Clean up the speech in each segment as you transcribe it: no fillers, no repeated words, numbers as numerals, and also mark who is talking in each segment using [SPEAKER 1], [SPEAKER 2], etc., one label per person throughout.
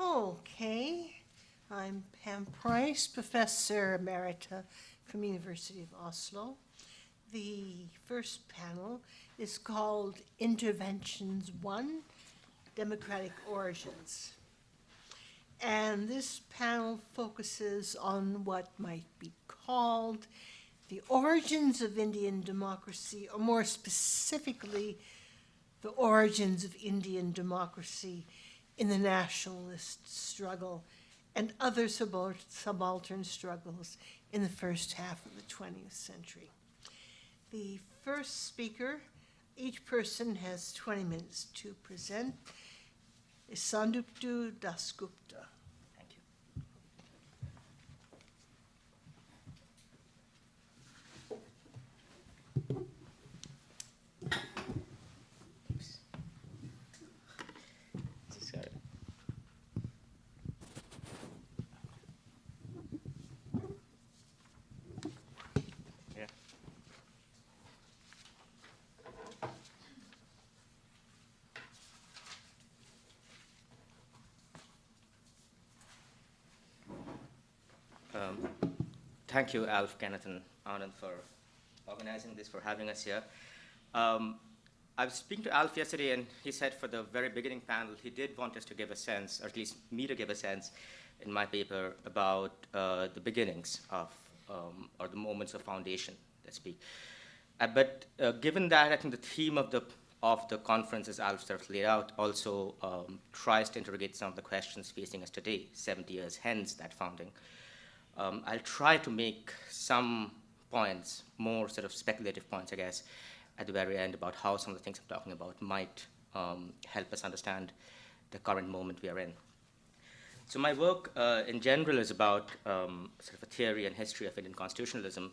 [SPEAKER 1] Okay, I'm Pam Price, Professor Emerita from University of Oslo. The first panel is called Interventions 1, Democratic Origins. And this panel focuses on what might be called the origins of Indian democracy, or more specifically, the origins of Indian democracy in the nationalist struggle and other subaltern struggles in the first half of the 20th century. The first speaker, each person has 20 minutes to present, is Sandipto Dasgupta.
[SPEAKER 2] Thank you. Thank you, Alf, Kenneth, and Anand for organizing this, for having us here. I was speaking to Alf yesterday, and he said for the very beginning panel, he did want us to give a sense, or at least me to give a sense in my paper about the beginnings of, or the moments of foundation, let's speak. But given that, I think the theme of the conference, as Alf sort of laid out, also tries to interrogate some of the questions facing us today, 70 years hence that founding. I'll try to make some points, more sort of speculative points, I guess, at the very end about how some of the things I'm talking about might help us understand the current moment we are in. So my work in general is about sort of a theory and history of Indian constitutionalism.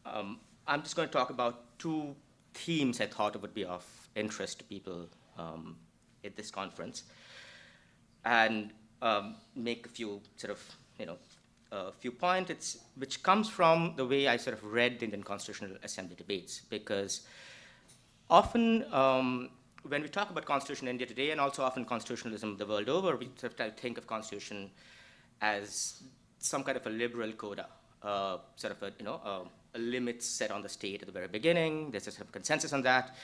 [SPEAKER 2] I'm just going to talk about two themes I thought would be of interest to people at this conference, and make a few sort of, a few points, which comes from the way I sort of read the Indian Constitutional Assembly debates, because often when we talk about constitution in India today, and also often constitutionalism the world over, we sort of try to think of constitution as some kind of a liberal coda, sort of a limit set on the state at the very beginning. There's a sort of consensus on that,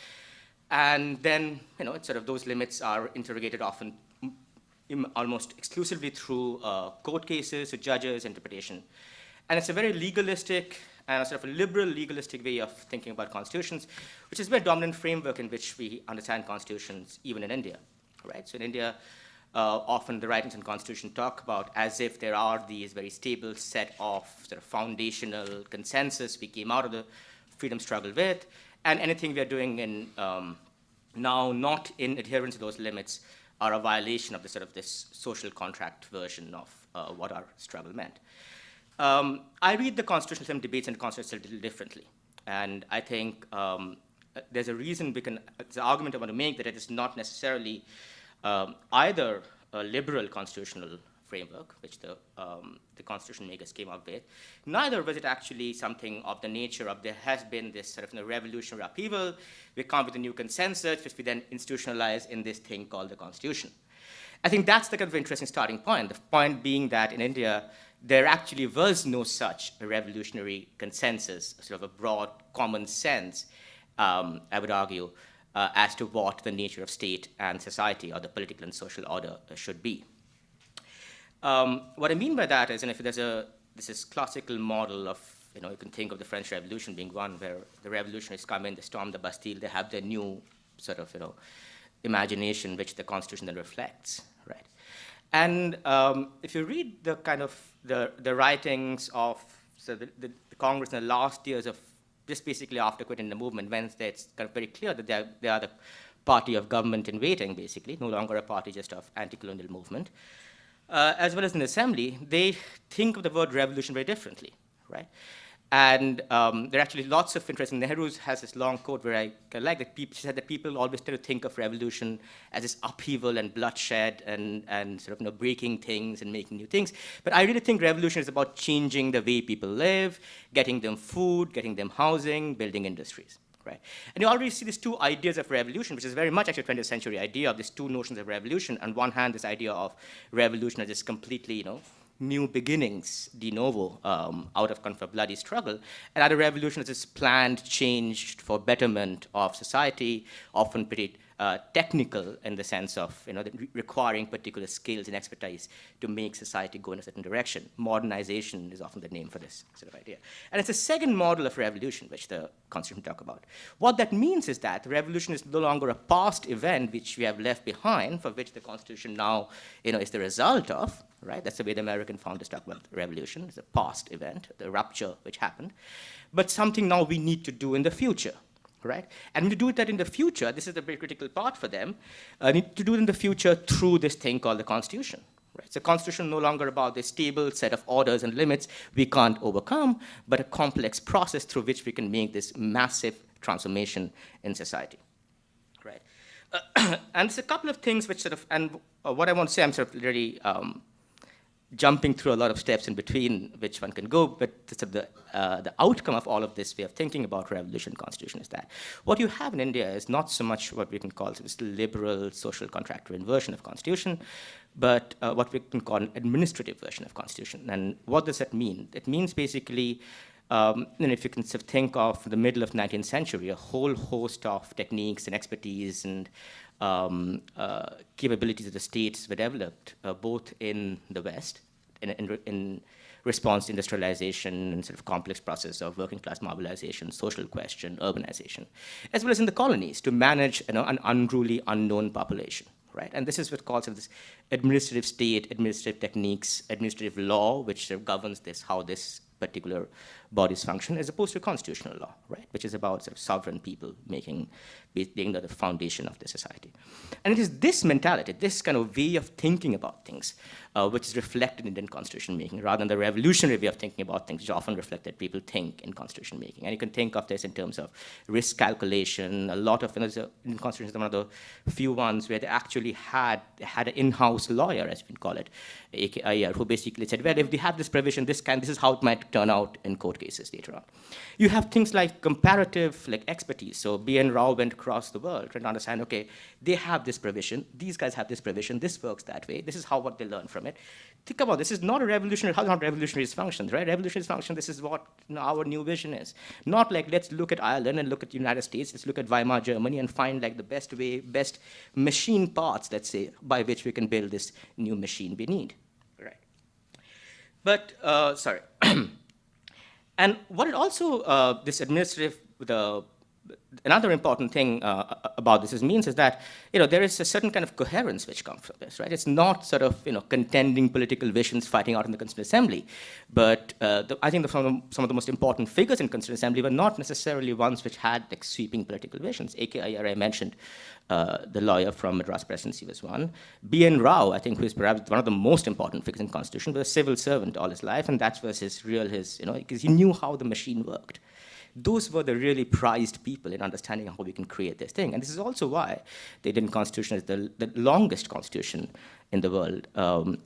[SPEAKER 2] and then it's sort of those limits are interrogated often almost exclusively through court cases, so judges, interpretation. And it's a very legalistic and a sort of a liberal legalistic way of thinking about constitutions, which is a very dominant framework in which we understand constitutions, even in India, right? So in India, often the writings on constitution talk about as if there are these very stable set of sort of foundational consensus we came out of the freedom struggle with, and anything we are doing in now not in adherence to those limits are a violation of the sort of this social contract version of what our struggle meant. I read the constitutional debates and constitutional a little differently, and I think there's a reason it's an argument I want to make that it is not necessarily either a liberal constitutional framework, which the constitution makers came up with, neither was it actually something of the nature of there has been this sort of revolutionary upheaval, we come up with a new consensus, which we then institutionalize in this thing called the constitution. I think that's the kind of interesting starting point, the point being that in India, there actually was no such revolutionary consensus, sort of a broad common sense, I would argue, as to what the nature of state and society or the political and social order should be. What I mean by that is, if there's this classical model of, you can think of the French Revolution being one where the revolutionaries come in, they storm the Bastille, they have their new sort of, imagination, which the Constitution then reflects, right? And if you read the kind of the writings of the Congress in the last years of just basically after quitting the movement, when it's kind of very clear that they are the party of government in waiting, basically, no longer a party just of anti-colonial movement. As well as in the assembly, they think of the word revolution very differently, right? And there are actually lots of interest. Nehru has this long quote where I like that she said that people always tend to think of revolution as this upheaval and bloodshed and sort of breaking things and making new things. But I really think revolution is about changing the way people live, getting them food, getting them housing, building industries, right? And you already see these two ideas of revolution, which is very much actually a 20th century idea of these two notions of revolution. On one hand, this idea of revolution as this completely, new beginnings, de novo, out of kind of a bloody struggle. And other revolution is this planned change for betterment of society, often pretty technical in the sense of requiring particular skills and expertise to make society go in a certain direction. Modernization is often the name for this sort of idea. And it's a second model of revolution, which the Constitution talk about. What that means is that revolution is no longer a past event which we have left behind, for which the Constitution now is the result of, right? That's the way the American founders talk about revolution. It's a past event, the rupture which happened, but something now we need to do in the future. Right? And to do that in the future, this is the very critical part for them, need to do it in the future through this thing called the Constitution. Right? So Constitution no longer about this stable set of orders and limits we can't overcome, but a complex process through which we can make this massive transformation in society. Right? And there's a couple of things which what I want to say, I'm sort of really jumping through a lot of steps in between which one can go, but the outcome of all of this way of thinking about revolution constitution is that what you have in India is not so much what we can call this liberal social contractual version of constitution, but what we can call an administrative version of constitution. And what does that mean? It means basically, if you can sort of think of the middle of 19th century, a whole host of techniques and expertise and capabilities of the states were developed, both in the West, in response to industrialization and sort of complex process of working class mobilization, social question, urbanization, as well as in the colonies to manage an unruly, unknown population. Right? And this is what calls this administrative state, administrative techniques, administrative law, which sort of governs this, how this particular bodies function, as opposed to constitutional law, right? Which is about sort of sovereign people being the foundation of the society. And it is this mentality, this kind of way of thinking about things, which is reflected in Indian constitution making, rather than the revolutionary way of thinking about things, which often reflect that people think in constitution making. And you can think of this in terms of risk calculation. A lot of Indian constitution is one of the few ones where they actually had an in-house lawyer, as we can call it, a.k.a. who basically said, well, if we have this provision, this is how it might turn out in court cases later on. You have things like comparative expertise. So B.N. Rao went across the world trying to understand, okay, they have this provision, these guys have this provision, this works that way, this is what they learn from it. Think about this is not a revolutionary, how not revolutionaries function, right? Revolutionaries function, this is what our new vision is. Not like, let's look at Ireland and look at the United States, let's look at Weimar Germany and find the best machine parts, let's say, by which we can build this new machine we need. Right. But, sorry. And what it also, this administrative, another important thing about this means is that there is a certain kind of coherence which comes from this, right? It's not sort of contending political visions fighting out in the Constituent Assembly, but I think some of the most important figures in Constituent Assembly were not necessarily ones which had sweeping political visions. A.K.A. I mentioned the lawyer from Madras Presidency was one. B.N. Rao, I think, who is perhaps one of the most important figures in Constitution, was a civil servant all his life, and that was because he knew how the machine worked. Those were the really prized people in understanding how we can create this thing. And this is also why the Indian Constitution is the longest constitution in the world,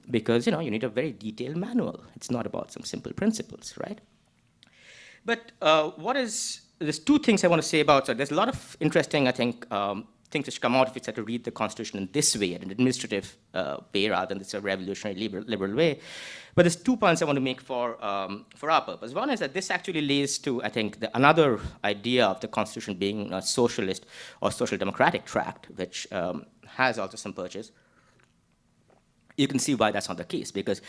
[SPEAKER 2] because you need a very detailed manual. It's not about some simple principles, right? But there's two things I want to say about, so there's a lot of interesting, I think, things which come out if we start to read the Constitution in this way, an administrative way rather than this revolutionary liberal way. But there's 2 points I want to make for our purpose. One is that this actually leads to, I think, another idea of the Constitution being a socialist or social democratic tract, which has also some purchase. You can see why that's not the case, because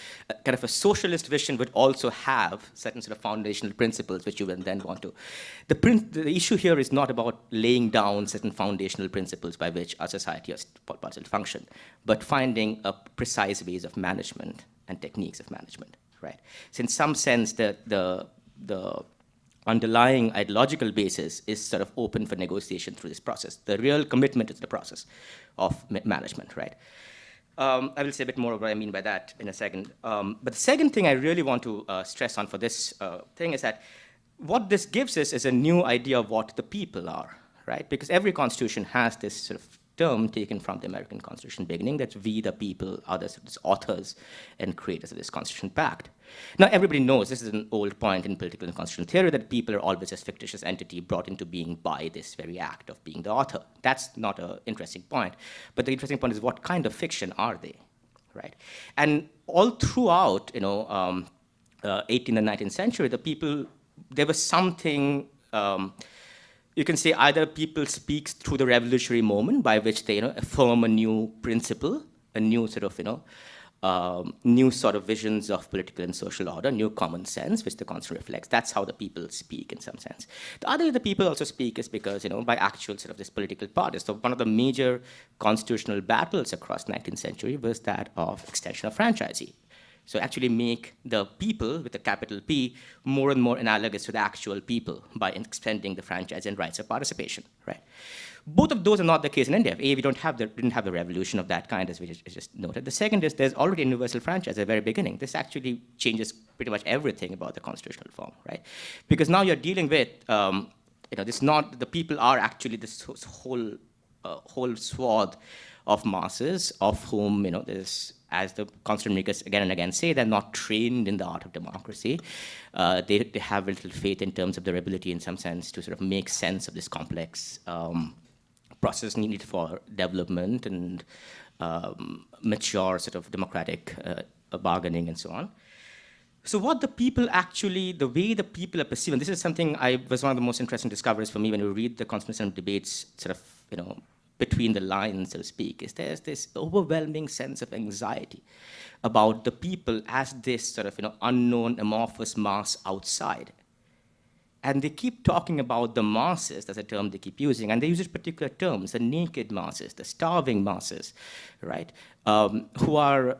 [SPEAKER 2] kind of a socialist vision would also have certain sort of foundational principles which you will then want to. The issue here is not about laying down certain foundational principles by which our society or parts will function, but finding precise ways of management and techniques of management, right? So in some sense, the underlying ideological basis is sort of open for negotiation through this process. The real commitment is the process of management, right? I will say a bit more of what I mean by that in a second. But the second thing I really want to stress on for this thing is that what this gives us is a new idea of what the people are, right? Because every constitution has this sort of term taken from the American Constitution beginning, that we, the people, are the authors and creators of this Constitution Pact. Now, everybody knows, this is an old point in political and constitutional theory, that people are always a fictitious entity brought into being by this very act of being the author. That's not an interesting point. But the interesting point is, what kind of fiction are they, right? And all throughout, 18th and 19th century, the people, there was something, you can say either people speak through the revolutionary moment by which they affirm a new principle, a new sort of, new sort of visions of political and social order, new common sense, which the Constitution reflects. That's how the people speak in some sense. The other the people also speak is because, by actual sort of this political party. So one of the major constitutional battles across 19th century was that of extension of franchisee. So actually make the people, with a capital P, more and more analogous to the actual people by extending the franchise and rights of participation, right? Both of those are not the case in India. A, we didn't have the revolution of that kind, as we just noted. The second is there's already a universal franchise at the very beginning. This actually changes pretty much everything about the constitutional form, right? Because now you're dealing with, this not, the people are actually this whole swath of masses of whom, there's, as the constitution makers again and again say, they're not trained in the art of democracy. They have little faith in terms of their ability, in some sense, to sort of make sense of this complex process needed for development and mature sort of democratic bargaining and so on. So what the people actually, the way the people are perceived, and this is something was one of the most interesting discoveries for me when you read the constitutional debates sort of, between the lines, so to speak, is there's this overwhelming sense of anxiety about the people as this sort of unknown amorphous mass outside. And they keep talking about the masses, that's a term they keep using, and they use particular terms, the naked masses, the starving masses, right? Who are,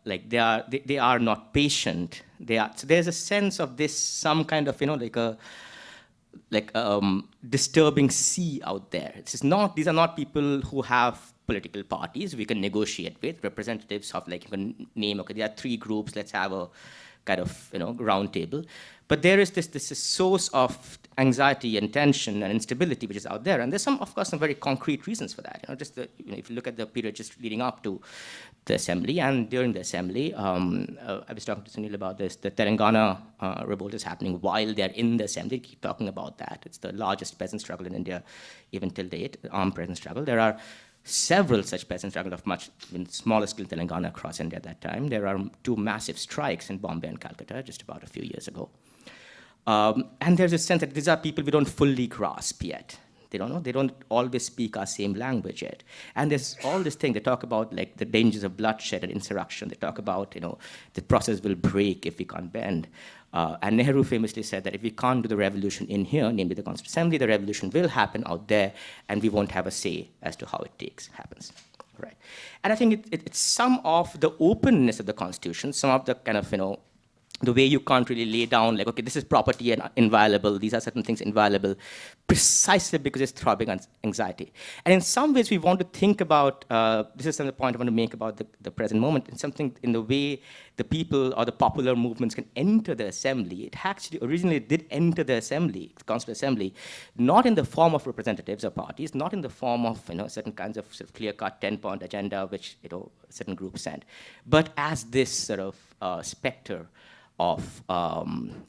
[SPEAKER 2] they are not patient. So there's a sense of this, some kind of, disturbing sea out there. These are not people who have political parties we can negotiate with, representatives of, you can name, okay, there are 3 groups, let's have a kind of, round table. But there is this source of anxiety and tension and instability which is out there. And there's of course, some very concrete reasons for that. If you look at the period just leading up to the assembly and during the assembly, I was talking to Sunil about this, the Telangana revolt is happening while they're in the assembly. They keep talking about that. It's the largest peasant struggle in India, even till date, armed peasant struggle. There are several such peasant struggles of much smaller scale in Telangana across India at that time. There are 2 massive strikes in Bombay and Calcutta just about a few years ago. And there's a sense that these are people we don't fully grasp yet. They don't always speak our same language yet. And there's all this thing, they talk about the dangers of bloodshed and insurrection. They talk about, the process will break if we can't bend. And Nehru famously said that if we can't do the revolution in here, namely the Constituent Assembly, the revolution will happen out there, and we won't have a say as to how it happens. Right. And I think it's some of the openness of the Constitution, some of the kind of, the way you can't really lay down, okay, this is property and inviolable, these are certain things inviolable, precisely because it's throbbing anxiety. And in some ways, we want to think about, this is the point I want to make about the present moment, in something in the way the people or the popular movements can enter the assembly. It actually originally did enter the assembly, the Constituent Assembly, not in the form of representatives or parties, not in the form of certain kinds of, sort of clear-cut 10-point agenda which certain groups sent, but as this sort of specter of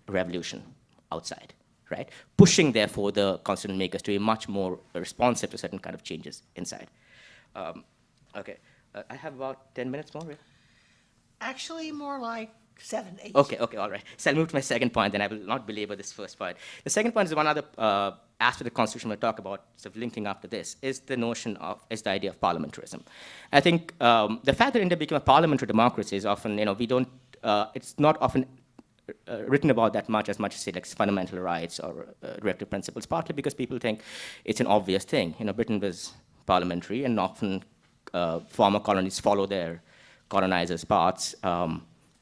[SPEAKER 2] revolution outside, right? Pushing, therefore, the constitution makers to be much more responsive to certain kind of changes inside. Okay, I have about 10 minutes more.
[SPEAKER 1] Actually, more like 7, 8.
[SPEAKER 2] Okay, all right. So I'll move to my second point, then I will not belabor this first point. The second point is one other aspect of the Constitution we'll talk about, sort of linking up to this, is the is the idea of parliamentarism. I think the fact that India became a parliamentary democracy is often, it's not often written about that much as say, fundamental rights or directive principles, partly because people think it's an obvious thing. Britain was parliamentary, and often former colonies follow their colonizers' paths,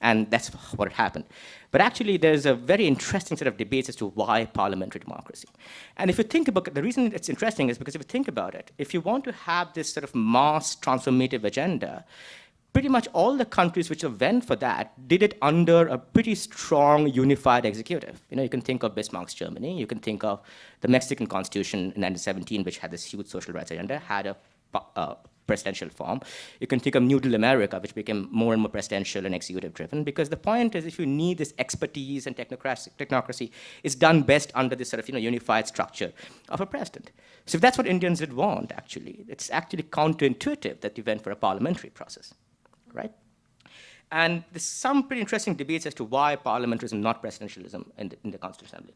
[SPEAKER 2] and that's what happened. But actually, there's a very interesting set of debates as to why parliamentary democracy. And if you think about it, the reason it's interesting is because if you think about it, if you want to have this sort of mass transformative agenda, pretty much all the countries which went for that did it under a pretty strong unified executive. You can think of Bismarck's Germany, you can think of the Mexican Constitution in 1917, which had this huge social rights agenda, had a presidential form. You can think of New Deal America, which became more and more presidential and executive driven, because the point is if you need this expertise and technocracy, it's done best under this sort of unified structure of a president. So if that's what Indians did want, actually, it's actually counterintuitive that you went for a parliamentary process, right? And there's some pretty interesting debates as to why parliamentarism, not presidentialism, in the Constitutional Assembly.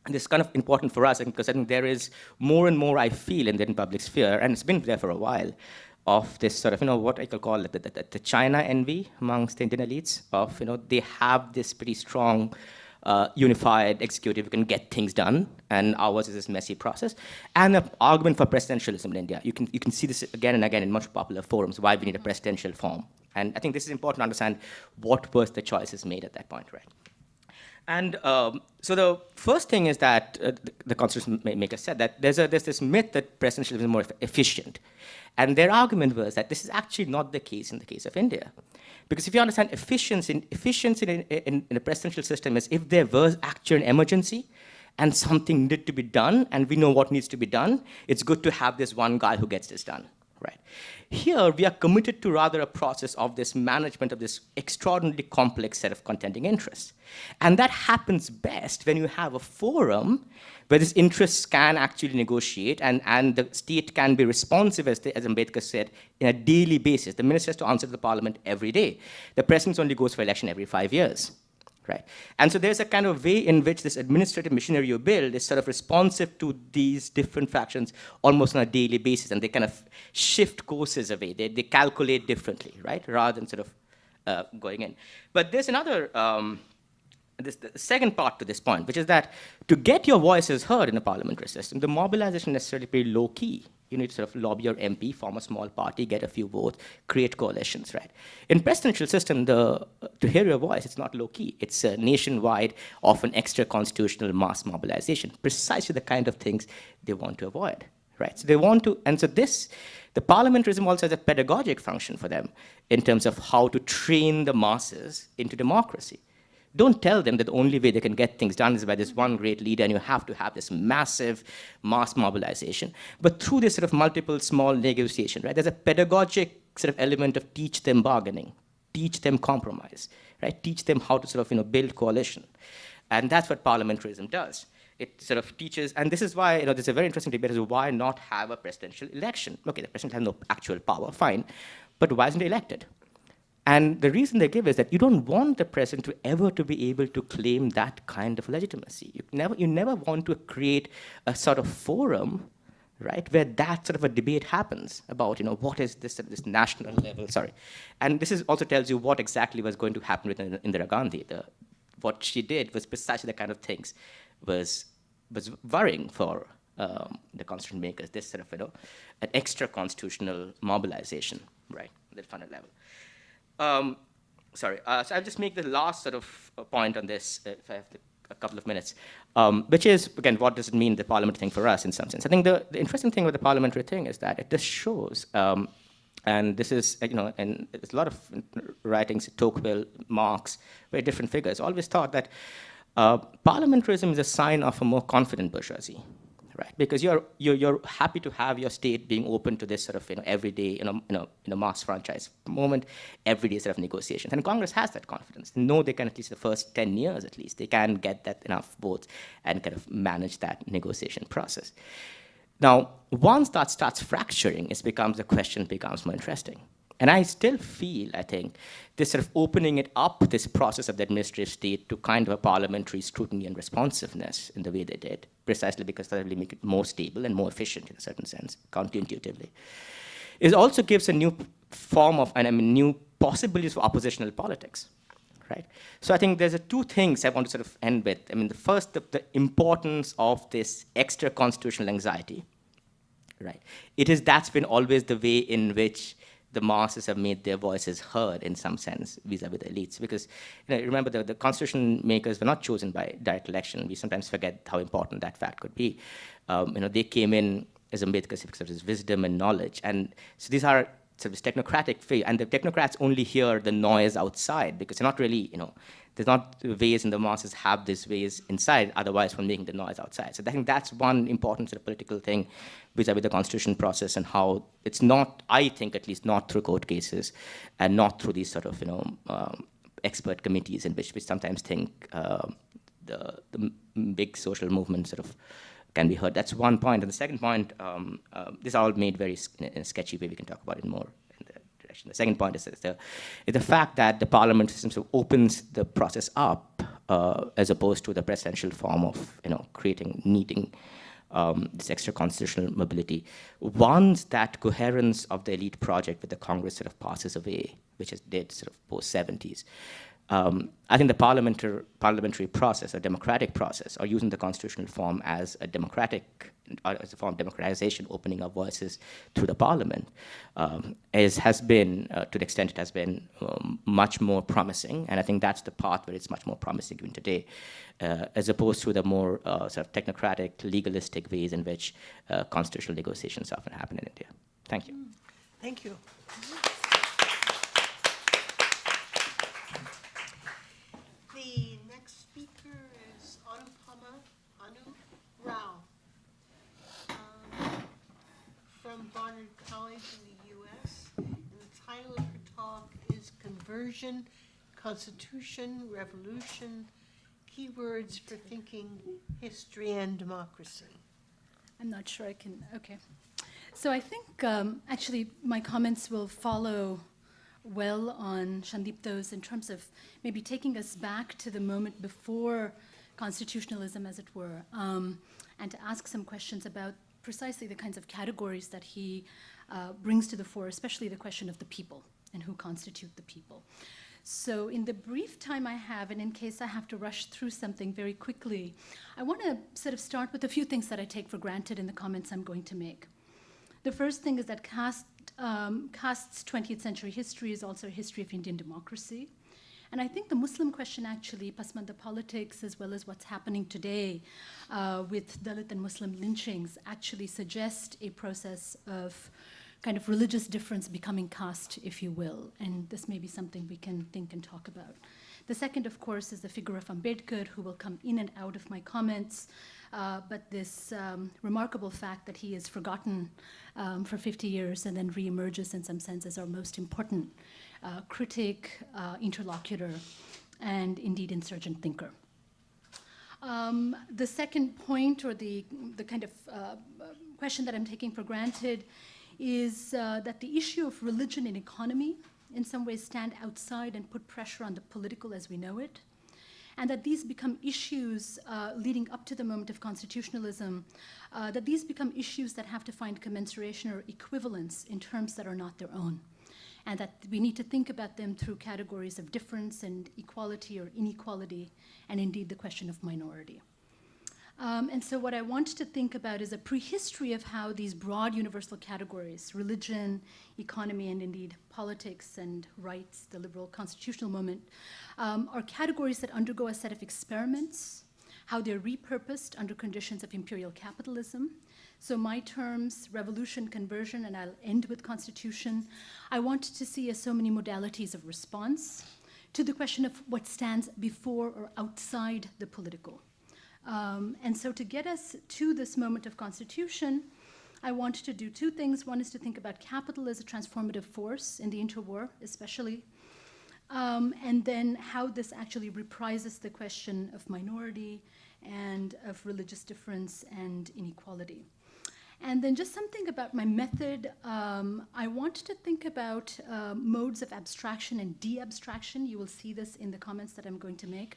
[SPEAKER 2] And this is kind of important for us because I think there is more and more, I feel, in the public sphere, and it's been there for a while, of this sort of, what I could call it, the China envy amongst the Indian elites of, they have this pretty strong unified executive who can get things done, and ours is this messy process, and an argument for presidentialism in India. You can see this again and again in much popular forums, why we need a presidential form. And I think this is important to understand what was the choices made at that point, right? And so the first thing is that the constitution maker said that there's this myth that presidentialism is more efficient. And their argument was that this is actually not the case in the case of India. Because if you understand efficiency in a presidential system is if there was actually an emergency and something needed to be done, and we know what needs to be done, it's good to have this one guy who gets this done. Right. Here, we are committed to rather a process of this management of this extraordinarily complex set of contending interests. And that happens best when you have a forum where these interests can actually negotiate and the state can be responsive, as Ambedkar said, in a daily basis. The minister has to answer to the parliament every day. The president only goes for election every 5 years. Right. And so there's a kind of way in which this administrative machinery you build is sort of responsive to these different factions almost on a daily basis, and they kind of shift courses away. They calculate differently, right, rather than sort of going in. But there's another, the second part to this point, which is that to get your voices heard in a parliamentary system, the mobilization is necessarily pretty low key. You need to sort of lobby your MP, form a small party, get a few votes, create coalitions, right? In presidential system, to hear your voice, it's not low key. It's a nationwide, often extra constitutional mass mobilization, precisely the kind of things they want to avoid, right? So they want to, and so the parliamentarism also has a pedagogic function for them in terms of how to train the masses into democracy. Don't tell them that the only way they can get things done is by this one great leader and you have to have this massive mass mobilization. But through this sort of multiple small negotiation, right, there's a pedagogic sort of element of teach them bargaining, teach them compromise, right, teach them how to sort of build coalition. And that's what parliamentarism does. It sort of teaches, and this is why there's a very interesting debate as to why not have a presidential election. Okay, the president has no actual power, fine, but why isn't he elected? And the reason they give is that you don't want the president to ever to be able to claim that kind of legitimacy. You never want to create a sort of forum, right, where that sort of a debate happens about, what is this at this national level, sorry. And this also tells you what exactly was going to happen with Indira Gandhi. What she did was precisely the kind of things was worrying for the constitution makers, this sort of, an extra constitutional mobilization, right, at the fundamental level. So I'll just make the last sort of point on this, if I have a couple of minutes, which is, again, what does it mean, the parliamentary thing for us in some sense? I think the interesting thing with the parliamentary thing is that it just shows, and this is, and there's a lot of writings, Tocqueville, Marx, very different figures, always thought that parliamentarism is a sign of a more confident bourgeoisie. Right, because you're happy to have your state being open to this sort of everyday mass franchise moment, everyday sort of negotiations, and Congress has that confidence. They know they can at least the first 10 years at least they can get that enough votes and kind of manage that negotiation process. Now, once that starts fracturing, the question becomes more interesting. And I still feel, I think, this sort of opening it up, this process of the administrative state to kind of a parliamentary scrutiny and responsiveness in the way they did, precisely because that will make it more stable and more efficient in a certain sense, counterintuitively. It also gives a new form of, new possibilities for oppositional politics, right? So I think there's two things I want to sort of end with. The first, the importance of this extra constitutional anxiety, right? That's been always the way in which the masses have made their voices heard in some sense vis-a-vis the elites. Because remember, the constitution makers were not chosen by direct election. We sometimes forget how important that fact could be. They came in as Ambedkar because of his wisdom and knowledge. And so these are sort of this technocratic phase, and the technocrats only hear the noise outside because they're not really, there's not ways in the masses have these ways inside, otherwise from making the noise outside. So I think that's one important sort of political thing vis-a-vis the constitution process, and how it's not, I think at least, not through court cases and not through these sort of, expert committees in which we sometimes think the big social movements sort of can be heard. That's one point. And the second point, this is all made very in a sketchy way. We can talk about it more in the direction. The second point is the fact that the parliament system sort of opens the process up as opposed to the presidential form of needing this extra constitutional mobility. Once that coherence of the elite project with the Congress sort of passes away, which it did sort of post-70s, I think the parliamentary process, a democratic process, or using the constitutional form as a democratic, as a form of democratization, opening up voices through the parliament, has been, to the extent it has been, much more promising. And I think that's the path where it's much more promising even today, as opposed to the more sort of technocratic, legalistic ways in which constitutional negotiations often happen in India. Thank you.
[SPEAKER 1] Thank you. The next speaker is Anupama Rao from Barnard College in the U.S. And the title of her talk is Conversion, Constitution, Revolution, Keywords for Thinking History and Democracy.
[SPEAKER 3] I'm not sure I can, okay. So I think actually my comments will follow well on Sandipto's in terms of maybe taking us back to the moment before constitutionalism, as it were, and to ask some questions about precisely the kinds of categories that he brings to the fore, especially the question of the people and who constitute the people. So in the brief time I have, and in case I have to rush through something very quickly, I want to sort of start with a few things that I take for granted in the comments I'm going to make. The first thing is that caste's 20th century history is also a history of Indian democracy. And I think the Muslim question actually, Pasmanda politics, as well as what's happening today with Dalit and Muslim lynchings, actually suggest a process of kind of religious difference becoming caste, if you will. And this may be something we can think and talk about. The second, of course, is the figure of Ambedkar, who will come in and out of my comments. But this remarkable fact that he is forgotten for 50 years and then reemerges in some sense as our most important critic, interlocutor, and indeed insurgent thinker. The second point, or the kind of question that I'm taking for granted, is that the issue of religion and economy in some ways stand outside and put pressure on the political as we know it, and that these become issues leading up to the moment of constitutionalism, that these become issues that have to find commensuration or equivalence in terms that are not their own, and that we need to think about them through categories of difference and equality or inequality, and indeed the question of minority. And so what I want to think about is a prehistory of how these broad universal categories, religion, economy, and indeed politics and rights, the liberal constitutional moment, are categories that undergo a set of experiments, how they're repurposed under conditions of imperial capitalism. So my terms, revolution, conversion, and I'll end with constitution, I want to see as so many modalities of response to the question of what stands before or outside the political. And so to get us to this moment of constitution, I want to do two things. One is to think about capital as a transformative force in the interwar, especially, and then how this actually reprises the question of minority and of religious difference and inequality. And then just something about my method. I want to think about modes of abstraction and de-abstraction. You will see this in the comments that I'm going to make.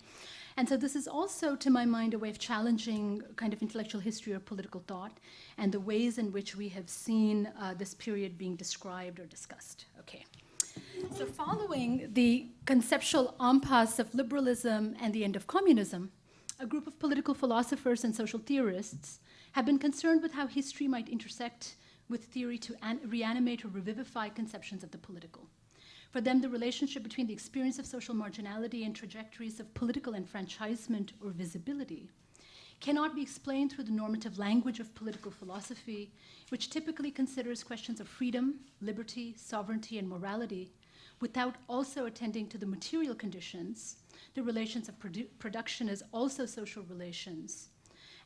[SPEAKER 3] And so this is also, to my mind, a way of challenging kind of intellectual history or political thought and the ways in which we have seen this period being described or discussed. Okay. So following the conceptual impasse of liberalism and the end of communism, a group of political philosophers and social theorists have been concerned with how history might intersect with theory to reanimate or revivify conceptions of the political. For them, the relationship between the experience of social marginality and trajectories of political enfranchisement or visibility cannot be explained through the normative language of political philosophy, which typically considers questions of freedom, liberty, sovereignty, and morality, without also attending to the material conditions, the relations of production as also social relations,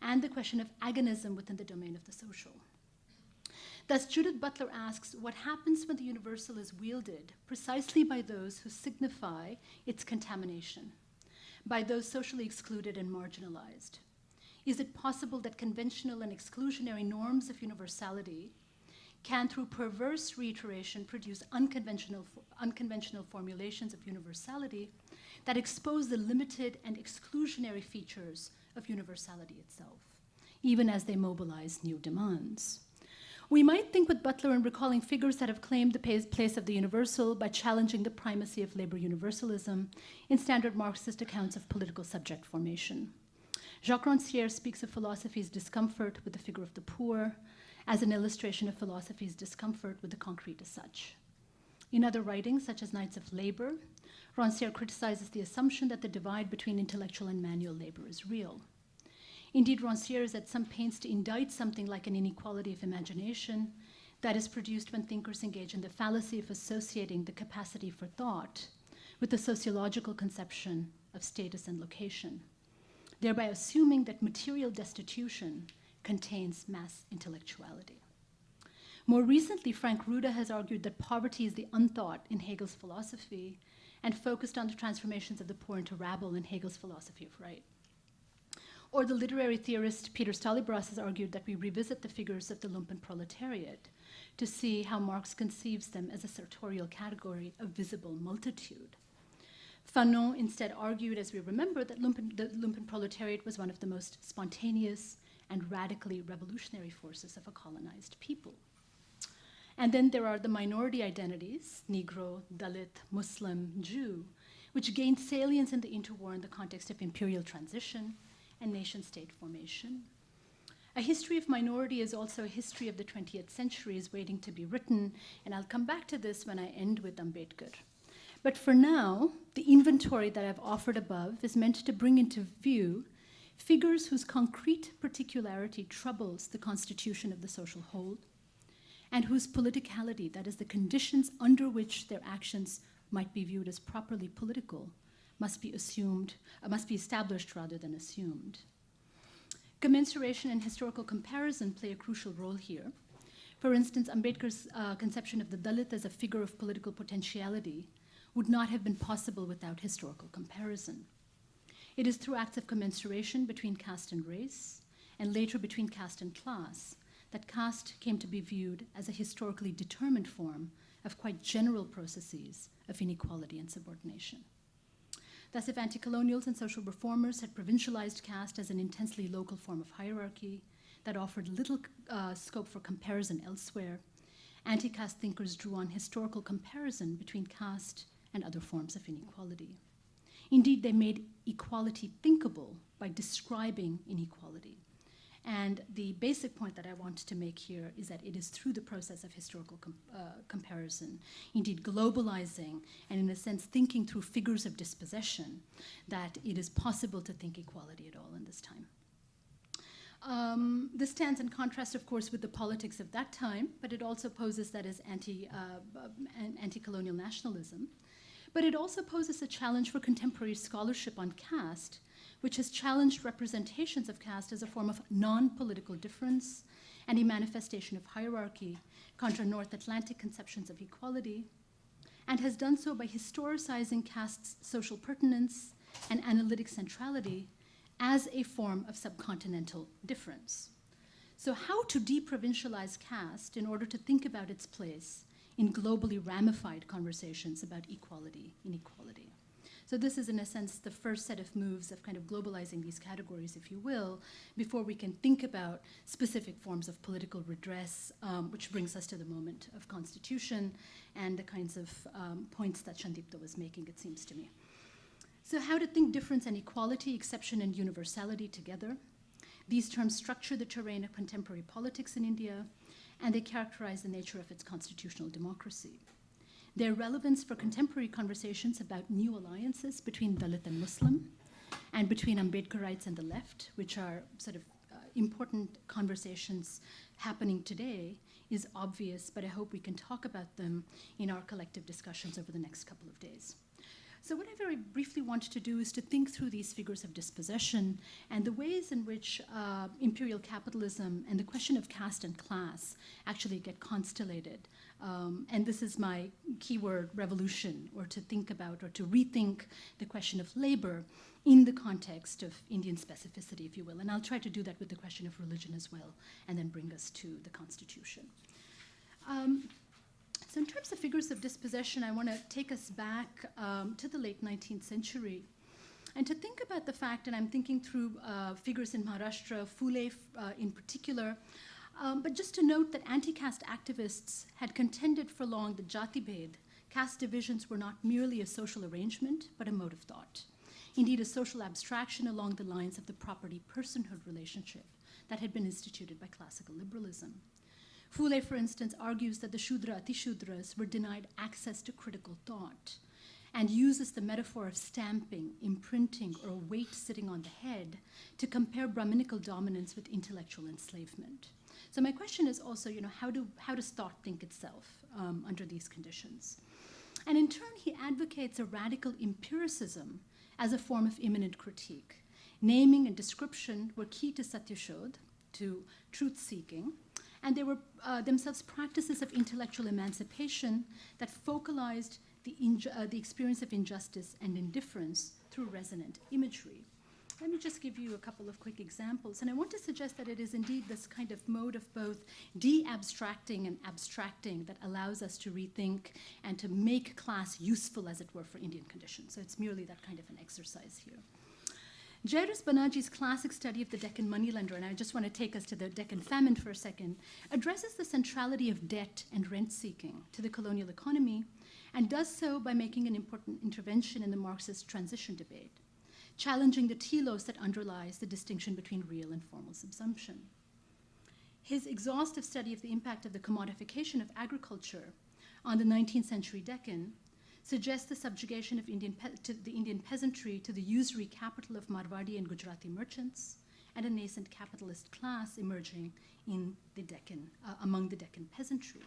[SPEAKER 3] and the question of agonism within the domain of the social. Thus, Judith Butler asks, what happens when the universal is wielded precisely by those who signify its contamination, by those socially excluded and marginalized? Is it possible that conventional and exclusionary norms of universality can, through perverse reiteration, produce unconventional formulations of universality that expose the limited and exclusionary features of universality itself, even as they mobilize new demands? We might think with Butler in recalling figures that have claimed the place of the universal by challenging the primacy of labor universalism in standard Marxist accounts of political subject formation. Jacques Rancière speaks of philosophy's discomfort with the figure of the poor as an illustration of philosophy's discomfort with the concrete as such. In other writings, such as Knights of Labor, Rancière criticizes the assumption that the divide between intellectual and manual labor is real. Indeed, Rancière is at some pains to indict something like an inequality of imagination that is produced when thinkers engage in the fallacy of associating the capacity for thought with the sociological conception of status and location, thereby assuming that material destitution contains mass intellectuality. More recently, Frank Ruda has argued that poverty is the unthought in Hegel's philosophy and focused on the transformations of the poor into rabble in Hegel's philosophy of right. Or the literary theorist Peter Stalibras has argued that we revisit the figures of the lumpen proletariat to see how Marx conceives them as a sartorial category of visible multitude. Fanon instead argued, as we remember, that the lumpen proletariat was one of the most spontaneous and radically revolutionary forces of a colonized people. And then there are the minority identities, Negro, Dalit, Muslim, Jew, which gained salience in the interwar in the context of imperial transition and nation-state formation. A history of minority is also a history of the 20th century is waiting to be written, and I'll come back to this when I end with Ambedkar. But for now, the inventory that I've offered above is meant to bring into view figures whose concrete particularity troubles the constitution of the social whole, and whose politicality, that is, the conditions under which their actions might be viewed as properly political, must be established rather than assumed. Commensuration and historical comparison play a crucial role here. For instance, Ambedkar's conception of the Dalit as a figure of political potentiality would not have been possible without historical comparison. It is through acts of commensuration between caste and race, and later between caste and class, that caste came to be viewed as a historically determined form of quite general processes of inequality and subordination. Thus, if anti-colonials and social reformers had provincialized caste as an intensely local form of hierarchy that offered little scope for comparison elsewhere, anti-caste thinkers drew on historical comparison between caste and other forms of inequality. Indeed, they made equality thinkable by describing inequality. And the basic point that I want to make here is that it is through the process of historical comparison, indeed globalizing, and in a sense thinking through figures of dispossession, that it is possible to think equality at all in this time. This stands in contrast, of course, with the politics of that time, but it also poses that as anti-colonial nationalism. But it also poses a challenge for contemporary scholarship on caste, which has challenged representations of caste as a form of non-political difference and a manifestation of hierarchy contra North Atlantic conceptions of equality, and has done so by historicizing caste's social pertinence and analytic centrality as a form of subcontinental difference. So how to deprovincialize caste in order to think about its place in globally ramified conversations about equality, inequality. So this is, in a sense, the first set of moves of kind of globalizing these categories, if you will, before we can think about specific forms of political redress, which brings us to the moment of constitution and the kinds of points that Sandipto was making, it seems to me. So how to think difference and equality, exception and universality together. These terms structure the terrain of contemporary politics in India, and they characterize the nature of its constitutional democracy. Their relevance for contemporary conversations about new alliances between Dalit and Muslim, and between Ambedkarites and the left, which are sort of important conversations happening today, is obvious, but I hope we can talk about them in our collective discussions over the next couple of days. So what I very briefly want to do is to think through these figures of dispossession and the ways in which imperial capitalism and the question of caste and class actually get constellated. And this is my keyword, revolution, or to think about or to rethink the question of labor in the context of Indian specificity, if you will. And I'll try to do that with the question of religion as well, and then bring us to the Constitution. So in terms of figures of dispossession, I want to take us back to the late 19th century and to think about the fact, and I'm thinking through figures in Maharashtra, Phule in particular, but just to note that anti-caste activists had contended for long that Jati Bhed, caste divisions, were not merely a social arrangement, but a mode of thought. Indeed, a social abstraction along the lines of the property-personhood relationship that had been instituted by classical liberalism. Phule, for instance, argues that the Shudra Atishudras were denied access to critical thought and uses the metaphor of stamping, imprinting, or weight sitting on the head to compare Brahminical dominance with intellectual enslavement. So my question is also, how does thought think itself under these conditions? And in turn, he advocates a radical empiricism as a form of immanent critique. Naming and description were key to Satyashodh, to truth-seeking, and they were themselves practices of intellectual emancipation that focalized the experience of injustice and indifference through resonant imagery. Let me just give you a couple of quick examples. And I want to suggest that it is indeed this kind of mode of both de-abstracting and abstracting that allows us to rethink and to make class useful, as it were, for Indian conditions. So it's merely that kind of an exercise here. Jairus Banerjee's classic study of the Deccan moneylender, and I just want to take us to the Deccan famine for a second, addresses the centrality of debt and rent-seeking to the colonial economy, and does so by making an important intervention in the Marxist transition debate, challenging the telos that underlies the distinction between real and formal subsumption. His exhaustive study of the impact of the commodification of agriculture on the 19th century Deccan suggests the subjugation of the Indian peasantry to the usury capital of Marwadi and Gujarati merchants, and a nascent capitalist class emerging in the Deccan, among the Deccan peasantry.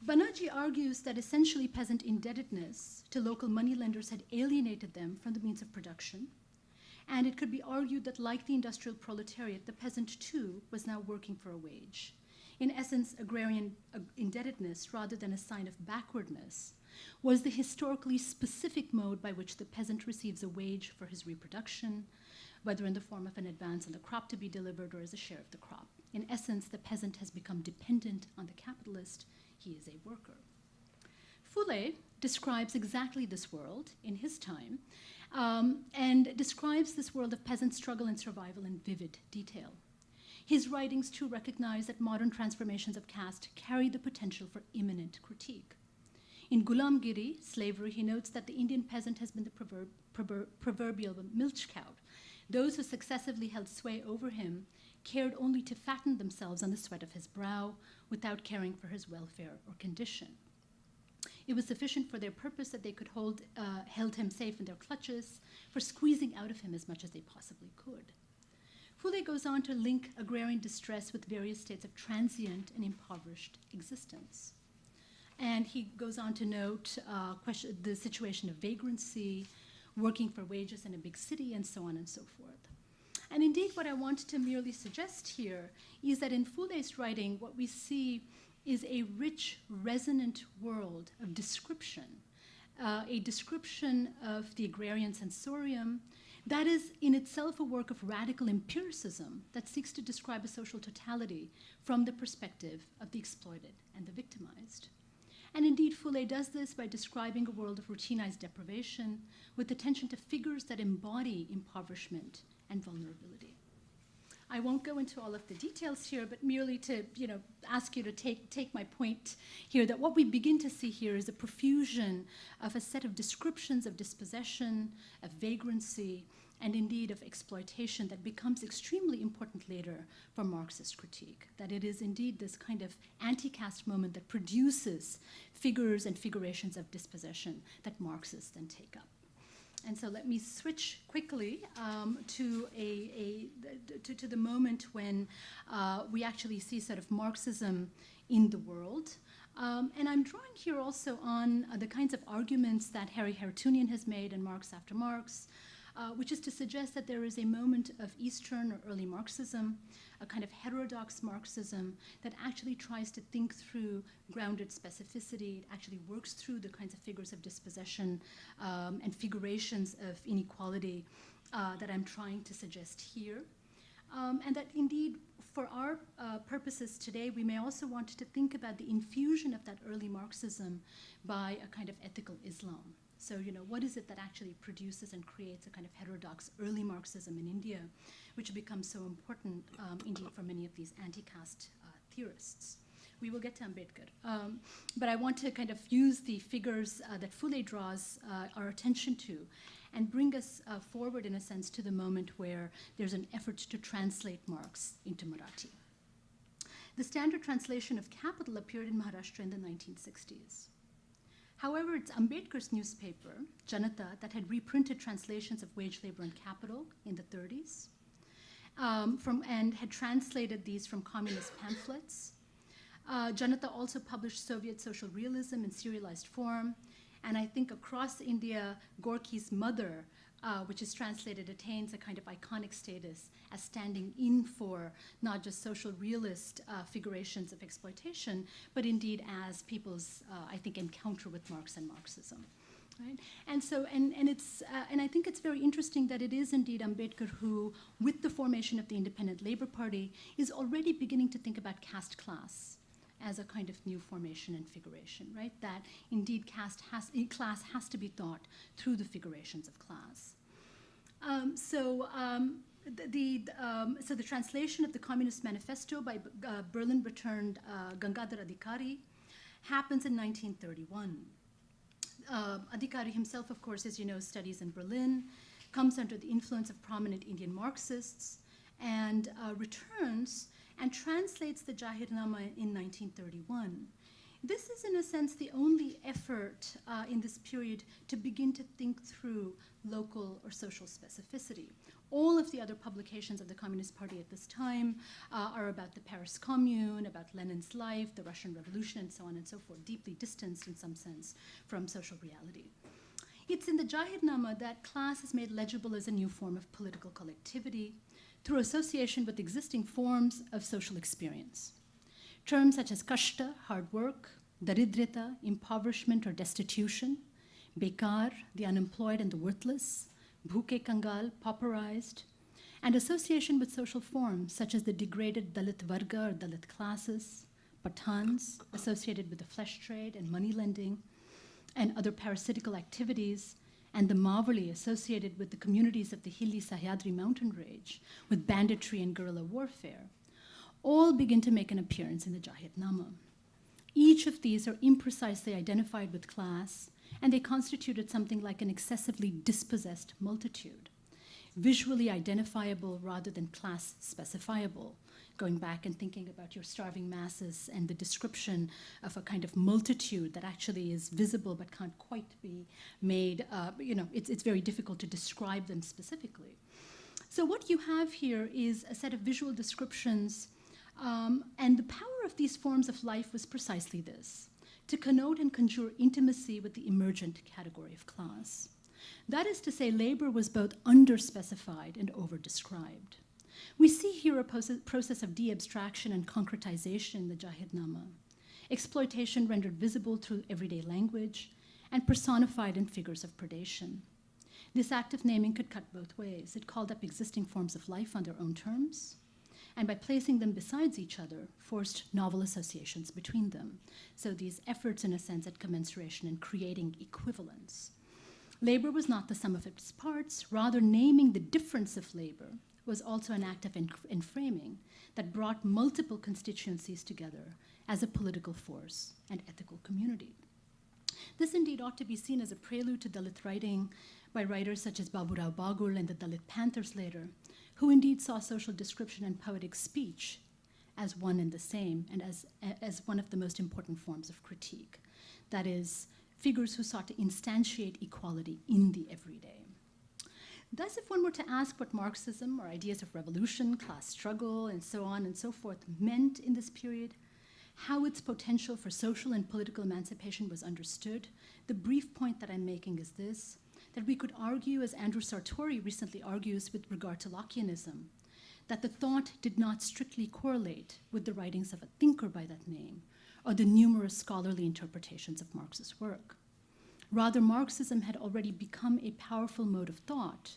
[SPEAKER 3] Banerjee argues that essentially peasant indebtedness to local moneylenders had alienated them from the means of production, and it could be argued that, like the industrial proletariat, the peasant too was now working for a wage. In essence, agrarian indebtedness, rather than a sign of backwardness, was the historically specific mode by which the peasant receives a wage for his reproduction, whether in the form of an advance on the crop to be delivered or as a share of the crop. In essence, the peasant has become dependent on the capitalist. He is a worker. Phule describes exactly this world in his time, and describes this world of peasant struggle and survival in vivid detail. His writings, too, recognize that modern transformations of caste carry the potential for immanent critique. In Gulamgiri, slavery, he notes that the Indian peasant has been the proverbial milch cow. Those who successively held sway over him cared only to fatten themselves on the sweat of his brow without caring for his welfare or condition. It was sufficient for their purpose that they could held him safe in their clutches, for squeezing out of him as much as they possibly could. Phule goes on to link agrarian distress with various states of transient and impoverished existence. And he goes on to note the situation of vagrancy, working for wages in a big city, and so on and so forth. And indeed, what I want to merely suggest here is that in Phule's writing, what we see is a rich, resonant world of description, a description of the agrarian sensorium that is in itself a work of radical empiricism that seeks to describe a social totality from the perspective of the exploited and the victimized. And indeed, Phule does this by describing a world of routinized deprivation with attention to figures that embody impoverishment and vulnerability. I won't go into all of the details here, but merely to ask you to take my point here, that what we begin to see here is a profusion of a set of descriptions of dispossession, of vagrancy, and indeed of exploitation that becomes extremely important later for Marxist critique, that it is indeed this kind of anti-caste moment that produces figures and figurations of dispossession that Marxists then take up. And so let me switch quickly to to the moment when we actually see sort of Marxism in the world. And I'm drawing here also on the kinds of arguments that Harry Haroutunian has made in Marx After Marx, which is to suggest that there is a moment of Eastern or early Marxism, a kind of heterodox Marxism that actually tries to think through grounded specificity. It actually works through the kinds of figures of dispossession and figurations of inequality that I'm trying to suggest here. And that indeed, for our purposes today, we may also want to think about the infusion of that early Marxism by a kind of ethical Islam. So, what is it that actually produces and creates a kind of heterodox early Marxism in India, which becomes so important, indeed, for many of these anti-caste theorists? We will get to Ambedkar. But I want to kind of use the figures that Phule draws our attention to and bring us forward, in a sense, to the moment where there's an effort to translate Marx into Marathi. The standard translation of Capital appeared in Maharashtra in the 1960s. However, it's Ambedkar's newspaper, Janata, that had reprinted translations of Wage, Labor, and Capital in the 30s, and had translated these from communist pamphlets. Janata also published Soviet social realism in serialized form, and I think across India, Gorky's Mother, which is translated, attains a kind of iconic status as standing in for not just social realist figurations of exploitation, but indeed as people's, I think, encounter with Marx and Marxism. Right? And so, and I think it's very interesting that it is indeed Ambedkar who, with the formation of the Independent Labour Party, is already beginning to think about caste class as a kind of new formation and figuration, right? That indeed class has to be thought through the figurations of class. So the translation of the Communist Manifesto by Berlin-returned Gangadhar Adhikari happens in 1931. Adhikari himself, of course, as you know, studies in Berlin, comes under the influence of prominent Indian Marxists, and returns and translates the Jahirnama in 1931. This is, in a sense, the only effort in this period to begin to think through local or social specificity. All of the other publications of the Communist Party at this time are about the Paris Commune, about Lenin's life, the Russian Revolution, and so on and so forth, deeply distanced in some sense from social reality. It's in the Jahirnama that class is made legible as a new form of political collectivity through association with existing forms of social experience. Terms such as kashta, hard work, daridrita, impoverishment or destitution, bekar, the unemployed and the worthless, bhuke kangal, pauperized, and association with social forms such as the degraded Dalit Varga or Dalit classes, Pathans, associated with the flesh trade and money lending, and other parasitical activities, and the Mavali associated with the communities of the hilly Sahyadri mountain range, with banditry and guerrilla warfare, all begin to make an appearance in the Jahirnama. Each of these are imprecisely identified with class, and they constituted something like an excessively dispossessed multitude, visually identifiable rather than class specifiable, going back and thinking about your starving masses and the description of a kind of multitude that actually is visible but can't quite be made, it's very difficult to describe them specifically. So what you have here is a set of visual descriptions, and the power of these forms of life was precisely this, to connote and conjure intimacy with the emergent category of class. That is to say, labor was both under-specified and over-described. We see here a process of de-abstraction and concretization in the Jahirnama, exploitation rendered visible through everyday language, and personified in figures of predation. This act of naming could cut both ways. It called up existing forms of life on their own terms, and by placing them besides each other, forced novel associations between them. So these efforts, in a sense, at commensuration and creating equivalence. Labor was not the sum of its parts, rather naming the difference of labor was also an act of enframing that brought multiple constituencies together as a political force and ethical community. This indeed ought to be seen as a prelude to Dalit writing by writers such as Baburao Bagul and the Dalit Panthers later, who indeed saw social description and poetic speech as one and the same, and as one of the most important forms of critique. That is, figures who sought to instantiate equality in the everyday. Thus, if one were to ask what Marxism or ideas of revolution, class struggle, and so on and so forth meant in this period, how its potential for social and political emancipation was understood, the brief point that I'm making is this, that we could argue, as Andrew Sartori recently argues with regard to Lockeanism, that the thought did not strictly correlate with the writings of a thinker by that name or the numerous scholarly interpretations of Marx's work. Rather, Marxism had already become a powerful mode of thought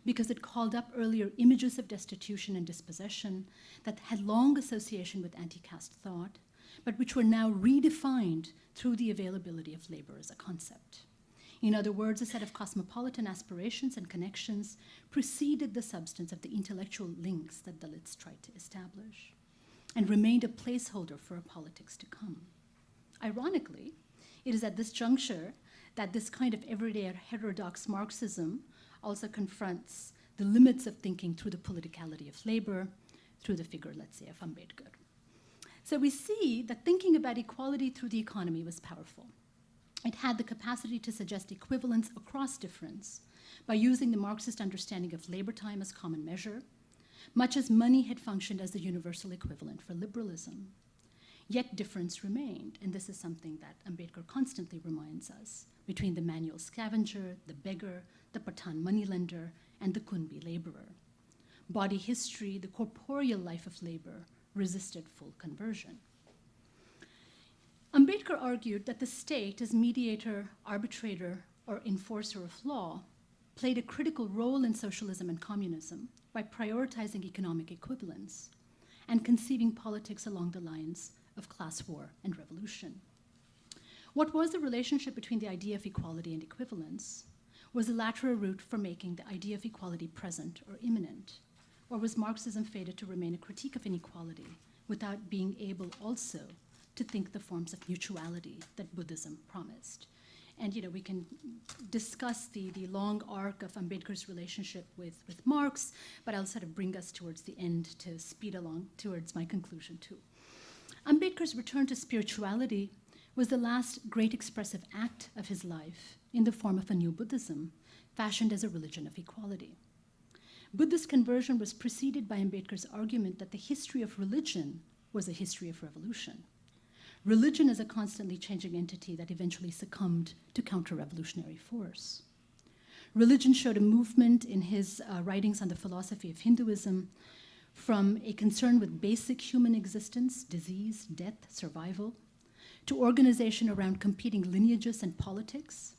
[SPEAKER 3] because it called up earlier images of destitution and dispossession that had long association with anti-caste thought, but which were now redefined through the availability of labor as a concept. In other words, a set of cosmopolitan aspirations and connections preceded the substance of the intellectual links that Dalits tried to establish and remained a placeholder for a politics to come. Ironically, it is at this juncture that this kind of everyday heterodox Marxism also confronts the limits of thinking through the politicality of labor, through the figure, let's say, of Ambedkar. So we see that thinking about equality through the economy was powerful. It had the capacity to suggest equivalence across difference by using the Marxist understanding of labor time as common measure, much as money had functioned as the universal equivalent for liberalism. Yet difference remained, and this is something that Ambedkar constantly reminds us, between the manual scavenger, the beggar, the Pathan moneylender, and the Kunbi laborer. Body history, the corporeal life of labor, resisted full conversion. Ambedkar argued that the state, as mediator, arbitrator, or enforcer of law, played a critical role in socialism and communism by prioritizing economic equivalence and conceiving politics along the lines of class war and revolution. What was the relationship between the idea of equality and equivalence? Was the latter a route for making the idea of equality present or imminent? Or was Marxism fated to remain a critique of inequality without being able also to think the forms of mutuality that Buddhism promised? And we can discuss the long arc of Ambedkar's relationship with Marx, but I'll sort of bring us towards the end to speed along towards my conclusion too. Ambedkar's return to spirituality was the last great expressive act of his life in the form of a new Buddhism, fashioned as a religion of equality. Buddhist conversion was preceded by Ambedkar's argument that the history of religion was a history of revolution. Religion is a constantly changing entity that eventually succumbed to counter-revolutionary force. Religion showed a movement in his writings on the philosophy of Hinduism from a concern with basic human existence, disease, death, survival, to organization around competing lineages and politics,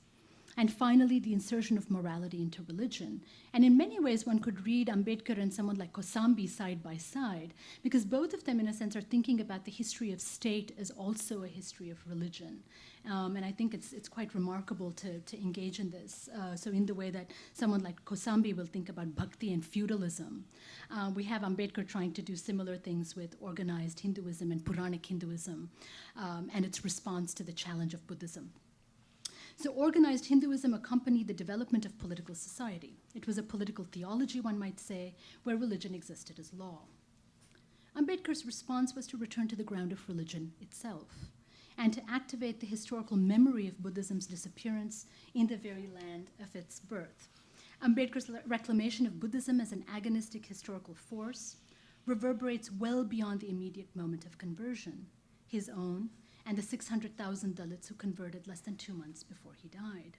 [SPEAKER 3] and finally the insertion of morality into religion. And in many ways, one could read Ambedkar and someone like Kosambi side by side, because both of them, in a sense, are thinking about the history of state as also a history of religion. And I think it's quite remarkable to engage in this. So in the way that someone like Kosambi will think about bhakti and feudalism, we have Ambedkar trying to do similar things with organized Hinduism and Puranic Hinduism, and its response to the challenge of Buddhism. So organized Hinduism accompanied the development of political society. It was a political theology, one might say, where religion existed as law. Ambedkar's response was to return to the ground of religion itself and to activate the historical memory of Buddhism's disappearance in the very land of its birth. Ambedkar's reclamation of Buddhism as an agonistic historical force reverberates well beyond the immediate moment of conversion, his own, and the 600,000 Dalits who converted less than 2 months before he died.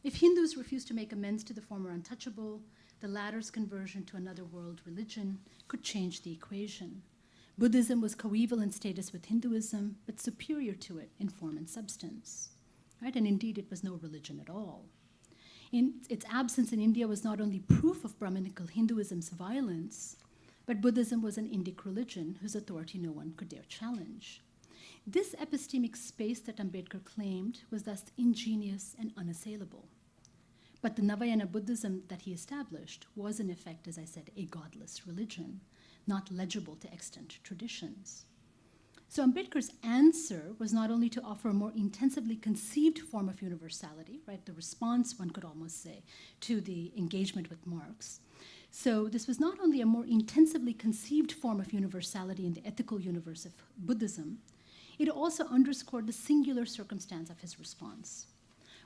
[SPEAKER 3] If Hindus refused to make amends to the former untouchable, the latter's conversion to another world religion could change the equation. Buddhism was coeval in status with Hinduism, but superior to it in form and substance. Right? And indeed, it was no religion at all. Its absence in India was not only proof of Brahminical Hinduism's violence, but Buddhism was an Indic religion whose authority no one could dare challenge. This epistemic space that Ambedkar claimed was thus ingenious and unassailable. But the Navayana Buddhism that he established was, in effect, as I said, a godless religion, not legible to extant traditions. So Ambedkar's answer was not only to offer a more intensively conceived form of universality, right, the response, one could almost say, to the engagement with Marx. So this was not only a more intensively conceived form of universality in the ethical universe of Buddhism, it also underscored the singular circumstance of his response.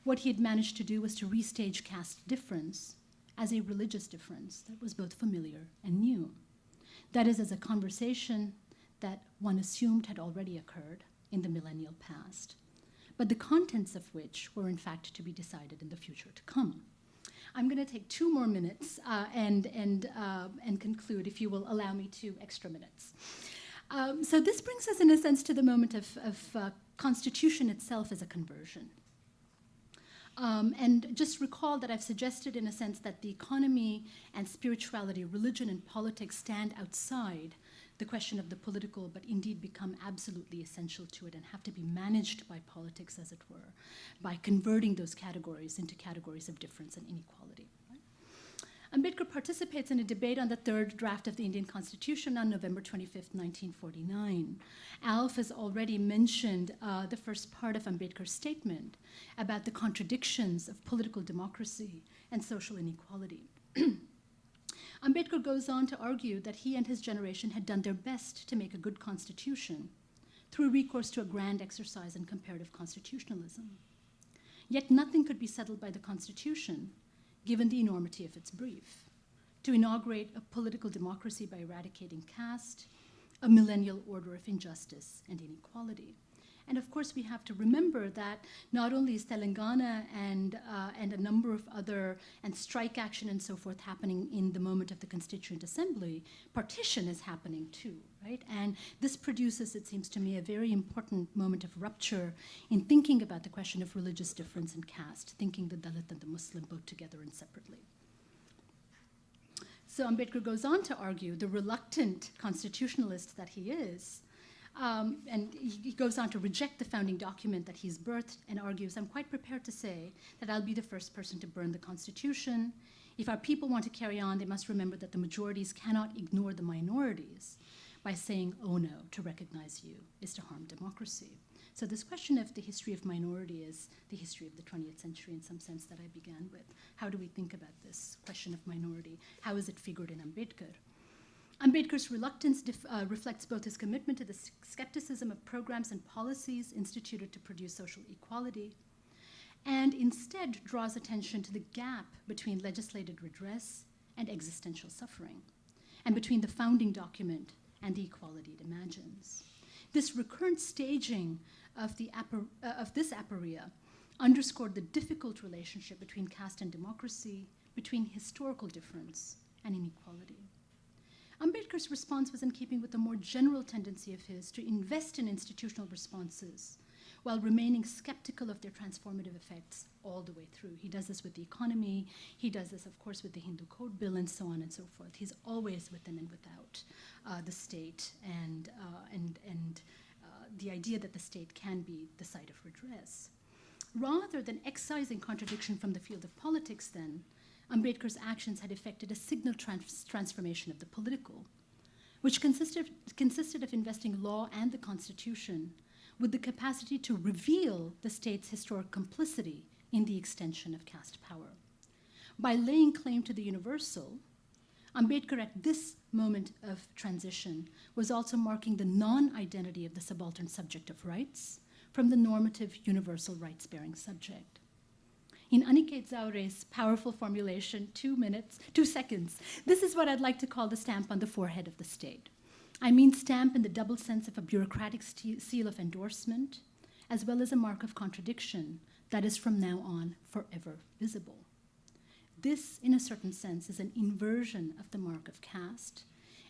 [SPEAKER 3] What he had managed to do was to restage caste difference as a religious difference that was both familiar and new. That is, as a conversation that one assumed had already occurred in the millennial past, but the contents of which were in fact to be decided in the future to come. I'm going to take 2 more minutes and conclude, if you will allow me 2 extra minutes. So this brings us, in a sense, to the moment of constitution itself as a conversion. And just recall that I've suggested, in a sense, that the economy and spirituality, religion and politics stand outside the question of the political, but indeed become absolutely essential to it and have to be managed by politics, as it were, by converting those categories into categories of difference and inequality. Ambedkar participates in a debate on the 3rd draft of the Indian Constitution on November 25th, 1949. Alf has already mentioned the first part of Ambedkar's statement about the contradictions of political democracy and social inequality. Ambedkar goes on to argue that he and his generation had done their best to make a good constitution through recourse to a grand exercise in comparative constitutionalism. Yet nothing could be settled by the Constitution, given the enormity of its brief: to inaugurate a political democracy by eradicating caste, a millennial order of injustice and inequality. And of course, we have to remember that not only is Telangana and a number of other, and strike action and so forth happening in the moment of the Constituent Assembly, partition is happening too, right? And this produces, it seems to me, a very important moment of rupture in thinking about the question of religious difference and caste, thinking the Dalit and the Muslim both together and separately. So Ambedkar goes on to argue, the reluctant constitutionalist that he is, and he goes on to reject the founding document that he's birthed and argues, I'm quite prepared to say that I'll be the first person to burn the Constitution. If our people want to carry on, they must remember that the majorities cannot ignore the minorities. By saying, oh no, to recognize you is to harm democracy. So this question of the history of minority is the history of the 20th century, in some sense, that I began with. How do we think about this question of minority? How is it figured in Ambedkar? Ambedkar's reluctance reflects both his commitment to the skepticism of programs and policies instituted to produce social equality, and instead draws attention to the gap between legislated redress and existential suffering, and between the founding document and the equality it imagines. This recurrent staging of this aporia underscored the difficult relationship between caste and democracy, between historical difference and inequality. Ambedkar's response was in keeping with a more general tendency of his to invest in institutional responses while remaining skeptical of their transformative effects all the way through. He does this with the economy, he does this, of course, with the Hindu Code Bill and so on and so forth. He's always within and without the state and the idea that the state can be the site of redress. Rather than excising contradiction from the field of politics, then, Ambedkar's actions had effected a signal transformation of the political, which consisted of investing law and the Constitution with the capacity to reveal the state's historic complicity in the extension of caste power. By laying claim to the universal, Ambedkar at this moment of transition was also marking the non-identity of the subaltern subject of rights from the normative universal rights-bearing subject. In Aniket Zaure's powerful formulation, 2 seconds, this is what I'd like to call the stamp on the forehead of the state. I mean stamp in the double sense of a bureaucratic seal of endorsement, as well as a mark of contradiction that is from now on forever visible. This, in a certain sense, is an inversion of the mark of caste,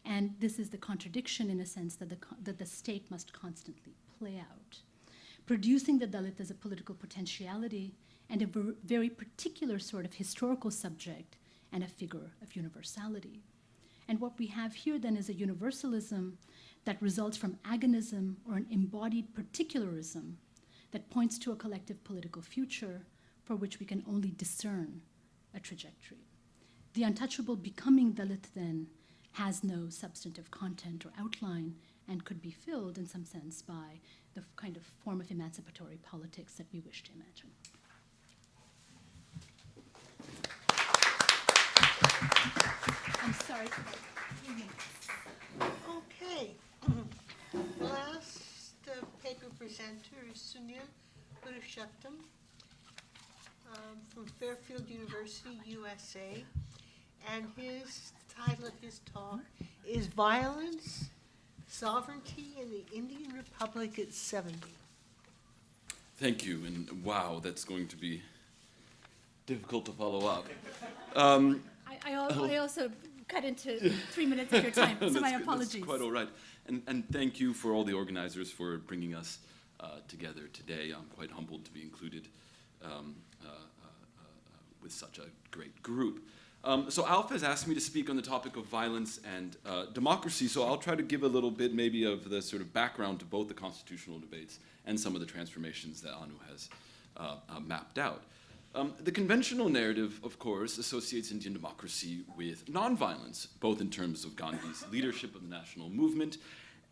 [SPEAKER 3] and this is the contradiction, in a sense, that the state must constantly play out, producing the Dalit as a political potentiality and a very particular sort of historical subject and a figure of universality. And what we have here then is a universalism that results from agonism or an embodied particularism that points to a collective political future for which we can only discern a trajectory. The untouchable becoming Dalit then has no substantive content or outline and could be filled in some sense by the kind of form of emancipatory politics that we wish to imagine. I'm sorry for that. 3 minutes.
[SPEAKER 1] Okay. Last paper presenter is Sunil Purushotham from Fairfield University, USA. and the title of his talk is Violence, Sovereignty in the Indian Republic at 70.
[SPEAKER 4] Thank you, and wow, that's going to be difficult to follow up.
[SPEAKER 3] I also cut into 3 minutes of your time, so my apologies.
[SPEAKER 4] That's quite all right. And thank you for all the organizers for bringing us together today. I'm quite humbled to be included with such a great group. So Alf has asked me to speak on the topic of violence and democracy, so I'll try to give a little bit maybe of the sort of background to both the constitutional debates and some of the transformations that Anu has mapped out. The conventional narrative, of course, associates Indian democracy with nonviolence, both in terms of Gandhi's leadership of the national movement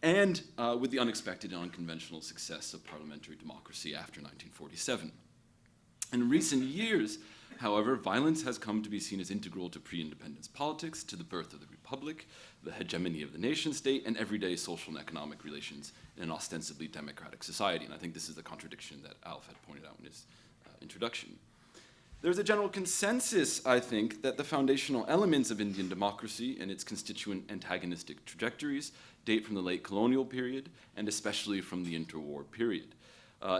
[SPEAKER 4] and with the unexpected and unconventional success of parliamentary democracy after 1947. In recent years, however, violence has come to be seen as integral to pre-independence politics, to the birth of the republic, the hegemony of the nation-state, and everyday social and economic relations in an ostensibly democratic society. And I think this is the contradiction that Alf had pointed out in his introduction. There's a general consensus, I think, that the foundational elements of Indian democracy and its constituent antagonistic trajectories date from the late colonial period, and especially from the interwar period.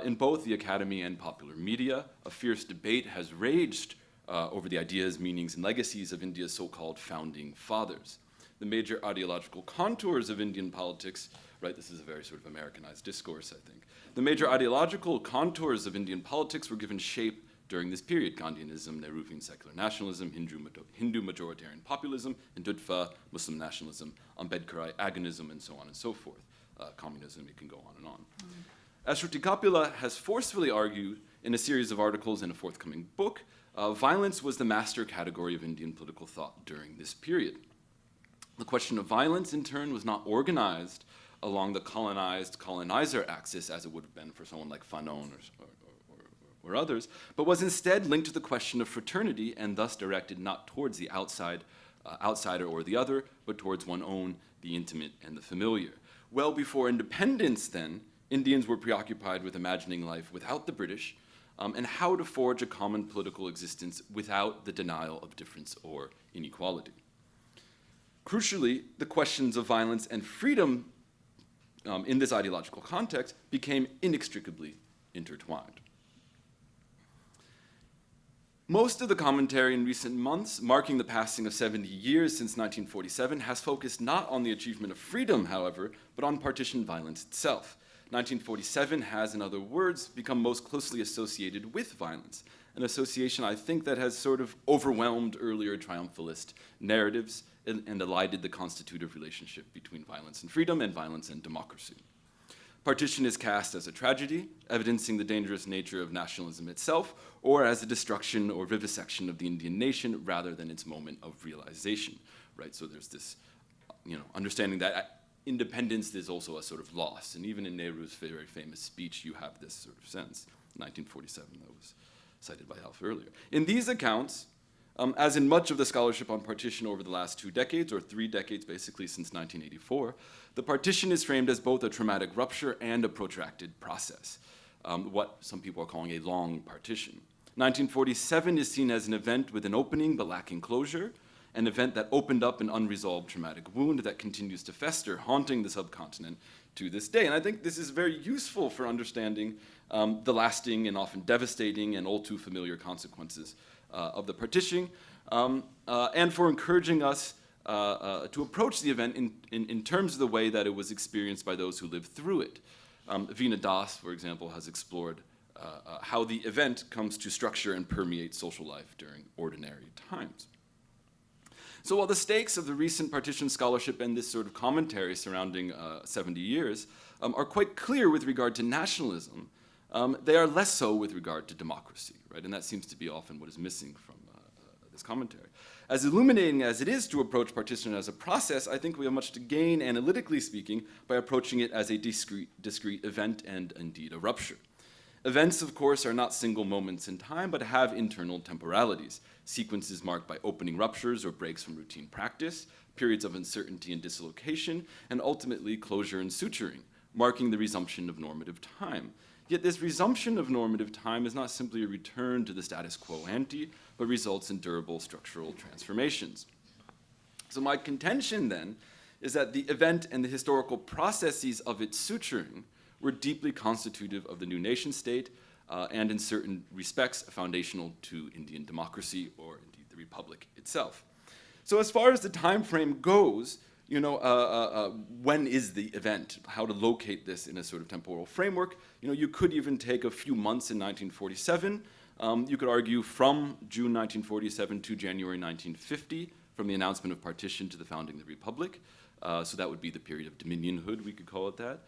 [SPEAKER 4] In both the academy and popular media, a fierce debate has raged over the ideas, meanings, and legacies of India's so-called founding fathers. The major ideological contours of Indian politics, right, this is a very sort of Americanized discourse, I think. The major ideological contours of Indian politics were given shape during this period: Gandhianism, Nehruvian secular nationalism, Hindu majoritarian populism, Hindutva, Muslim nationalism, Ambedkarite agonism, and so on and so forth. Communism, it can go on and on. As Shruti Kapila has forcefully argued in a series of articles in a forthcoming book, violence was the master category of Indian political thought during this period. The question of violence, in turn, was not organized along the colonized-colonizer axis, as it would have been for someone like Fanon or others, but was instead linked to the question of fraternity and thus directed not towards the outsider or the other, but towards one's own, the intimate and the familiar. Well before independence, then, Indians were preoccupied with imagining life without the British and how to forge a common political existence without the denial of difference or inequality. Crucially, the questions of violence and freedom in this ideological context became inextricably intertwined. Most of the commentary in recent months, marking the passing of 70 years since 1947, has focused not on the achievement of freedom, however, but on partition violence itself. 1947 has, in other words, become most closely associated with violence, an association, I think, that has sort of overwhelmed earlier triumphalist narratives and elided the constitutive relationship between violence and freedom and violence and democracy. Partition is cast as a tragedy, evidencing the dangerous nature of nationalism itself, or as a destruction or vivisection of the Indian nation rather than its moment of realization, right? So there's this, understanding that independence is also a sort of loss. And even in Nehru's very famous speech, you have this sort of sense, 1947, that was cited by Alf earlier. In these accounts, as in much of the scholarship on partition over the last 2 decades, or 3 decades basically since 1984, the partition is framed as both a traumatic rupture and a protracted process, what some people are calling a long partition. 1947 is seen as an event with an opening but lacking closure, an event that opened up an unresolved traumatic wound that continues to fester, haunting the subcontinent to this day. And I think this is very useful for understanding the lasting and often devastating and all too familiar consequences of the partition, and for encouraging us to approach the event in terms of the way that it was experienced by those who lived through it. Veena Das, for example, has explored how the event comes to structure and permeate social life during ordinary times. So while the stakes of the recent partition scholarship and this sort of commentary surrounding 70 years are quite clear with regard to nationalism, they are less so with regard to democracy, right? And that seems to be often what is missing from this commentary. As illuminating as it is to approach partition as a process, I think we have much to gain, analytically speaking, by approaching it as a discrete event and indeed a rupture. Events, of course, are not single moments in time, but have internal temporalities, sequences marked by opening ruptures or breaks from routine practice, periods of uncertainty and dislocation, and ultimately closure and suturing, marking the resumption of normative time. Yet this resumption of normative time is not simply a return to the status quo ante, but results in durable structural transformations. So my contention then is that the event and the historical processes of its suturing were deeply constitutive of the new nation state and in certain respects foundational to Indian democracy or indeed the republic itself. So as far as the time frame goes, when is the event? How to locate this in a sort of temporal framework? You could even take a few months in 1947. You could argue from June 1947 to January 1950, from the announcement of partition to the founding of the Republic. So that would be the period of dominionhood, we could call it that.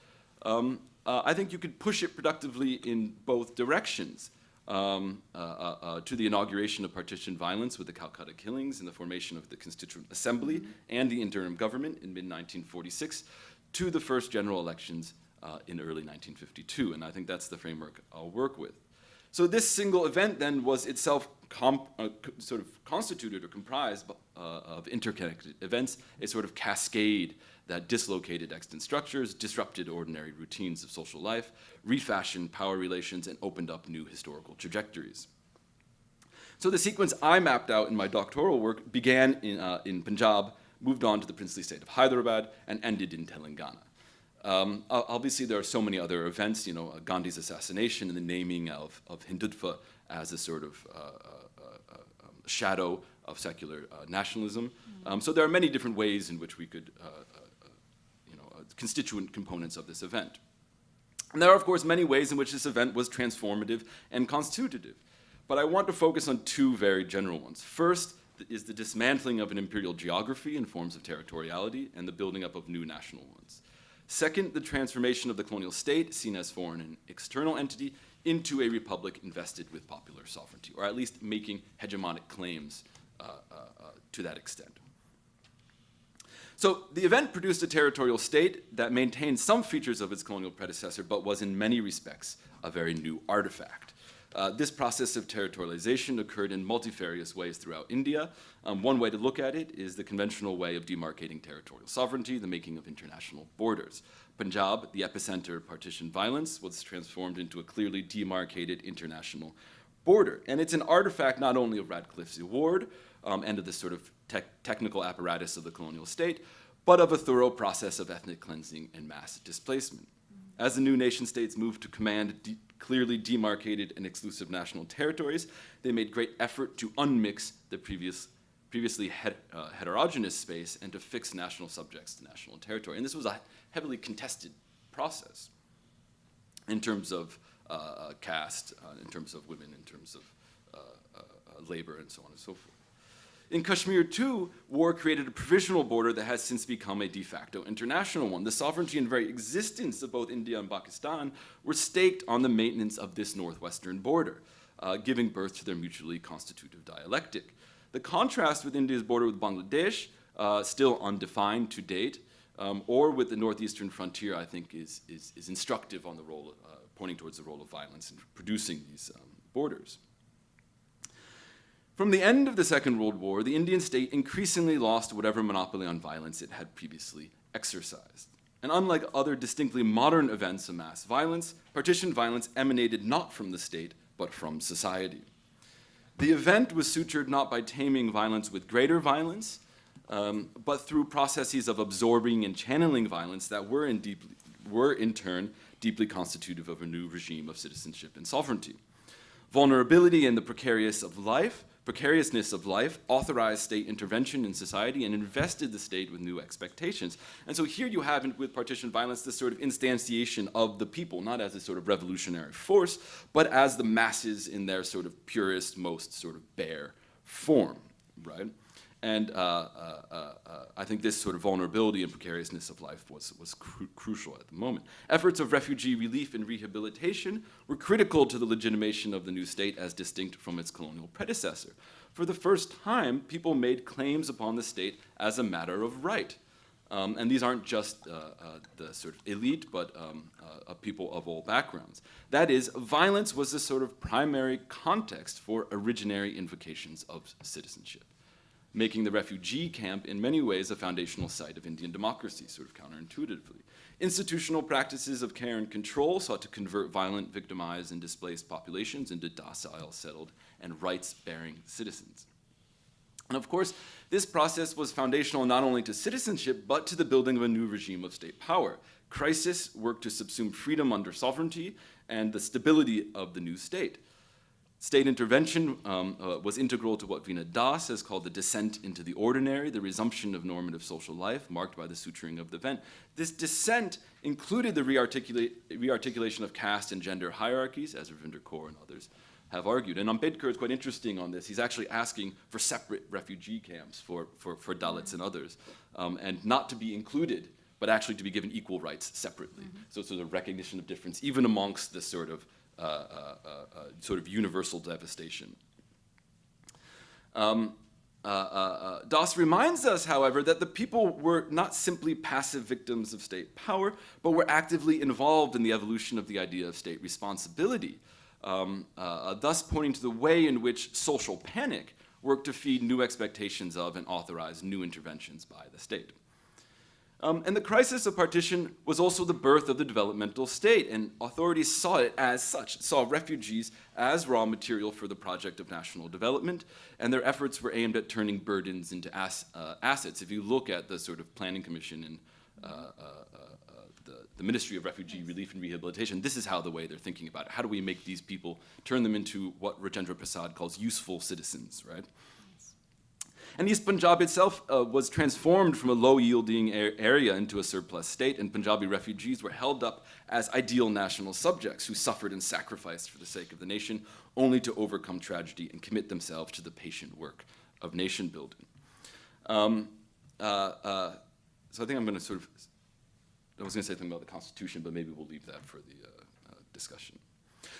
[SPEAKER 4] I think you could push it productively in both directions. To the inauguration of partition violence with the Calcutta killings and the formation of the Constituent Assembly and the interim government in mid-1946, to the first general elections in early 1952. And I think that's the framework I'll work with. So this single event then was itself sort of constituted or comprised of interconnected events, a sort of cascade that dislocated extant structures, disrupted ordinary routines of social life, refashioned power relations, and opened up new historical trajectories. So the sequence I mapped out in my doctoral work began in Punjab, moved on to the princely state of Hyderabad, and ended in Telangana. Obviously, there are so many other events, Gandhi's assassination and the naming of Hindutva as a sort of shadow of secular nationalism. So there are many different ways in which we could, constituent components of this event. And there are, of course, many ways in which this event was transformative and constitutive. But I want to focus on two very general ones. First is the dismantling of an imperial geography in forms of territoriality and the building up of new national ones. Second, the transformation of the colonial state, seen as foreign and external entity, into a republic invested with popular sovereignty, or at least making hegemonic claims to that extent. So the event produced a territorial state that maintained some features of its colonial predecessor, but was in many respects a very new artifact. This process of territorialization occurred in multifarious ways throughout India. One way to look at it is the conventional way of demarcating territorial sovereignty, the making of international borders. Punjab, the epicenter of partition violence, was transformed into a clearly demarcated international border. And it's an artifact not only of Radcliffe's award and of the sort of technical apparatus of the colonial state, but of a thorough process of ethnic cleansing and mass displacement. As the new nation states moved to command clearly demarcated and exclusive national territories, they made great effort to unmix the previously heterogeneous space and to fix national subjects to national territory. And this was a heavily contested process in terms of caste, in terms of women, in terms of labor, and so on and so forth. In Kashmir, too, war created a provisional border that has since become a de facto international one. The sovereignty and very existence of both India and Pakistan were staked on the maintenance of this northwestern border, giving birth to their mutually constitutive dialectic. The contrast with India's border with Bangladesh, still undefined to date, or with the northeastern frontier, I think is instructive on the role, pointing towards the role of violence in producing these borders. From the end of the Second World War, the Indian state increasingly lost whatever monopoly on violence it had previously exercised. And unlike other distinctly modern events of mass violence, partition violence emanated not from the state, but from society. The event was sutured not by taming violence with greater violence, but through processes of absorbing and channeling violence that were in turn deeply constitutive of a new regime of citizenship and sovereignty. Vulnerability and the precariousness of life authorized state intervention in society and invested the state with new expectations. And so here you have, with partition violence, this sort of instantiation of the people, not as a sort of revolutionary force, but as the masses in their sort of purest, most sort of bare form, right? And I think this sort of vulnerability and precariousness of life was crucial at the moment. Efforts of refugee relief and rehabilitation were critical to the legitimation of the new state as distinct from its colonial predecessor. For the first time, people made claims upon the state as a matter of right. And these aren't just the sort of elite, but people of all backgrounds. That is, violence was the sort of primary context for originary invocations of citizenship, making the refugee camp in many ways a foundational site of Indian democracy, sort of counterintuitively. Institutional practices of care and control sought to convert violent, victimized, and displaced populations into docile, settled, and rights-bearing citizens. And of course, this process was foundational not only to citizenship, but to the building of a new regime of state power. Crisis worked to subsume freedom under sovereignty and the stability of the new state. State intervention was integral to what Vina Das has called the descent into the ordinary, the resumption of normative social life, marked by the suturing of the event. This descent included the rearticulation of caste and gender hierarchies, as Ravinder Kaur and others have argued. And Ambedkar is quite interesting on this. He's actually asking for separate refugee camps for Dalits and others, and not to be included, but actually to be given equal rights separately. So it's sort of recognition of difference, even amongst this sort of universal devastation. Das reminds us, however, that the people were not simply passive victims of state power, but were actively involved in the evolution of the idea of state responsibility, thus pointing to the way in which social panic worked to feed new expectations of and authorize new interventions by the state. And the crisis of partition was also the birth of the developmental state, and authorities saw it as such, saw refugees as raw material for the project of national development, and their efforts were aimed at turning burdens into assets. If you look at the sort of planning commission and the Ministry of Refugee Relief and Rehabilitation, this is how the way they're thinking about it. How do we make these people, turn them into what Rajendra Prasad calls useful citizens, right? And East Punjab itself was transformed from a low-yielding area into a surplus state, and Punjabi refugees were held up as ideal national subjects who suffered and sacrificed for the sake of the nation, only to overcome tragedy and commit themselves to the patient work of nation building. So I think I'm going to sort of, I was going to say something about the Constitution, but maybe we'll leave that for the discussion.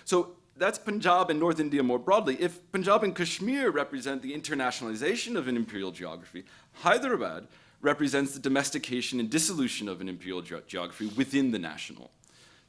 [SPEAKER 4] So that's Punjab and North India more broadly. If Punjab and Kashmir represent the internationalization of an imperial geography, Hyderabad represents the domestication and dissolution of an imperial geography within the national.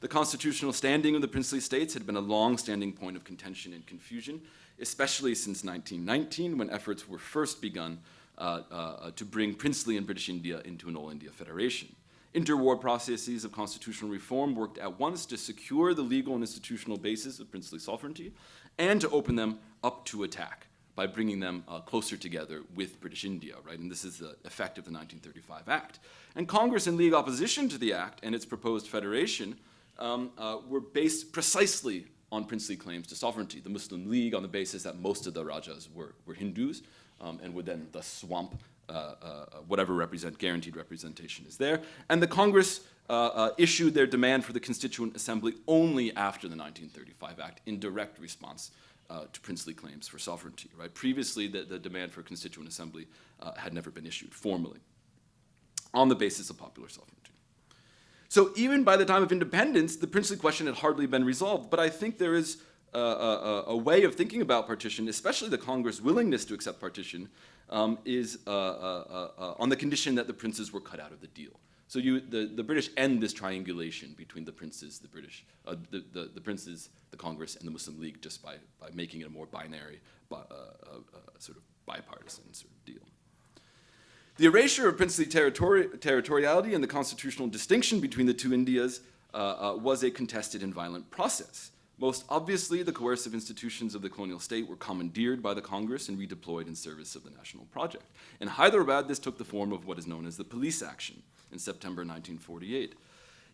[SPEAKER 4] The constitutional standing of the princely states had been a long-standing point of contention and confusion, especially since 1919, when efforts were first begun to bring princely and British India into an all-India federation. Interwar processes of constitutional reform worked at once to secure the legal and institutional basis of princely sovereignty and to open them up to attack by bringing them closer together with British India, right? And this is the effect of the 1935 Act. And Congress and League opposition to the Act and its proposed federation were based precisely on princely claims to sovereignty. The Muslim League on the basis that most of the Rajas were Hindus and would then thus swamp whatever guaranteed representation is there. And the Congress issued their demand for the Constituent Assembly only after the 1935 Act in direct response to princely claims for sovereignty. Right? Previously, the demand for a Constituent Assembly had never been issued formally on the basis of popular sovereignty. So even by the time of independence, the princely question had hardly been resolved. But I think there is a way of thinking about partition, especially the Congress' willingness to accept partition, is on the condition that the princes were cut out of the deal. So the British end this triangulation between the princes, the princes, the Congress, and the Muslim League just by making it a more binary, sort of bipartisan sort of deal. The erasure of princely territoriality and the constitutional distinction between the two Indias was a contested and violent process. Most obviously, the coercive institutions of the colonial state were commandeered by the Congress and redeployed in service of the national project. In Hyderabad, this took the form of what is known as the police action in September 1948.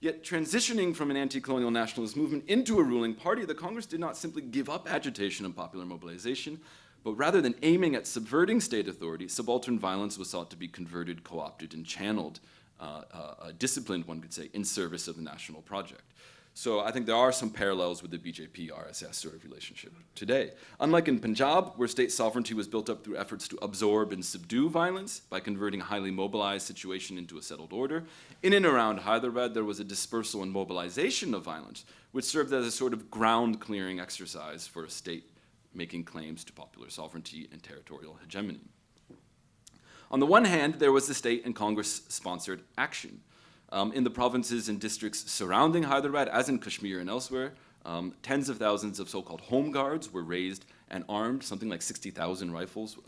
[SPEAKER 4] Yet, transitioning from an anti-colonial nationalist movement into a ruling party, the Congress did not simply give up agitation and popular mobilization, but rather than aiming at subverting state authority, subaltern violence was sought to be converted, co-opted, and channeled, disciplined, one could say, in service of the national project. So I think there are some parallels with the BJP-RSS sort of relationship today. Unlike in Punjab, where state sovereignty was built up through efforts to absorb and subdue violence by converting a highly mobilized situation into a settled order, in and around Hyderabad there was a dispersal and mobilization of violence, which served as a sort of ground-clearing exercise for a state making claims to popular sovereignty and territorial hegemony. On the one hand, there was the state and Congress-sponsored action. In the provinces and districts surrounding Hyderabad, as in Kashmir and elsewhere, tens of thousands of so-called home guards were raised and armed. Something like 60,000 rifles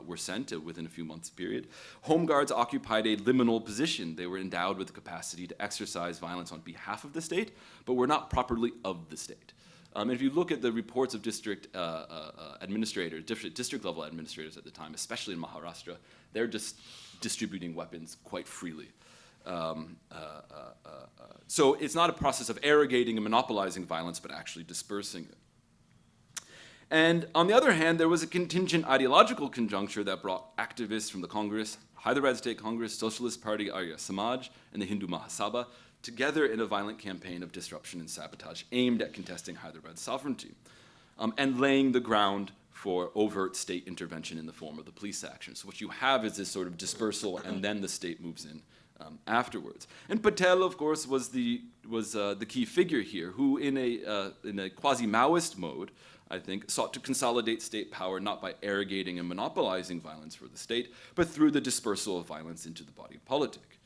[SPEAKER 4] were sent within a few months' period. Home guards occupied a liminal position. They were endowed with the capacity to exercise violence on behalf of the state, but were not properly of the state. And if you look at the reports of district administrators, district level administrators at the time, especially in Maharashtra, they're just distributing weapons quite freely. So it's not a process of arrogating and monopolizing violence, but actually dispersing it. And on the other hand, there was a contingent ideological conjuncture that brought activists from the Congress, Hyderabad State Congress, Socialist Party, Arya Samaj, and the Hindu Mahasabha together in a violent campaign of disruption and sabotage aimed at contesting Hyderabad's sovereignty and laying the ground for overt state intervention in the form of the police action. So what you have is this sort of dispersal, and then the state moves in afterwards. And Patel, of course, was the key figure here, who in a quasi-Maoist mode, I think, sought to consolidate state power not by arrogating and monopolizing violence for the state, but through the dispersal of violence into the body politic.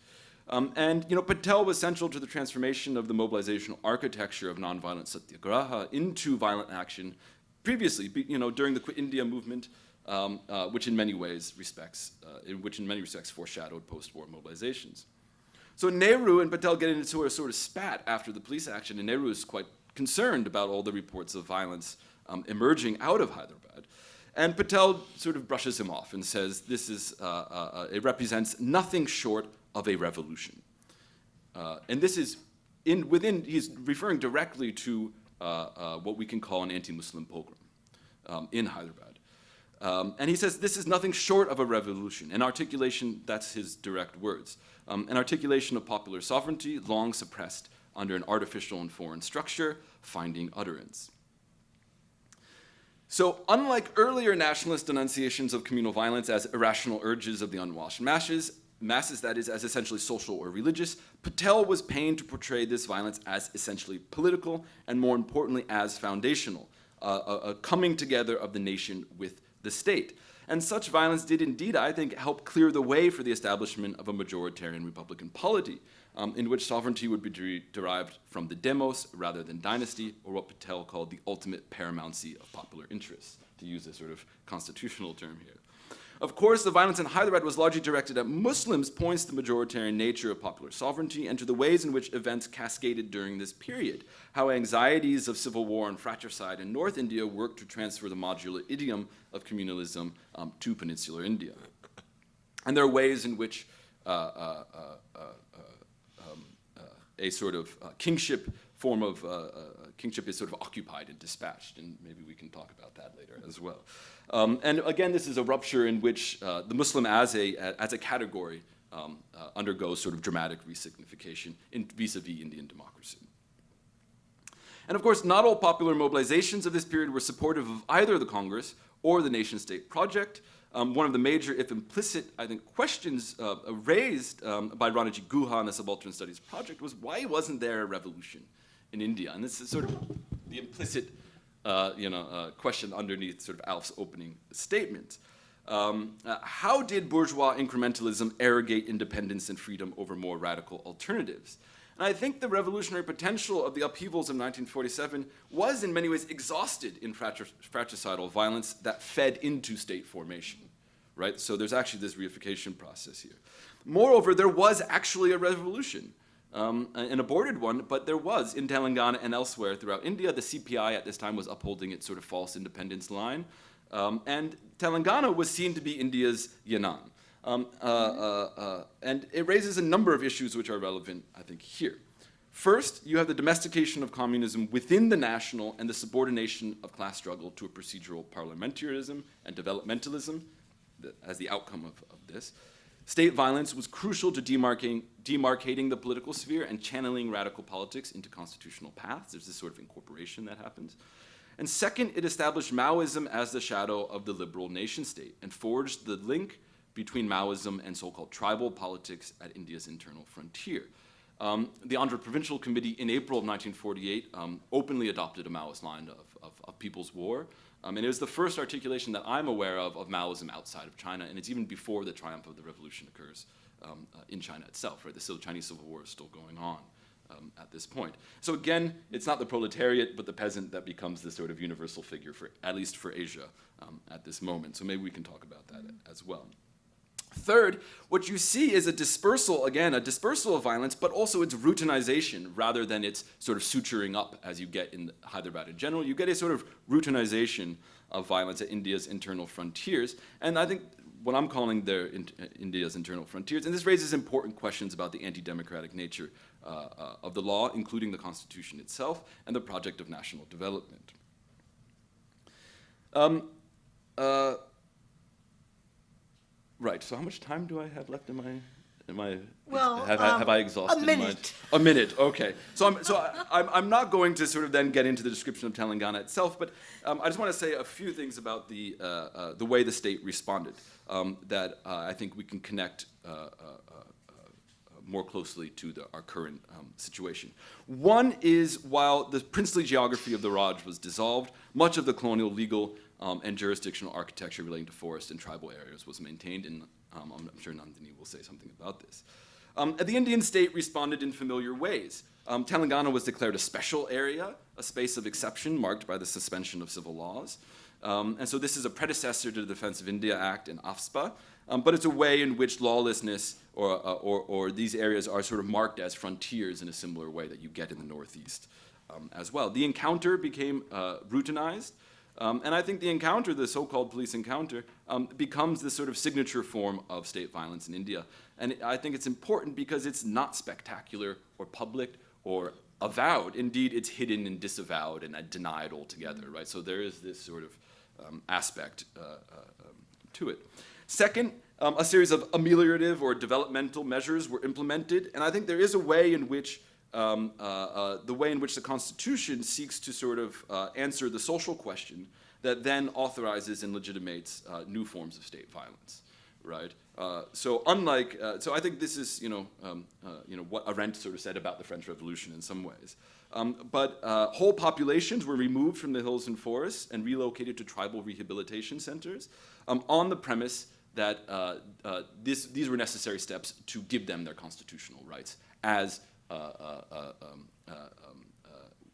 [SPEAKER 4] And Patel was central to the transformation of the mobilizational architecture of nonviolent satyagraha into violent action previously, during the Quit India movement, which in many respects foreshadowed post-war mobilizations. So Nehru and Patel get into a sort of spat after the police action, and Nehru is quite concerned about all the reports of violence emerging out of Hyderabad. And Patel sort of brushes him off and says it represents nothing short of a revolution. And this is he's referring directly to what we can call an anti-Muslim pogrom in Hyderabad. And he says this is nothing short of a revolution, an articulation, that's his direct words, an articulation of popular sovereignty long suppressed under an artificial and foreign structure, finding utterance. So unlike earlier nationalist denunciations of communal violence as irrational urges of the unwashed masses, that is, as essentially social or religious, Patel was pained to portray this violence as essentially political and, more importantly, as foundational, a coming together of the nation with the state. And such violence did indeed, I think, help clear the way for the establishment of a majoritarian republican polity, in which sovereignty would be derived from the demos rather than dynasty, or what Patel called the ultimate paramountcy of popular interests, to use a sort of constitutional term here. Of course, the violence in Hyderabad was largely directed at Muslims, points to the majoritarian nature of popular sovereignty and to the ways in which events cascaded during this period, how anxieties of civil war and fratricide in North India worked to transfer the modular idiom of communalism to peninsular India. And there are ways in which a sort of kingship form of kingship is sort of occupied and dispatched, and maybe we can talk about that later as well. And again, this is a rupture in which the Muslim as a category undergoes sort of dramatic resignification vis-a-vis Indian democracy. And of course, not all popular mobilizations of this period were supportive of either the Congress or the nation-state project. One of the major, if implicit, I think, questions raised by Ranaji Guha in the Subaltern Studies project was, why wasn't there a revolution in India? And this is sort of the implicit question underneath sort of Alf's opening statement. How did bourgeois incrementalism arrogate independence and freedom over more radical alternatives? And I think the revolutionary potential of the upheavals of 1947 was in many ways exhausted in fratricidal violence that fed into state formation, right? So there's actually this reification process here. Moreover, there was actually a revolution, an aborted one, but there was in Telangana and elsewhere throughout India. The CPI at this time was upholding its sort of false independence line. And Telangana was seen to be India's Yannan. And it raises a number of issues which are relevant, I think, here. First, you have the domestication of communism within the national and the subordination of class struggle to a procedural parliamentarism and developmentalism as the outcome of this. State violence was crucial to demarcating the political sphere and channeling radical politics into constitutional paths. There's this sort of incorporation that happens. And second, it established Maoism as the shadow of the liberal nation state and forged the link between Maoism and so-called tribal politics at India's internal frontier. The Andhra Provincial Committee in April of 1948 openly adopted a Maoist line of People's War. And it was the first articulation that I'm aware of Maoism outside of China, and it's even before the triumph of the revolution occurs in China itself, right? The Chinese Civil War is still going on at this point. So again, it's not the proletariat, but the peasant that becomes the sort of universal figure, at least for Asia at this moment. So maybe we can talk about that as well. Third, what you see is a dispersal, again, a dispersal of violence, but also its routinization rather than its sort of suturing up as you get in Hyderabad in general. You get a sort of routinization of violence at India's internal frontiers. And I think what I'm calling India's internal frontiers, and this raises important questions about the anti-democratic nature of the law, including the Constitution itself and the project of national development. Right. So how much time do I have left in my?
[SPEAKER 1] Well,
[SPEAKER 4] have I exhausted
[SPEAKER 1] a minute.
[SPEAKER 4] A minute. Okay. So I'm not going to sort of then get into the description of Telangana itself, but I just want to say a few things about the way the state responded that I think we can connect more closely to our current situation. One is, while the princely geography of the Raj was dissolved, much of the colonial legal and jurisdictional architecture relating to forest and tribal areas was maintained, and I'm sure Nandini will say something about this. The Indian state responded in familiar ways. Telangana was declared a special area, a space of exception marked by the suspension of civil laws. And so this is a predecessor to the Defense of India Act and AFSPA, but it's a way in which lawlessness or these areas are sort of marked as frontiers in a similar way that you get in the Northeast as well. The encounter became routinized, and I think the encounter, the so-called police encounter, becomes the sort of signature form of state violence in India. And I think it's important because it's not spectacular or public or avowed. Indeed, it's hidden and disavowed and denied altogether, right? So there is this sort of aspect to it. Second, a series of ameliorative or developmental measures were implemented, and I think there is a way in which the Constitution seeks to sort of answer the social question that then authorizes and legitimates new forms of state violence, right? So I think this is, what Arendt sort of said about the French Revolution in some ways. But whole populations were removed from the hills and forests and relocated to tribal rehabilitation centers on the premise that these were necessary steps to give them their constitutional rights as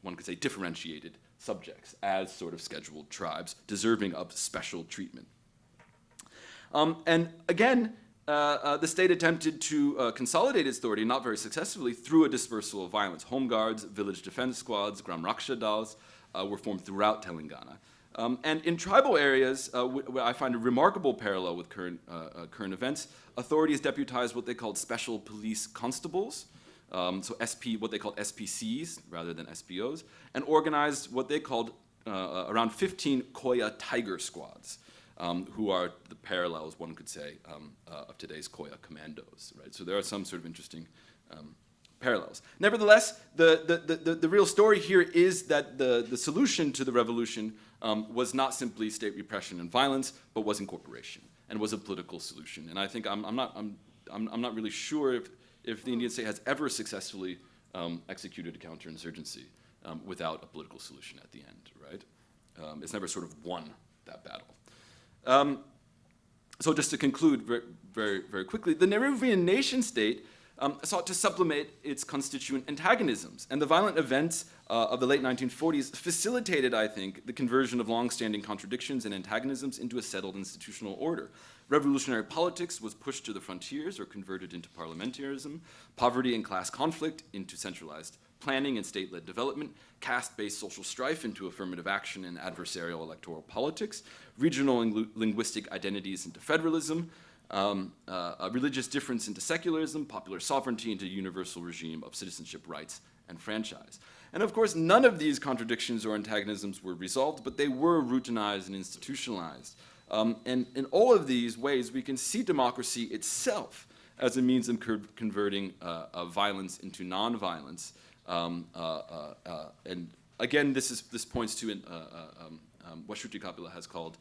[SPEAKER 4] one could say differentiated subjects, as sort of scheduled tribes deserving of special treatment. And again, the state attempted to consolidate its authority, not very successfully, through a dispersal of violence. Home guards, village defense squads, Gram Raksha Dals were formed throughout Telangana. And in tribal areas, where I find a remarkable parallel with current events, authorities deputized what they called special police constables, what they called SPCs rather than SPOs, and organized what they called around 15 Koya tiger squads, who are the parallels, one could say, of today's Koya commandos, right? So there are some sort of interesting parallels. Nevertheless, the real story here is that the solution to the revolution was not simply state repression and violence, but was incorporation and was a political solution. And I think I'm not really sure if the Indian state has ever successfully executed a counterinsurgency without a political solution at the end, right? It's never sort of won that battle. So just to conclude very, very quickly, the Nehruvian nation state sought to sublimate its constituent antagonisms, and the violent events of the late 1940s facilitated, I think, the conversion of long-standing contradictions and antagonisms into a settled institutional order. Revolutionary politics was pushed to the frontiers or converted into parliamentarism, poverty and class conflict into centralized planning and state-led development, caste-based social strife into affirmative action and adversarial electoral politics, regional and linguistic identities into federalism, religious difference into secularism, popular sovereignty into a universal regime of citizenship rights and franchise. And of course, none of these contradictions or antagonisms were resolved, but they were routinized and institutionalized. And in all of these ways, we can see democracy itself as a means of converting violence into nonviolence. And again, this points to what Shruti Kapila has called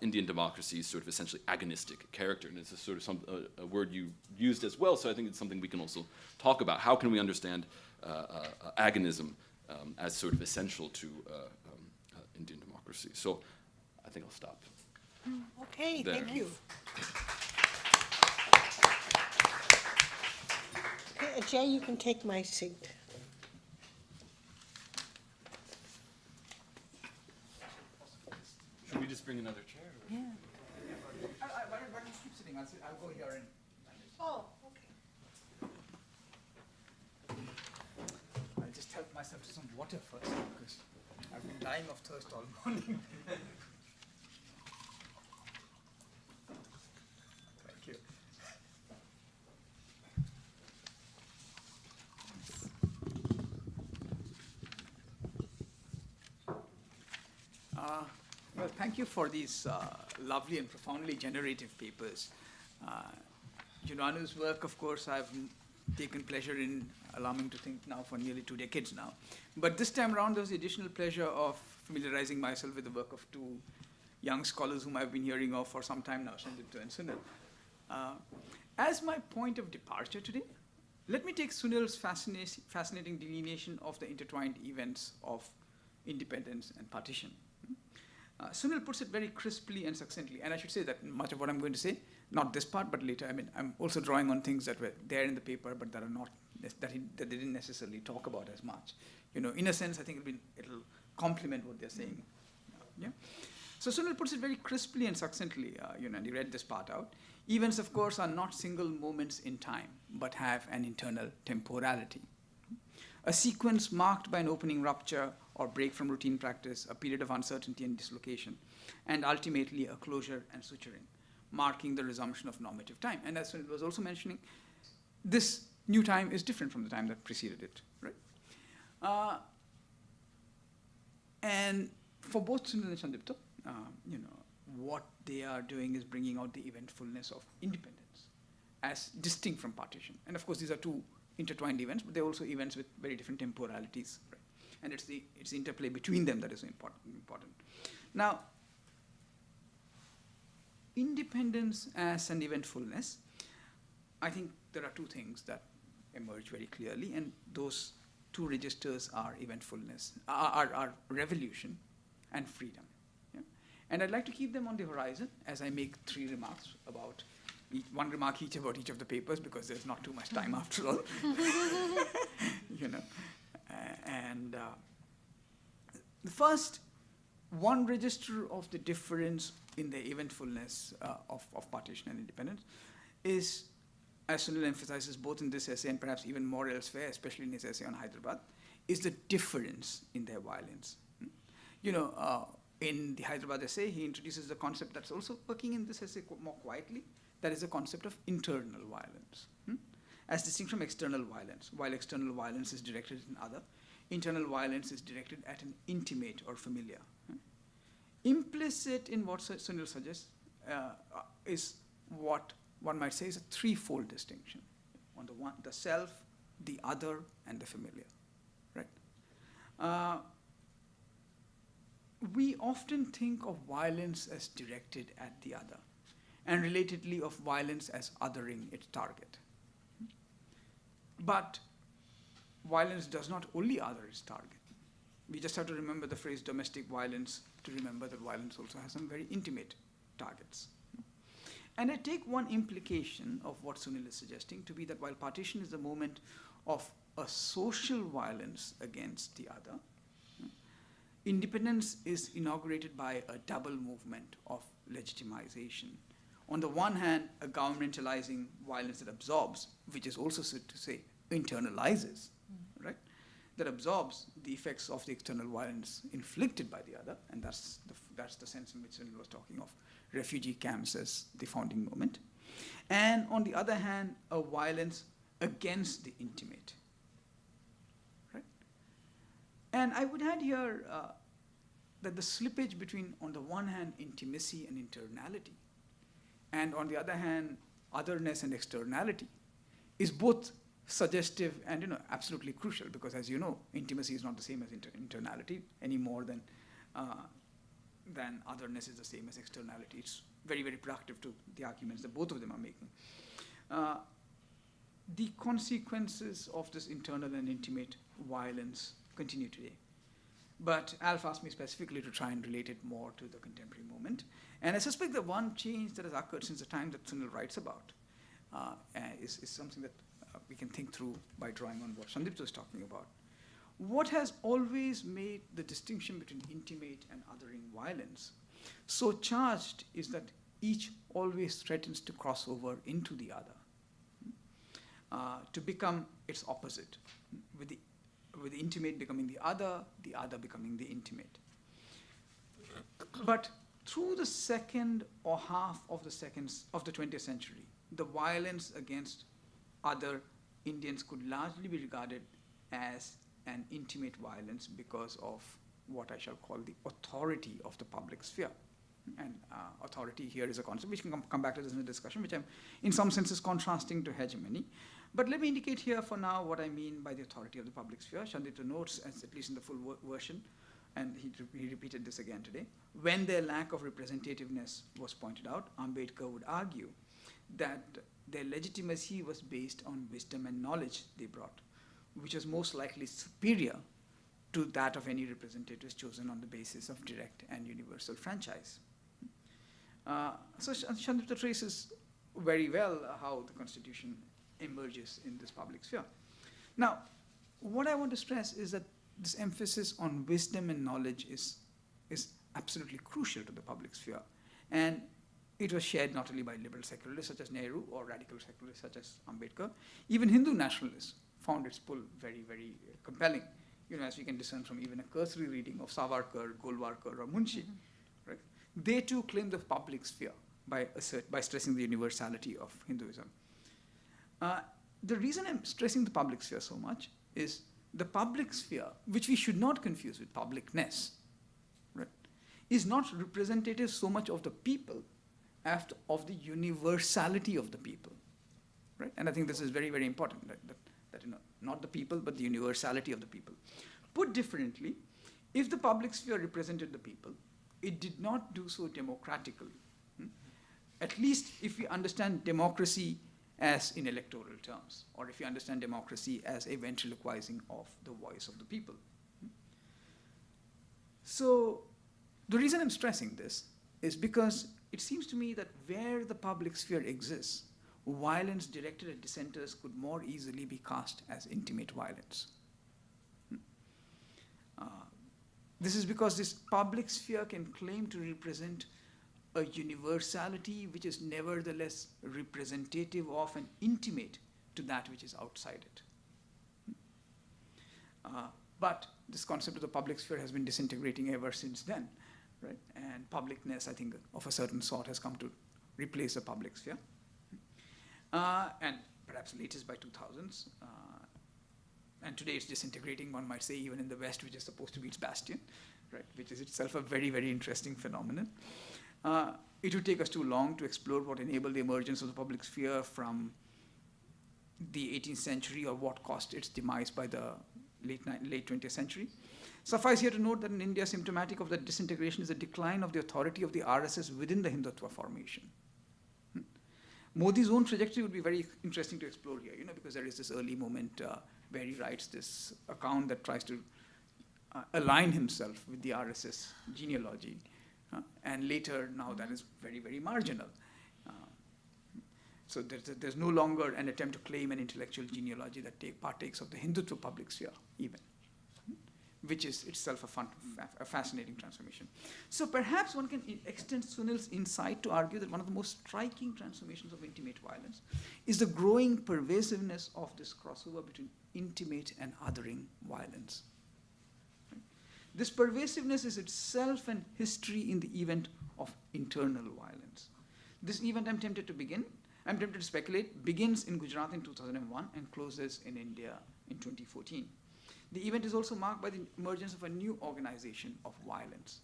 [SPEAKER 4] Indian democracy's sort of essentially agonistic character, and it's a sort of a word you used as well. So I think it's something we can also talk about. How can we understand agonism as sort of essential to Indian democracy? So I think I'll stop.
[SPEAKER 1] Okay,
[SPEAKER 4] there.
[SPEAKER 1] thank you. Okay, Ajay, you can take my seat.
[SPEAKER 4] Should we just bring another chair?
[SPEAKER 3] Yeah.
[SPEAKER 4] Why don't you keep sitting?
[SPEAKER 5] thing. I'll go here and.
[SPEAKER 1] Oh, okay.
[SPEAKER 5] I'll just help myself to some water first because I've been dying of thirst all morning. Thank you. Well, thank you for these lovely and profoundly generative papers. Anu's work, of course, I've taken pleasure in allowing to think now for nearly 2 decades now. But this time around, there was the additional pleasure of familiarizing myself with the work of 2 young scholars whom I've been hearing of for some time now, Sandipto and Sunil. As my point of departure today, let me take Sunil's fascinating delineation of the intertwined events of independence and partition. Sunil puts it very crisply and succinctly, and I should say that much of what I'm going to say, not this part, but later. I mean, I'm also drawing on things that were there in the paper, but that are not that they didn't necessarily talk about as much. In a sense, I think it'll complement what they're saying. Yeah. So Sunil puts it very crisply and succinctly. And he read this part out. Events, of course, are not single moments in time, but have an internal temporality. A sequence marked by an opening rupture or break from routine practice, a period of uncertainty and dislocation, and ultimately a closure and suturing, marking the resumption of normative time. And as Sunil was also mentioning, this new time is different from the time that preceded it, right? And for both Sunil and Sandipto, what they are doing is bringing out the eventfulness of independence as distinct from partition. And of course, these are 2 intertwined events, but they're also events with very different temporalities, right? And it's the interplay between them that is important. Now, independence as an eventfulness, I think there are 2 things that emerge very clearly, and those 2 registers are eventfulness, are revolution and freedom. Yeah? And I'd like to keep them on the horizon as I make 3 remarks about one remark each about each of the papers, because there's not too much time after all. And the first, one register of the difference in the eventfulness of partition and independence is, as Sunil emphasizes both in this essay and perhaps even more elsewhere, especially in his essay on Hyderabad, is the difference in their violence. In the Hyderabad essay, he introduces the concept that's also working in this essay more quietly, that is the concept of internal violence, as distinct from external violence. While external violence is directed at another, internal violence is directed at an intimate or familiar. Implicit in what Sunil suggests is what one might say is a 3-fold distinction. On the one, the self, the other, and the familiar. Right? We often think of violence as directed at the other, and relatedly of violence as othering its target. But violence does not only other its target. We just have to remember the phrase domestic violence to remember that violence also has some very intimate targets. And I take one implication of what Sunil is suggesting to be that while partition is a moment of a social violence against the other, independence is inaugurated by a double movement of legitimization. On the one hand, a governmentalizing violence that absorbs, which is also so to say internalizes, right? That absorbs the effects of the external violence inflicted by the other, and that's the sense in which Sunil was talking of refugee camps as the founding moment. And on the other hand, a violence against the intimate, right? And I would add here that the slippage between, on the one hand, intimacy and internality, and on the other hand, otherness and externality, is both suggestive and absolutely crucial, because as you know, intimacy is not the same as internality any more than otherness is the same as externality. It's very, very productive to the arguments that both of them are making. The consequences of this internal and intimate violence continue today. But Alf asked me specifically to try and relate it more to the contemporary moment. And I suspect that one change that has occurred since the time that Sunil writes about is something that we can think through by drawing on what Sandipto is talking about. What has always made the distinction between intimate and othering violence so charged is that each always threatens to cross over into the other, to become its opposite, with the intimate becoming the other becoming the intimate. But through the second or half of the 20th century, the violence against other Indians could largely be regarded as an intimate violence because of what I shall call the authority of the public sphere. And authority here is a concept which can come back to this in the discussion, which I'm in some senses contrasting to hegemony. But let me indicate here for now what I mean by the authority of the public sphere. Sandipto notes, as at least in the full version, and he repeated this again today, when their lack of representativeness was pointed out, Ambedkar would argue that their legitimacy was based on wisdom and knowledge they brought, which was most likely superior to that of any representatives chosen on the basis of direct and universal franchise. So Sandipto traces very well how the Constitution emerges in this public sphere. Now, what I want to stress is that this emphasis on wisdom and knowledge is absolutely crucial to the public sphere. And it was shared not only by liberal secularists such as Nehru or radical secularists such as Ambedkar, even Hindu nationalists found its pull very, very compelling, as we can discern from even a cursory reading of Savarkar, Golwalkar, or Munshi. Right? They too claim the public sphere by stressing the universality of Hinduism. The reason I'm stressing the public sphere so much is the public sphere, which we should not confuse with publicness, right, is not representative so much of the people as of the universality of the people. Right? And I think this is very, very important, that not the people, but the universality of the people. Put differently, if the public sphere represented the people, it did not do so democratically. At least if we understand democracy as in electoral terms, or if you understand democracy as a ventriloquizing of the voice of the people. So the reason I'm stressing this is because it seems to me that where the public sphere exists, violence directed at dissenters could more easily be cast as intimate violence. This is because this public sphere can claim to represent a universality which is nevertheless representative of and intimate to that which is outside it. But this concept of the public sphere has been disintegrating ever since then, right? And publicness, I think, of a certain sort has come to replace the public sphere. And perhaps latest by 2000s. And today it's disintegrating, one might say, even in the West, which is supposed to be its bastion, right? Which is itself a very, very interesting phenomenon. It would take us too long to explore what enabled the emergence of the public sphere from the 18th century or what caused its demise by the late 20th century. Suffice here to note that in India, symptomatic of that disintegration is the decline of the authority of the RSS within the Hindutva formation. Modi's own trajectory would be very interesting to explore here, because there is this early moment where he writes this account that tries to align himself with the RSS genealogy. And later, now that is very, very marginal. So there's no longer an attempt to claim an intellectual genealogy that partakes of the Hindutva public sphere, even, which is itself a fascinating transformation. So perhaps one can extend Sunil's insight to argue that one of the most striking transformations of intimate violence is the growing pervasiveness of this crossover between intimate and othering violence. This pervasiveness is itself an history in the event of internal violence. This event, I'm tempted to speculate, begins in Gujarat in 2001 and closes in India in 2014. The event is also marked by the emergence of a new organization of violence.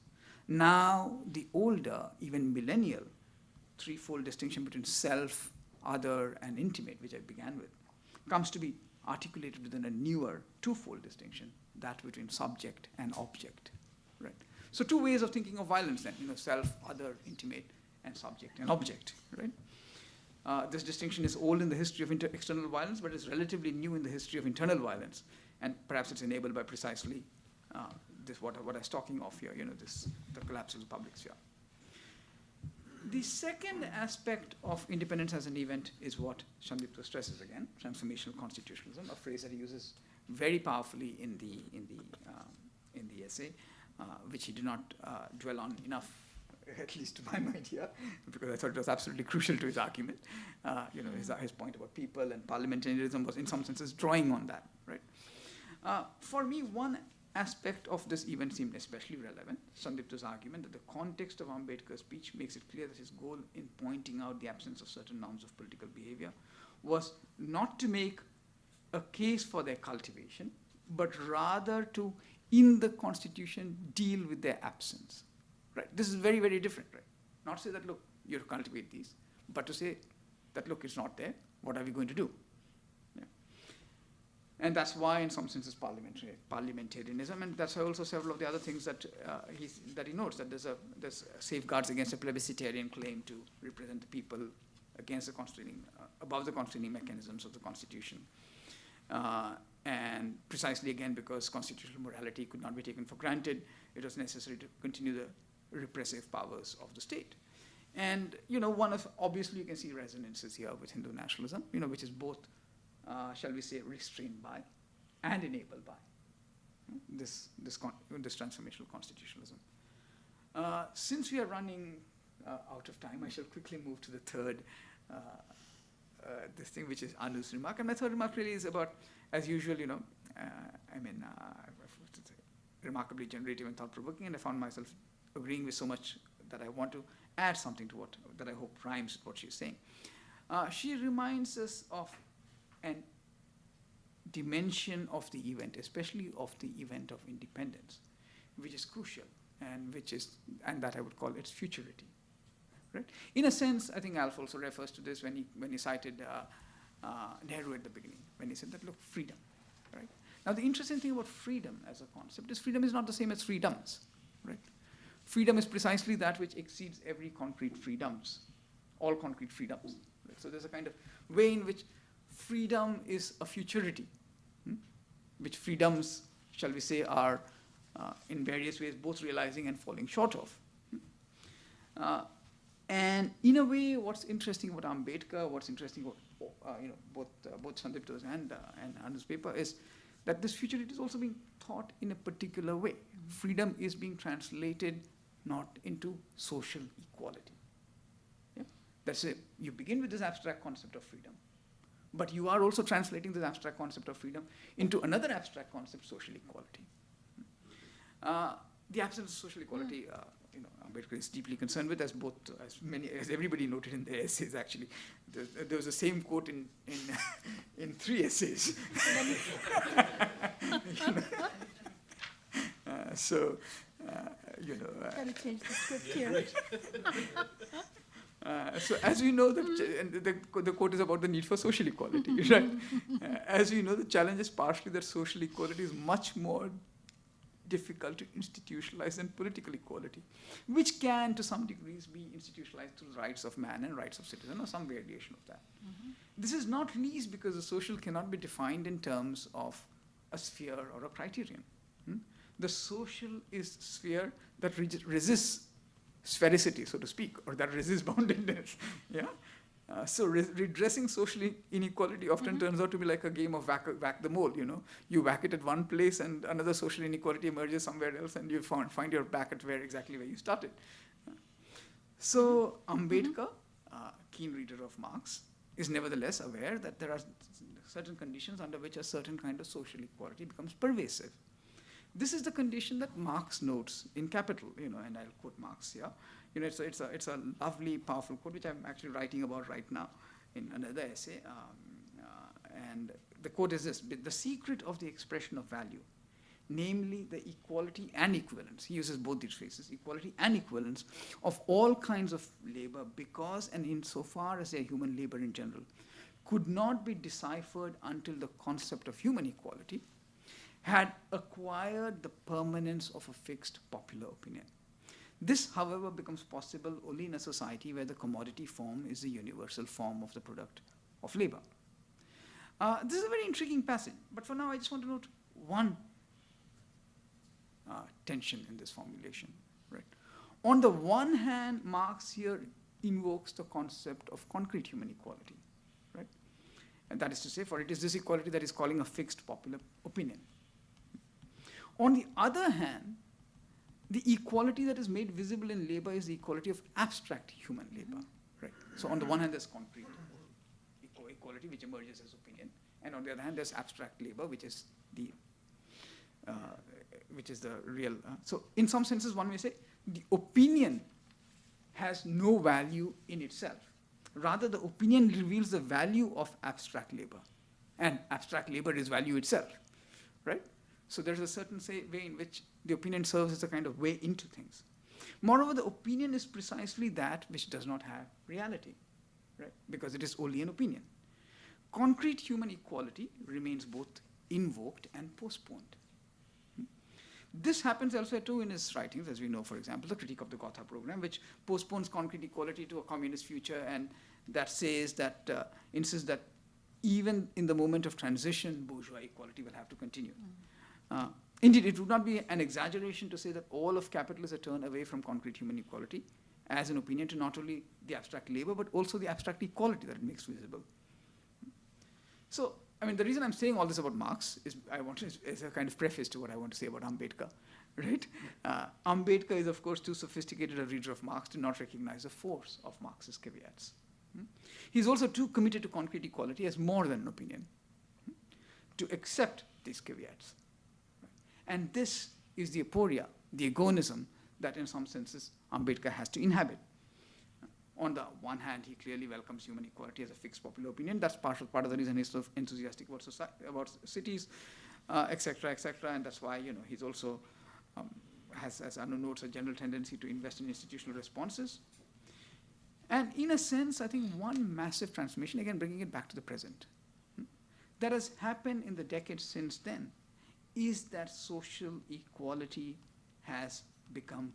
[SPEAKER 5] Now, the older, even millennial, threefold distinction between self, other, and intimate, which I began with, comes to be articulated within a newer twofold distinction, that between subject and object. Right? So two ways of thinking of violence then, self, other, intimate, and subject and object. Right? This distinction is old in the history of external violence, but is relatively new in the history of internal violence. And perhaps it's enabled by precisely this what I was talking of here, the collapse of the public sphere. The second aspect of independence as an event is what Sandipto stresses again, transformational constitutionalism, a phrase that he uses very powerfully in the essay, which he did not dwell on enough at least to my mind here, because I thought it was absolutely crucial to his argument. His point about people and parliamentarianism was in some senses drawing on that, right? For me, one aspect of this event seemed especially relevant, Sandipto's argument that the context of Ambedkar's speech makes it clear that his goal in pointing out the absence of certain norms of political behavior was not to make a case for their cultivation, but rather to, in the Constitution, deal with their absence. Right? This is very, very different, right? Not say that, look, you have to cultivate these, but to say that, look, it's not there, what are we going to do? Yeah. And that's why, in some senses, parliamentarianism, and that's why also several of the other things that he notes, that there's safeguards against a plebiscitarian claim to represent the people against the constraining, above the constraining mechanisms of the Constitution. And precisely, again, because constitutional morality could not be taken for granted, it was necessary to continue the repressive powers of the state. And, obviously you can see resonances here with Hindu nationalism, which is both, shall we say, restrained by and enabled by this transformational constitutionalism. Since we are running out of time, I shall quickly move to the third this thing, which is Anu's remark. And my third remark really is about, as usual, remarkably generative and thought-provoking, and I found myself agreeing with so much that I want to add something to that I hope rhymes with what she's saying. She reminds us of an dimension of the event, especially of the event of independence, which is crucial and that I would call its futurity. Right? In a sense, I think Alf also refers to this when he cited Nehru at the beginning, when he said that, look, freedom. Right? Now, the interesting thing about freedom as a concept is freedom is not the same as freedoms. Right? Freedom is precisely that which exceeds every concrete freedoms, all concrete freedoms. Right? So there's a kind of way in which freedom is a futurity, which freedoms, shall we say, are in various ways both realizing and falling short of. And in a way, what's interesting about Ambedkar, what's interesting about both Sandipto's and Anu's paper is that this futurity is also being thought in a particular way. Freedom is being translated not into social equality. Yeah? That's it. You begin with this abstract concept of freedom, but you are also translating this abstract concept of freedom into another abstract concept, social equality. The absence of social equality, Ambedkar is deeply concerned with, as everybody noted in their essays. Actually, there was the same quote in 3 essays.
[SPEAKER 3] Gotta change the script here.
[SPEAKER 5] So as we know, the quote is about the need for social equality, right? As we know, the challenge is partially that social equality is much more difficult to institutionalize than political equality, which can, to some degrees, be institutionalized through rights of man and rights of citizen, or some variation of that. Mm-hmm. This is not least because the social cannot be defined in terms of a sphere or a criterion. The social is sphere that resists sphericity, so to speak, or that resists boundedness. Yeah. So redressing social inequality often turns out to be like a game of whack the mole. You whack it at one place, and another social inequality emerges somewhere else, and you find you're back at exactly where you started. So Ambedkar, keen reader of Marx, is nevertheless aware that there are certain conditions under which a certain kind of social equality becomes pervasive. This is the condition that Marx notes in Capital, and I'll quote Marx here. It's a lovely, powerful quote, which I'm actually writing about right now in another essay. And the quote is this: "The secret of the expression of value, namely the equality and equivalence," he uses both these phrases, equality and equivalence, "of all kinds of labor, because and insofar as they are human labor in general, could not be deciphered until the concept of human equality had acquired the permanence of a fixed popular opinion. This, however, becomes possible only in a society where the commodity form is the universal form of the product of labor." This is a very intriguing passage, but for now I just want to note one tension in this formulation. Right? On the one hand, Marx here invokes the concept of concrete human equality. Right? And that is to say, for it is this equality that is calling a fixed popular opinion. On the other hand, the equality that is made visible in labor is the equality of abstract human labor, right? So on the one hand, there's concrete equality, which emerges as opinion, and on the other hand, there's abstract labor, which is the real. So in some senses, one may say the opinion has no value in itself. Rather, the opinion reveals the value of abstract labor, and abstract labor is value itself, right? So there's a certain way in which the opinion serves as a kind of way into things. Moreover, the opinion is precisely that which does not have reality, right? Because it is only an opinion. Concrete human equality remains both invoked and postponed. This happens elsewhere too in his writings, as we know, for example, the Critique of the Gotha program, which postpones concrete equality to a communist future, and that says that, insists that even in the moment of transition, bourgeois equality will have to continue. Indeed, it would not be an exaggeration to say that all of capital is a turn away from concrete human equality as an opinion to not only the abstract labor, but also the abstract equality that it makes visible. So, I mean, the reason I'm saying all this about Marx is is a kind of preface to what I want to say about Ambedkar, right? Ambedkar is, of course, too sophisticated a reader of Marx to not recognize the force of Marx's caveats. He's also too committed to concrete equality as more than an opinion to accept these caveats. And this is the aporia, the agonism that in some senses Ambedkar has to inhabit. On the one hand, he clearly welcomes human equality as a fixed popular opinion. That's part of the reason he's so enthusiastic about about cities, etc., etc. And that's why he's also has, as Anu notes, a general tendency to invest in institutional responses. And in a sense, I think one massive transformation, again bringing it back to the present, that has happened in the decades since then, is that social equality has become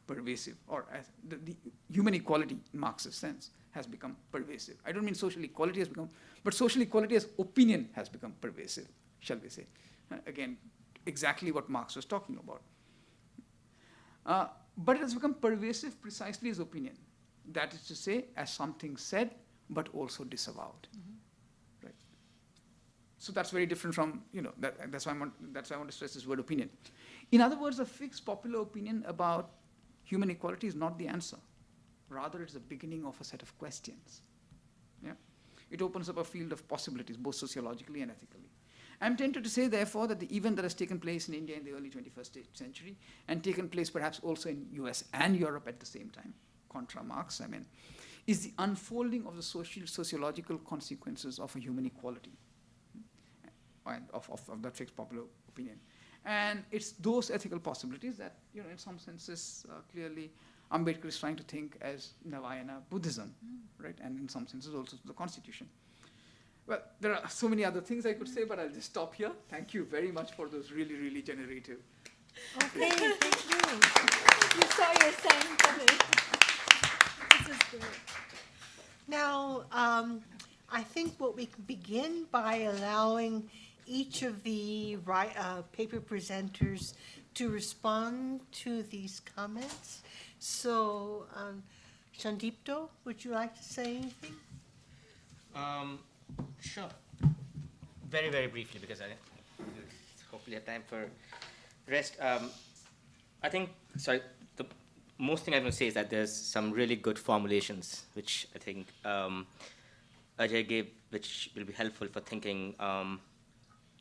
[SPEAKER 5] pervasive, or as the human equality in Marx's sense has become pervasive. I don't mean social equality has become, but social equality as opinion has become pervasive, shall we say. Again, exactly what Marx was talking about. But it has become pervasive precisely as opinion. That is to say, as something said, but also disavowed. Right? So that's very different from, that's why I want to stress this word opinion. In other words, a fixed popular opinion about human equality is not the answer. Rather, it's the beginning of a set of questions. Yeah? It opens up a field of possibilities, both sociologically and ethically. I'm tempted to say, therefore, that the event that has taken place in India in the early 21st century, and taken place perhaps also in US and Europe at the same time, contra Marx, is the unfolding of the sociological consequences of a human equality, of that fixed popular opinion. And it's those ethical possibilities that, in some senses, clearly Ambedkar is trying to think as Navayana Buddhism, right? And in some senses also the Constitution. Well, there are so many other things I could say, but I'll just stop here. Thank you very much for those really, really generative.
[SPEAKER 1] Okay, thank you.
[SPEAKER 3] You saw your sign coming. This is great.
[SPEAKER 1] Now, I think what we can begin by allowing each of the paper presenters to respond to these comments. So, Sandipto, would you like to say anything?
[SPEAKER 2] Sure. Very, very briefly, because I hopefully have time for rest. I think, the most thing I'm going to say is that there's some really good formulations, which I think Ajay gave, which will be helpful for thinking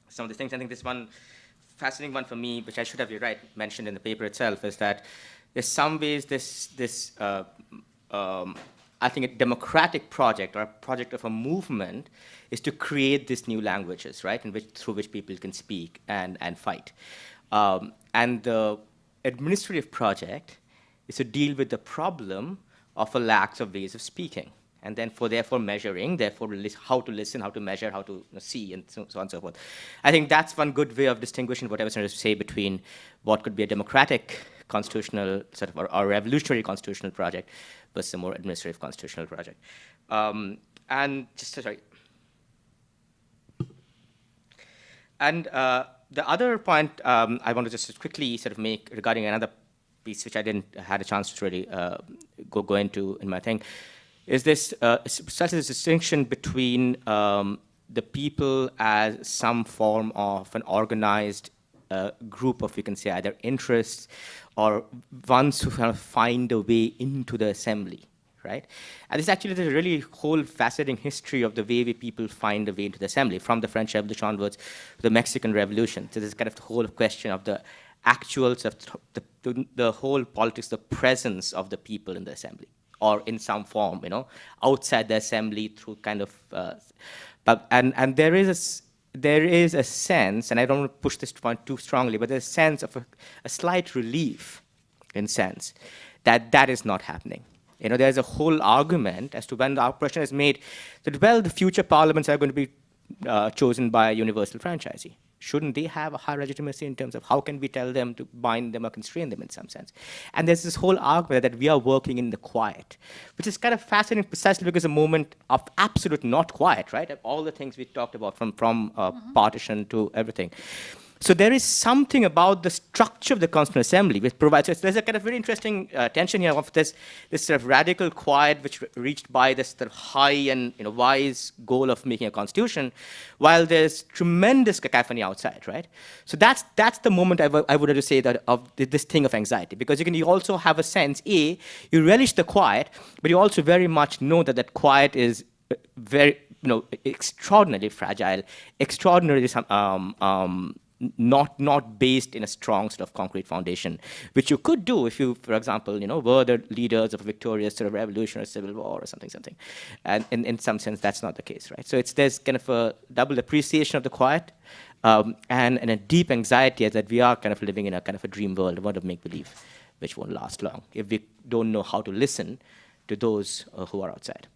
[SPEAKER 2] some of the things. I think this one fascinating one for me, which I should have mentioned in the paper itself, is that in some ways I think a democratic project or a project of a movement is to create these new languages, right, through which people can speak and fight. And the administrative project is to deal with the problem of a lack of ways of speaking. And then therefore measuring, how to listen, how to measure, how to see, and so on and so forth. I think that's one good way of distinguishing what I was trying to say between what could be a democratic constitutional or revolutionary constitutional project versus a more administrative constitutional project. And the other point I want to just quickly make regarding another piece, which I didn't had a chance to really go into in my thing, is this precisely this distinction between the people as some form of an organized group of, you can say, either interests or ones who kind of find a way into the assembly, right? And this actually is a really whole fascinating history of the way people find a way into the assembly, from the French Revolution onwards to the Mexican Revolution. So this is kind of the whole question of the actuals of the whole politics, the presence of the people in the assembly, or in some form, outside the assembly through kind of, and there is a sense, and I don't want to push this point too strongly, but there's a sense of a slight relief, in sense, that is not happening. There's a whole argument as to when the question is made that, well, the future parliaments are going to be chosen by a universal franchisee. Shouldn't they have a high legitimacy in terms of how can we tell them to bind them or constrain them in some sense? And there's this whole argument that we are working in the quiet, which is kind of fascinating precisely because a moment of absolute not quiet, right? Of all the things we talked about from partition to everything. So there is something about the structure of the Constitutional Assembly which provides, so there's a kind of very interesting tension here of this sort of radical quiet which reached by this sort of high and wise goal of making a constitution, while there's tremendous cacophony outside, right? So that's the moment I would have to say that of this thing of anxiety, because you also have a sense, you relish the quiet, but you also very much know that quiet is very, extraordinarily fragile, extraordinarily not based in a strong sort of concrete foundation, which you could do if you, for example, were the leaders of a victorious sort of revolution or civil war or something. And in some sense, that's not the case, right? So there's kind of a double appreciation of the quiet and a deep anxiety that we are kind of living in a kind of a dream world, a world of make-believe, which won't last long if we don't know how to listen to those who are outside.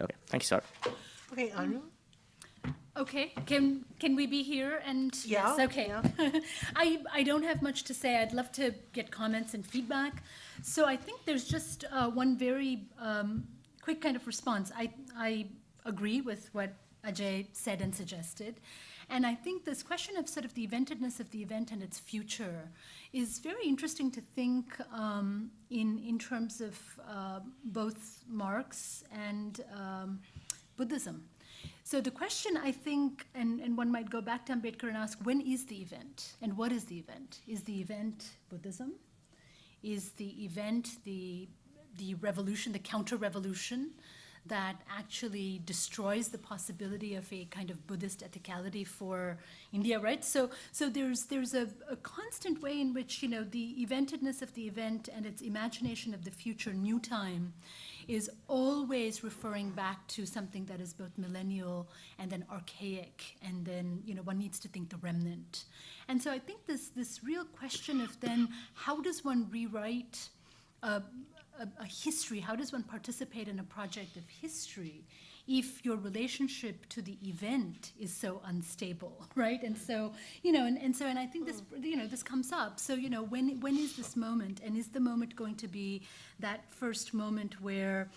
[SPEAKER 2] Okay, thank you, sir.
[SPEAKER 1] Okay, Anu?
[SPEAKER 3] Okay, can we be here? And
[SPEAKER 1] Yeah,
[SPEAKER 3] yes, okay.
[SPEAKER 1] yeah.
[SPEAKER 3] I don't have much to say. I'd love to get comments and feedback. So I think there's just one very quick kind of response. I agree with what Ajay said and suggested. And I think this question of sort of the eventedness of the event and its future is very interesting to think in terms of both Marx and Buddhism. So the question, I think, and one might go back to Ambedkar and ask, when is the event? And what is the event? Is the event Buddhism? Is the event the revolution, the counter-revolution that actually destroys the possibility of a kind of Buddhist ethicality for India, right? So there's a constant way in which, the eventedness of the event and its imagination of the future new time is always referring back to something that is both millennial and then archaic, and then one needs to think the remnant. And so I think this real question of then how does one rewrite a history, how does one participate in a project of history if your relationship to the event is so unstable, right? And so, and I think this, this comes up. So, when is this moment? And is the moment going to be that first moment where,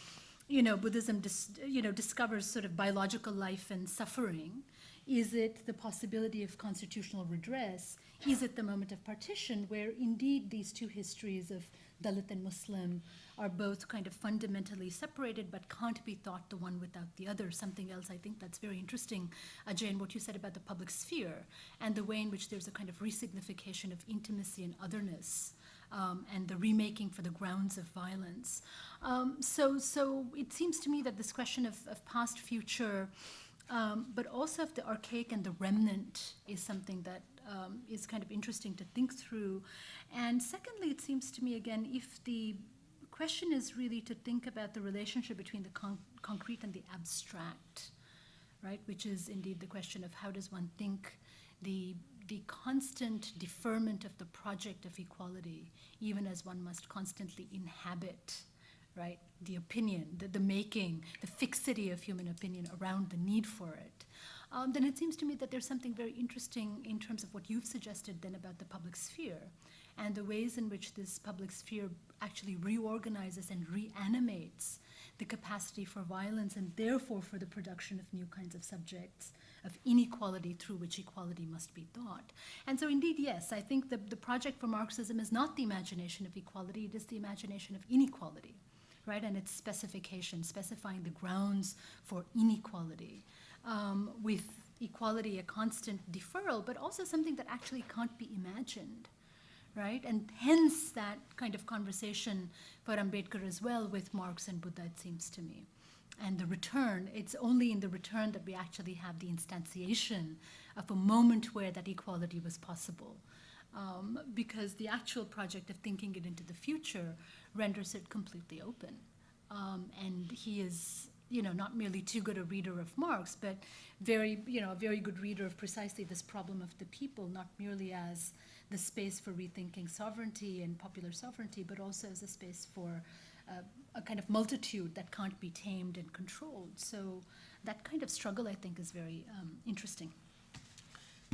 [SPEAKER 3] Buddhism, discovers sort of biological life and suffering? Is it the possibility of constitutional redress? Is it the moment of partition where indeed these two histories of Dalit and Muslim are both kind of fundamentally separated but can't be thought the one without the other? Something else I think that's very interesting, Ajay, in what you said about the public sphere and the way in which there's a kind of resignification of intimacy and otherness and the remaking for the grounds of violence. So it seems to me that this question of past, future, but also of the archaic and the remnant is something that is kind of interesting to think through. And secondly, it seems to me, again, if the question is really to think about the relationship between the concrete and the abstract, right, which is indeed the question of how does one think the constant deferment of the project of equality, even as one must constantly inhabit, right, the opinion, the making, the fixity of human opinion around the need for it, then it seems to me that there's something very interesting in terms of what you've suggested then about the public sphere and the ways in which this public sphere actually reorganizes and reanimates the capacity for violence and therefore for the production of new kinds of subjects of inequality through which equality must be thought. And so indeed, yes, I think the project for Marxism is not the imagination of equality, it is the imagination of inequality, right? And its specification, specifying the grounds for inequality, with equality a constant deferral, but also something that actually can't be imagined, right? And hence that kind of conversation for Ambedkar as well with Marx and Buddha, it seems to me. And the return, it's only in the return that we actually have the instantiation of a moment where that equality was possible. Because the actual project of thinking it into the future renders it completely open. And he is, not merely too good a reader of Marx, but a very good reader of precisely this problem of the people, not merely as the space for rethinking sovereignty and popular sovereignty, but also as a space for a kind of multitude that can't be tamed and controlled. So that kind of struggle, I think, is very interesting.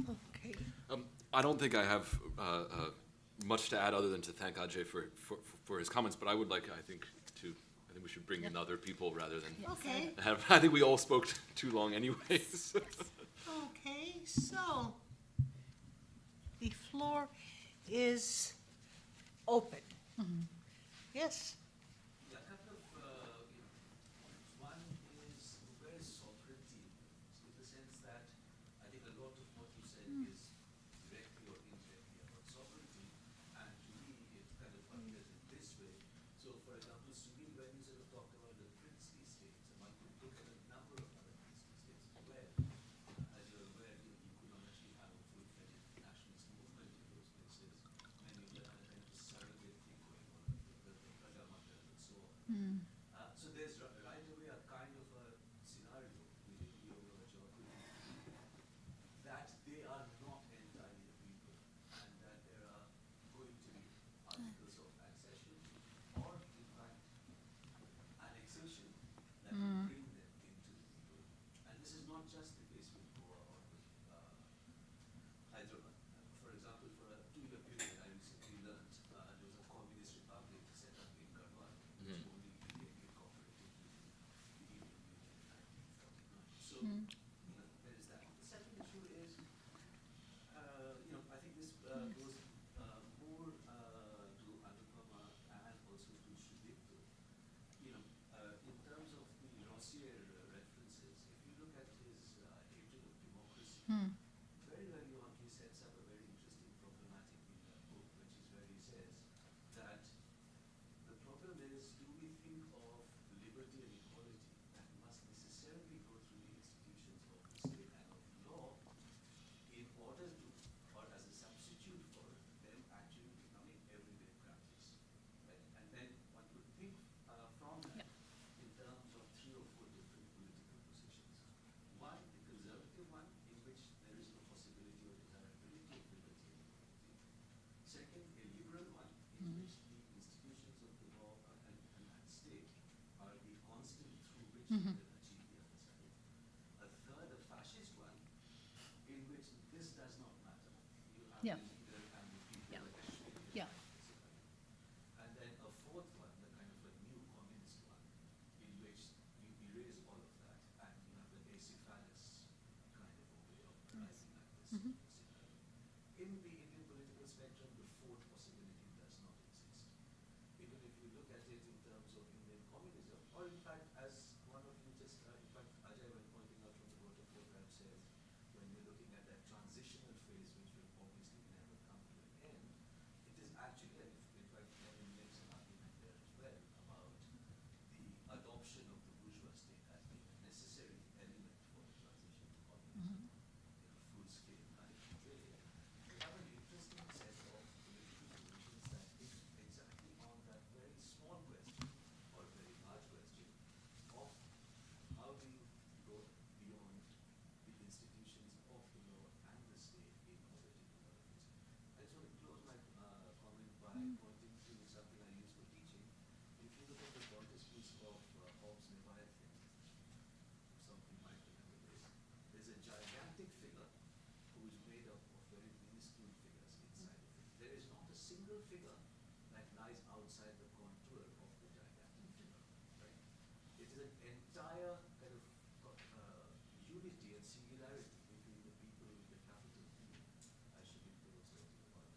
[SPEAKER 1] Okay.
[SPEAKER 4] I don't think I have much to add other than to thank Ajay for his comments, but I would like, I think we should bring in other people rather than
[SPEAKER 1] Okay.
[SPEAKER 4] I think we all spoke too long anyways.
[SPEAKER 1] Okay, so the floor is open. Yes?
[SPEAKER 6] Yeah, a couple of, one is, where is sovereignty? In the sense that I think a lot of what you said is directly or indirectly about sovereignty, and to me it kind of appears in this way. So, for example, Sunil, when you sort of talked about the princely states, and one could look at a number of other princely states as well. As you're aware, you could not actually have a full-fledged nationalist movement in those places. Many of them had a kind of surrogate thing going on, the Prajamata and so on. So there's right away a kind of a scenario within the overall geography that they are not entirely the people, and that there are going to be articles of accession or, in fact, annexation that will bring them into the people. And this is not just the case with Goa or with Hyderabad. For example, for a 2-year period, I recently learned there was a communist republic set up in Garhwal, which only became incorporated into the Indian Union in 1949. So, there is that. The second issue is, I think this goes more to Anupama and also to Sandipto. In terms of the Rossier references, if you look at his hatred of democracy, very early on he sets up a very interesting problematic in that book, which is where he says that the problem is, do we think of liberty and equality that must necessarily go through the institutions of the state and of law in order to, or as a substitute for them actually becoming everyday practice, right? And then one would think from that in terms of 3 or 4 different political positions. One, the conservative one, in which there is no possibility or desirability of liberty and equality. Second, a liberal one, in which the institutions of the law and state are the constant through which you can achieve the other side. A third, a fascist one, in which this does not matter. You have
[SPEAKER 3] Yeah.
[SPEAKER 6] the leader and the people
[SPEAKER 3] Yeah.
[SPEAKER 6] actually.
[SPEAKER 3] Yeah.
[SPEAKER 6] And then a fourth one, the kind of a new communist one, in which you erase all of that and you have the basic phallus kind of a way of arriving at this scenario. In the Indian political spectrum, the fourth possibility does not exist. Even if you look at it in terms of Indian communism, or in fact, as one of you just, in fact, Ajay, when pointing out from the water program, says, when you're looking at that transitional phase, which will obviously never come to an end, it is actually, and in fact, Kevin makes an argument there as well about the adoption of the bourgeois state as being a necessary element for the transition to communism in a full-scale kind of way. You have an interesting set of political positions that hit exactly on that very small question, or very large question, of how do you go beyond the institutions of the law and the state in order to develop this. I just want to close my comment by pointing to something I use for teaching. If you look at the frontispiece of Hobbes' Leviathan, some of you might remember this, there's a gigantic figure who is made up of very minuscule figures inside of it. There is not a single figure that lies outside the contour of the gigantic figure, right? It is an entire kind of unity and singularity between the people with the capital P, as Sandipto was talking about,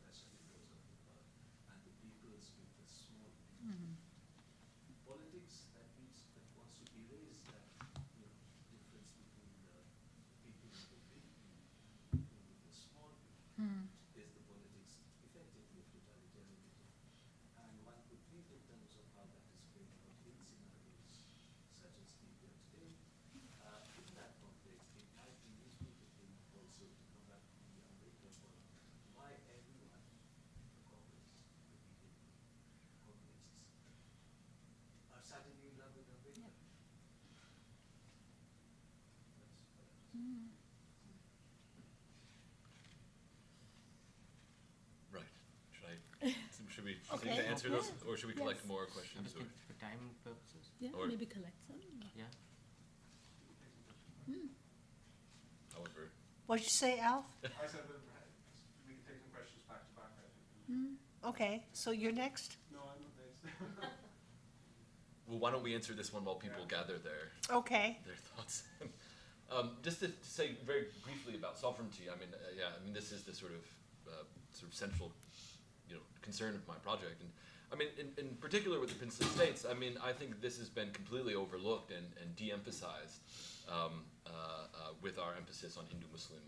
[SPEAKER 6] as Sandipto was talking about, and the peoples with the small p. Politics that wants to erase that difference between the people with the big P and the people with the small p is the politics effectively
[SPEAKER 4] So you
[SPEAKER 1] Okay.
[SPEAKER 4] can answer those, or should we collect
[SPEAKER 3] Yes.
[SPEAKER 4] more questions? Or?
[SPEAKER 2] For time purposes?
[SPEAKER 3] Yeah,
[SPEAKER 4] Or-
[SPEAKER 3] maybe collect some.
[SPEAKER 2] Yeah.
[SPEAKER 4] However,
[SPEAKER 1] What'd you say, Alf?
[SPEAKER 6] I said that we can take some questions back to back, I think.
[SPEAKER 1] Okay, so you're next?
[SPEAKER 6] No, I'm not next.
[SPEAKER 4] well, why don't we answer this one while people gather their
[SPEAKER 1] Okay.
[SPEAKER 4] thoughts? Just to say very briefly about sovereignty, I mean, this is the sort of central, concern of my project, and I mean, in particular with the princely states, I mean, I think this has been completely overlooked and de-emphasized with our emphasis on Hindu-Muslim.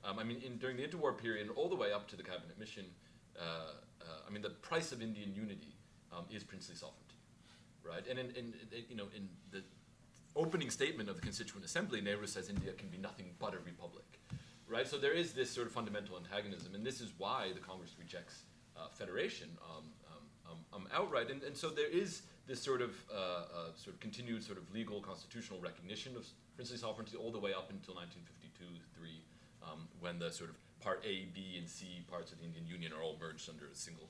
[SPEAKER 4] I mean, during the interwar period, all the way up to the cabinet mission, I mean, the price of Indian unity is princely sovereignty, right? And in the opening statement of the Constituent Assembly, Nehru says India can be nothing but a republic, right? So there is this sort of fundamental antagonism, and this is why the Congress rejects federation outright. And so there is this sort of continued sort of legal constitutional recognition of princely sovereignty all the way up until 1952-3, when the sort of Part A, B, and C parts of the Indian Union are all merged under a single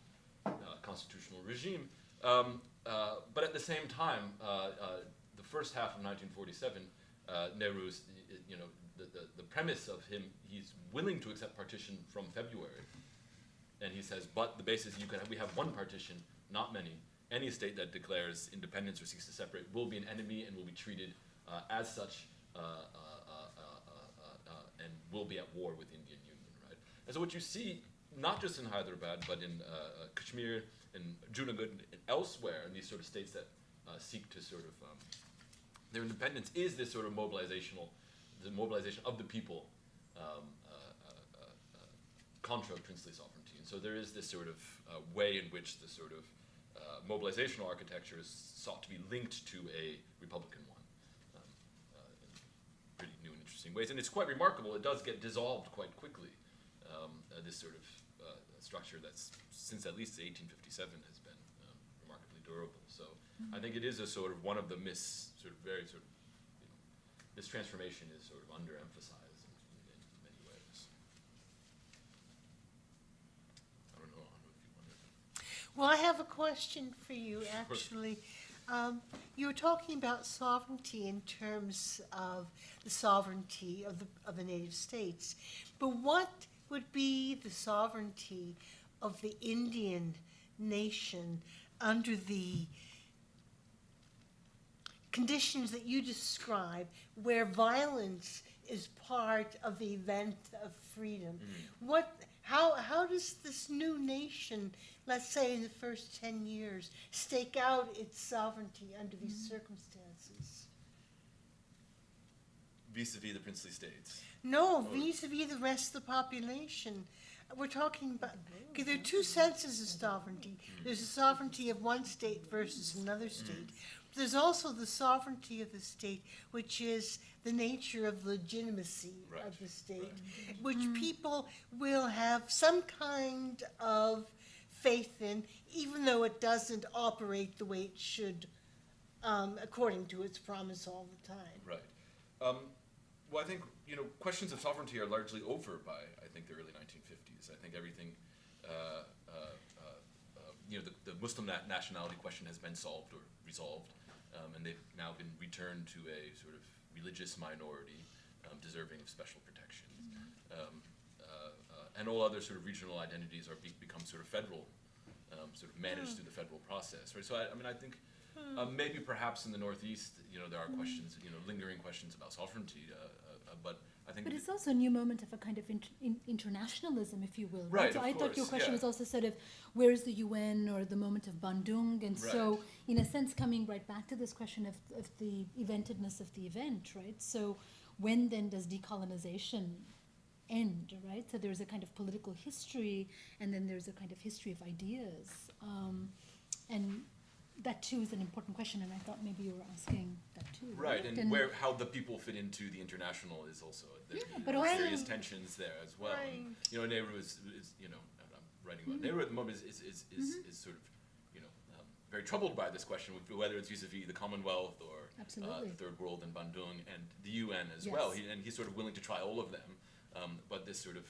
[SPEAKER 4] constitutional regime. But at the same time, the first half of 1947, Nehru's, the premise of him, he's willing to accept partition from February. And he says, but the basis we have one partition, not many. Any state that declares independence or seeks to separate will be an enemy and will be treated as such and will be at war with Indian Union, right? And so what you see, not just in Hyderabad, but in Kashmir, in Junagadh, and elsewhere, in these sort of states that seek to sort of their independence, is this sort of mobilization of the people contra princely sovereignty. And so there is this sort of way in which the sort of mobilizational architecture is sought to be linked to a Republican one in pretty new and interesting ways. And it's quite remarkable. It does get dissolved quite quickly, this sort of structure that's, since at least 1857, has been remarkably durable. So I think it is a sort of one of the this transformation is sort of underemphasized in many ways. I don't know if you wanted to.
[SPEAKER 1] Well, I have a question for you, actually. You were talking about sovereignty in terms of the sovereignty of the native states, but what would be the sovereignty of the Indian nation under the conditions that you describe, where violence is part of the event of freedom? How does this new nation, let's say in the first 10 years, stake out its sovereignty under these circumstances?
[SPEAKER 4] Vis-a-vis the princely states.
[SPEAKER 1] No, vis-a-vis the rest of the population. We're talking about, okay, there are two senses of sovereignty. There's the sovereignty of one state versus another state. There's also the sovereignty of the state, which is the nature of legitimacy of the state, which people will have some kind of faith in, even though it doesn't operate the way it should, according to its promise all the time.
[SPEAKER 4] Right. Well, I think, questions of sovereignty are largely over by, I think, the early 1950s. I think everything, the Muslim nationality question has been solved or resolved, and they've now been returned to a sort of religious minority deserving of special protection. And all other sort of regional identities are become sort of federal, sort of managed through the federal process, right? So I think maybe perhaps in the Northeast, there are questions, lingering questions about sovereignty, but I think.
[SPEAKER 3] But it's also a new moment of a kind of internationalism, if you will.
[SPEAKER 4] Right,
[SPEAKER 3] So
[SPEAKER 4] of
[SPEAKER 3] I thought your
[SPEAKER 4] course,
[SPEAKER 3] question
[SPEAKER 4] yeah.
[SPEAKER 3] was also sort of, where is the UN or the moment of Bandung? And so, in a sense, coming right back to this question of the eventedness of the event, right? So when then does decolonization end, right? So there's a kind of political history, and then there's a kind of history of ideas. And that too is an important question, and I thought maybe you were asking that too.
[SPEAKER 4] Right, and how the people fit into the international is also,
[SPEAKER 3] but
[SPEAKER 4] there's
[SPEAKER 3] also-
[SPEAKER 4] serious tensions there as well.
[SPEAKER 1] Right.
[SPEAKER 4] And, Nehru is I'm writing about Nehru at the moment is sort of, very troubled by this question, whether it's vis-a-vis the Commonwealth or
[SPEAKER 3] Absolutely.
[SPEAKER 4] the Third World and Bandung and the UN as
[SPEAKER 3] Yes.
[SPEAKER 4] well. He's sort of willing to try all of them, but this sort of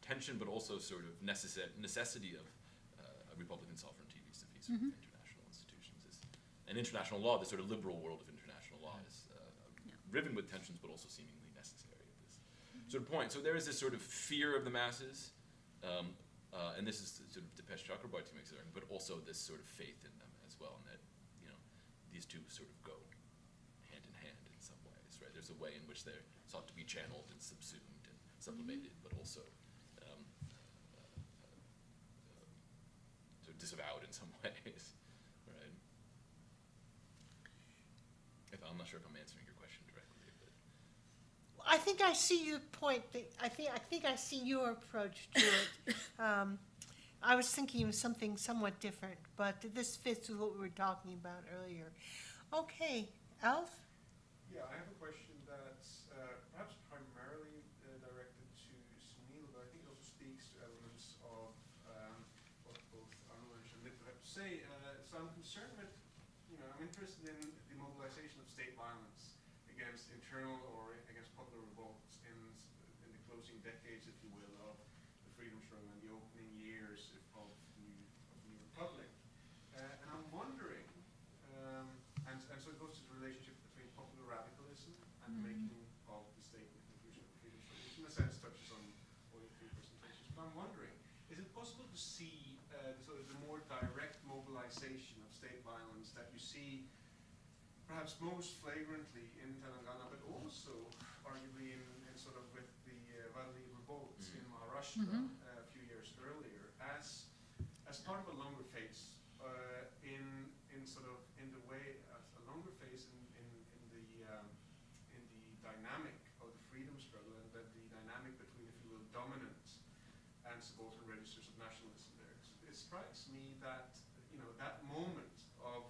[SPEAKER 4] tension, but also sort of necessity of Republican sovereignty vis-a-vis sort of international institutions. And international law, the sort of liberal world of international law, is riven with tensions, but also seemingly necessary at this sort of point. So there is this sort of fear of the masses, and this is sort of Dipesh Chakrabarti makes it, but also this sort of faith in them as well, and that these two sort of go hand in hand in some ways, right? There's a way in which they're sought to be channeled and subsumed and sublimated, but also sort of disavowed in some ways, right? I'm not sure if I'm answering your question directly, but
[SPEAKER 1] I think I see your point. I think I see your approach to it. I was thinking of something somewhat different, but this fits with what we were talking about earlier. Okay, Alf?
[SPEAKER 7] Yeah, I have a question that's perhaps primarily directed to Sunil, but I think it also speaks to elements of what both Arnold and Sandipto have to say. So I'm concerned with, I'm interested in the mobilization of state violence against internal or against popular revolts in the closing decades, if you will, of the freedom struggle and the opening years of the New Republic. And I'm wondering, and so it goes to the relationship between popular radicalism and the making of the state and the conclusion of the freedom struggle, which in a sense touches on all the three presentations. But I'm wondering, is it possible to see the more direct mobilization of state violence that you see perhaps most flagrantly in Telangana, but also arguably in sort of with the Valley revolts in Maharashtra a few years earlier, as part of a longer phase in the way a longer phase in the dynamic of the freedom struggle, and that the dynamic between, if you will, dominant and subaltern registers of nationalism there. It strikes me that that moment of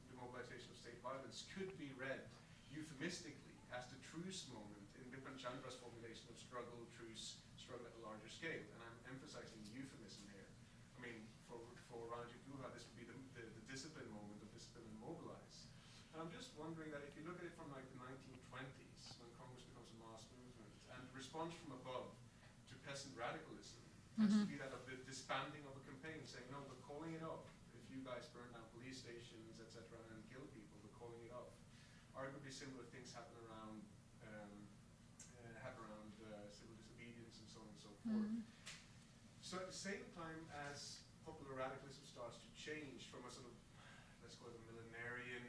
[SPEAKER 7] the mobilization of state violence could be read euphemistically as the truce moment in Bipin Chandra's formulation of struggle, truce, struggle at a larger scale. And I'm emphasizing the euphemism here. I mean, for Ranjit Guha, this would be the discipline moment of discipline and mobilize. And I'm just wondering that if you look at it from like the 1920s, when Congress becomes a mass movement, and the response from above to peasant radicalism has to be that of the disbanding of a campaign, saying, no, we're calling it off. If you guys burn down police stations, etc., and kill people, we're calling it off. Arguably similar things happen around civil disobedience and so on and so forth. So at the same time as popular radicalism starts to change from a sort of, let's call it a millenarian,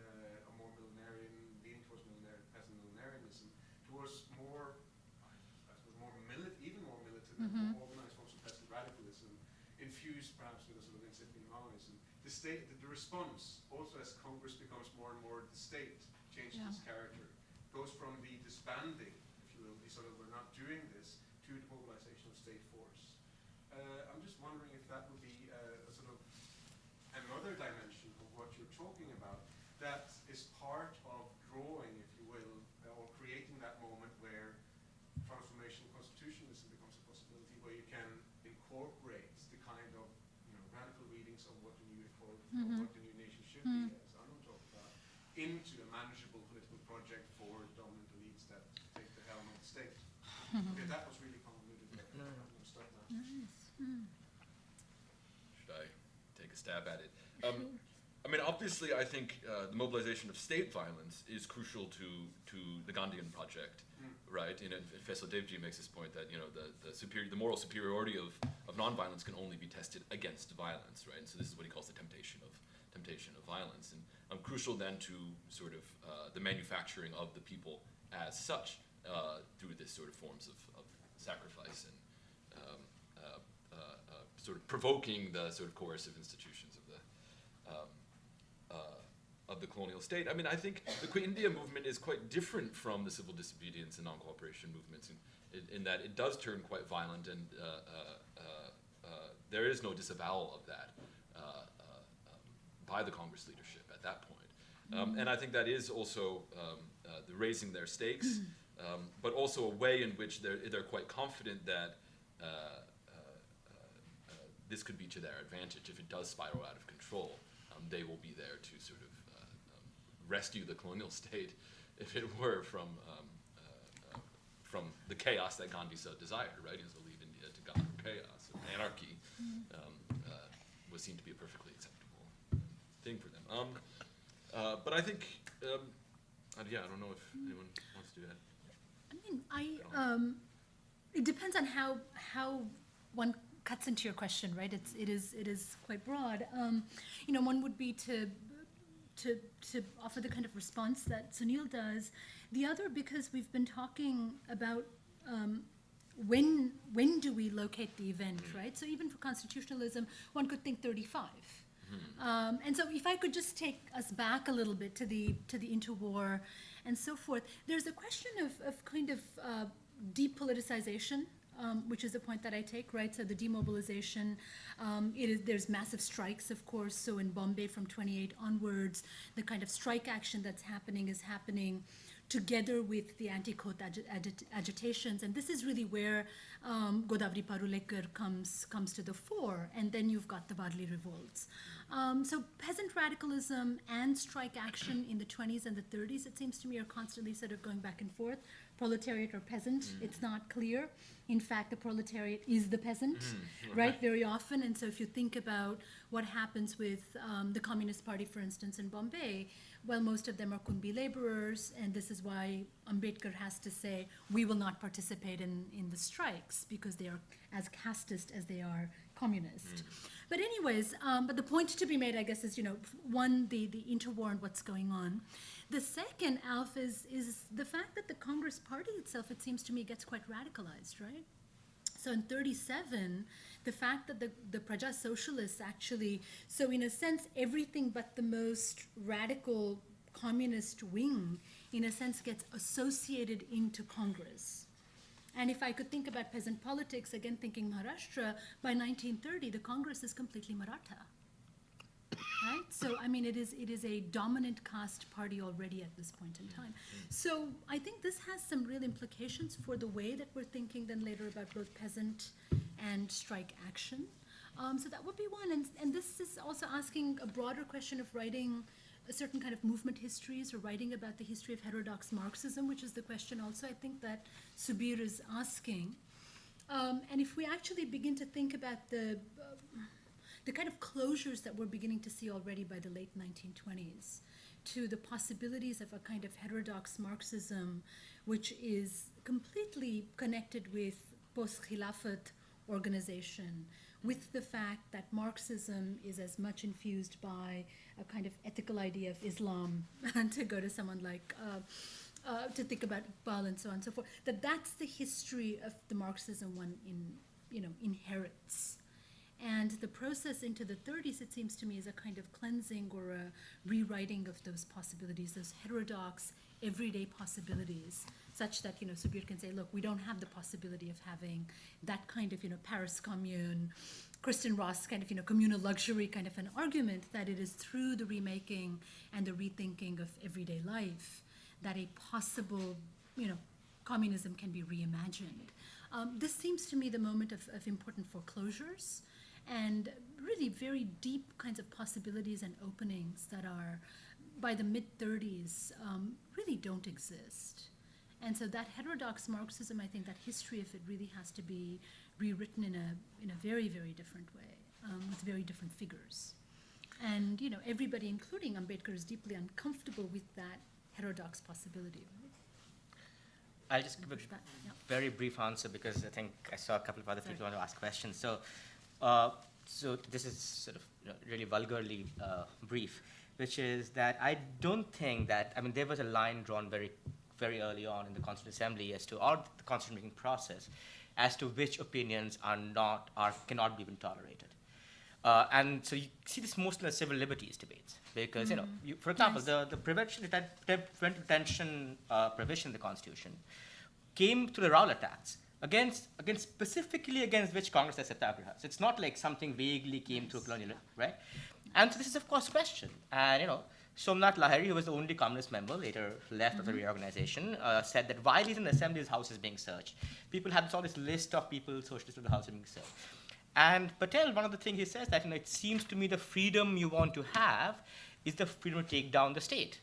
[SPEAKER 7] a more millenarian, leaning towards peasant millenarianism, towards more, I suppose, even more militant and more organized forms of peasant radicalism, infused perhaps with a sort of incipient Maoism. The response, also as Congress becomes more and more the state, changes its character, goes from the disbanding, if you will, the sort of we're not doing this, to the mobilization of state force. I'm just wondering if that would be a sort of another dimension of what you're talking about that is part of drawing, if you will, or creating that moment where transformational constitutionalism becomes a possibility, where you can incorporate the kind of radical readings of what the new equality, of what the new nation should be, as Arnold talked about, into a manageable political project for dominant elites that take the helm of the state. Okay, that was really convoluted, but I'm going to stop now.
[SPEAKER 4] should I take a stab at it? I mean, obviously, I think the mobilization of state violence is crucial to the Gandhian project, right? Faisal Devji makes this point that the moral superiority of nonviolence can only be tested against violence, right? And so this is what he calls the temptation of violence, and crucial then to sort of the manufacturing of the people as such through this sort of forms of sacrifice and sort of provoking the sort of coercive institutions of the colonial state. I mean, I think the Quit India movement is quite different from the civil disobedience and non-cooperation movements in that it does turn quite violent, and there is no disavowal of that by the Congress leadership at that point. And I think that is also the raising their stakes, but also a way in which they're quite confident that this could be to their advantage. If it does spiral out of control, they will be there to sort of rescue the colonial state, if it were, from the chaos that Gandhi so desired, right? He was to lead India to chaos and anarchy, was seen to be a perfectly acceptable thing for them. But I think, yeah, I don't know if anyone wants to do that.
[SPEAKER 3] I mean, it depends on how one cuts into your question, right? It is quite broad. One would be to offer the kind of response that Sunil does. The other, because we've been talking about when do we locate the event, right? So even for constitutionalism, one could think 35. And so if I could just take us back a little bit to the interwar and so forth, there's a question of kind of depoliticization, which is a point that I take, right? So the demobilization, there's massive strikes, of course. So in Bombay from 28 onwards, the kind of strike action that's happening is happening together with the anti-court agitations. And this is really where Godavari Parulekar comes to the fore. And then you've got the Wadli revolts. So peasant radicalism and strike action in the 20s and the 30s, it seems to me, are constantly sort of going back and forth. Proletariat or peasant, it's not clear. In fact, the proletariat is the peasant, right, very often. And so if you think about what happens with the Communist Party, for instance, in Bombay, well, most of them are Kunbi laborers, and this is why Ambedkar has to say, we will not participate in the strikes because they are as casteist as they are communist. But anyways, but the point to be made, I guess, is, one, the interwar and what's going on. The second, Alf, is the fact that the Congress Party itself, it seems to me, gets quite radicalized, right? So in 37, the fact that the Praja Socialists actually, so in a sense, everything but the most radical communist wing, in a sense, gets associated into Congress. And if I could think about peasant politics, again thinking Maharashtra, by 1930, the Congress is completely Maratha. Right? So, I mean, it is a dominant caste party already at this point in time. So I think this has some real implications for the way that we're thinking then later about both peasant and strike action. So that would be one. And this is also asking a broader question of writing a certain kind of movement histories or writing about the history of heterodox Marxism, which is the question also I think that Subir is asking. And if we actually begin to think about the kind of closures that we're beginning to see already by the late 1920s to the possibilities of a kind of heterodox Marxism, which is completely connected with post-Khilafat organization, with the fact that Marxism is as much infused by a kind of ethical idea of Islam, and to go to someone like, to think about Iqbal and so on and so forth, that's the history of the Marxism one inherits. And the process into the 30s, it seems to me, is a kind of cleansing or a rewriting of those possibilities, those heterodox, everyday possibilities, such that, Subir can say, look, we don't have the possibility of having that kind of, Paris Commune, Kristen Ross kind of, communal luxury kind of an argument, that it is through the remaking and the rethinking of everyday life that a possible, communism can be reimagined. This seems to me the moment of important foreclosures and really very deep kinds of possibilities and openings that are, by the mid-30s, really don't exist. And so that heterodox Marxism, I think that history of it really has to be rewritten in a very, very different way, with very different figures. And, everybody, including Ambedkar, is deeply uncomfortable with that heterodox possibility.
[SPEAKER 2] I'll just give a very brief answer because I think I saw a couple of other people want to ask questions. So this is sort of really vulgarly brief, which is that I don't think that, there was a line drawn very, very early on in the Constituent Assembly as to, or the constitution making process, as to which opinions cannot be even tolerated. And so you see this mostly in the civil liberties debates, because, for example, the preventive detention provision in the Constitution came through the Rowlatt Acts, specifically against which Congress has satyagrahas. It's not like something vaguely came through colonial, right? And so this is, of course, a question. And, Somnath Lahiri, who was the only communist member, later left of the reorganization, said that while he's in the assembly, his house is being searched. People had this list of people, socialists in the house, being searched. And Patel, one of the things he says that, it seems to me the freedom you want to have is the freedom to take down the state.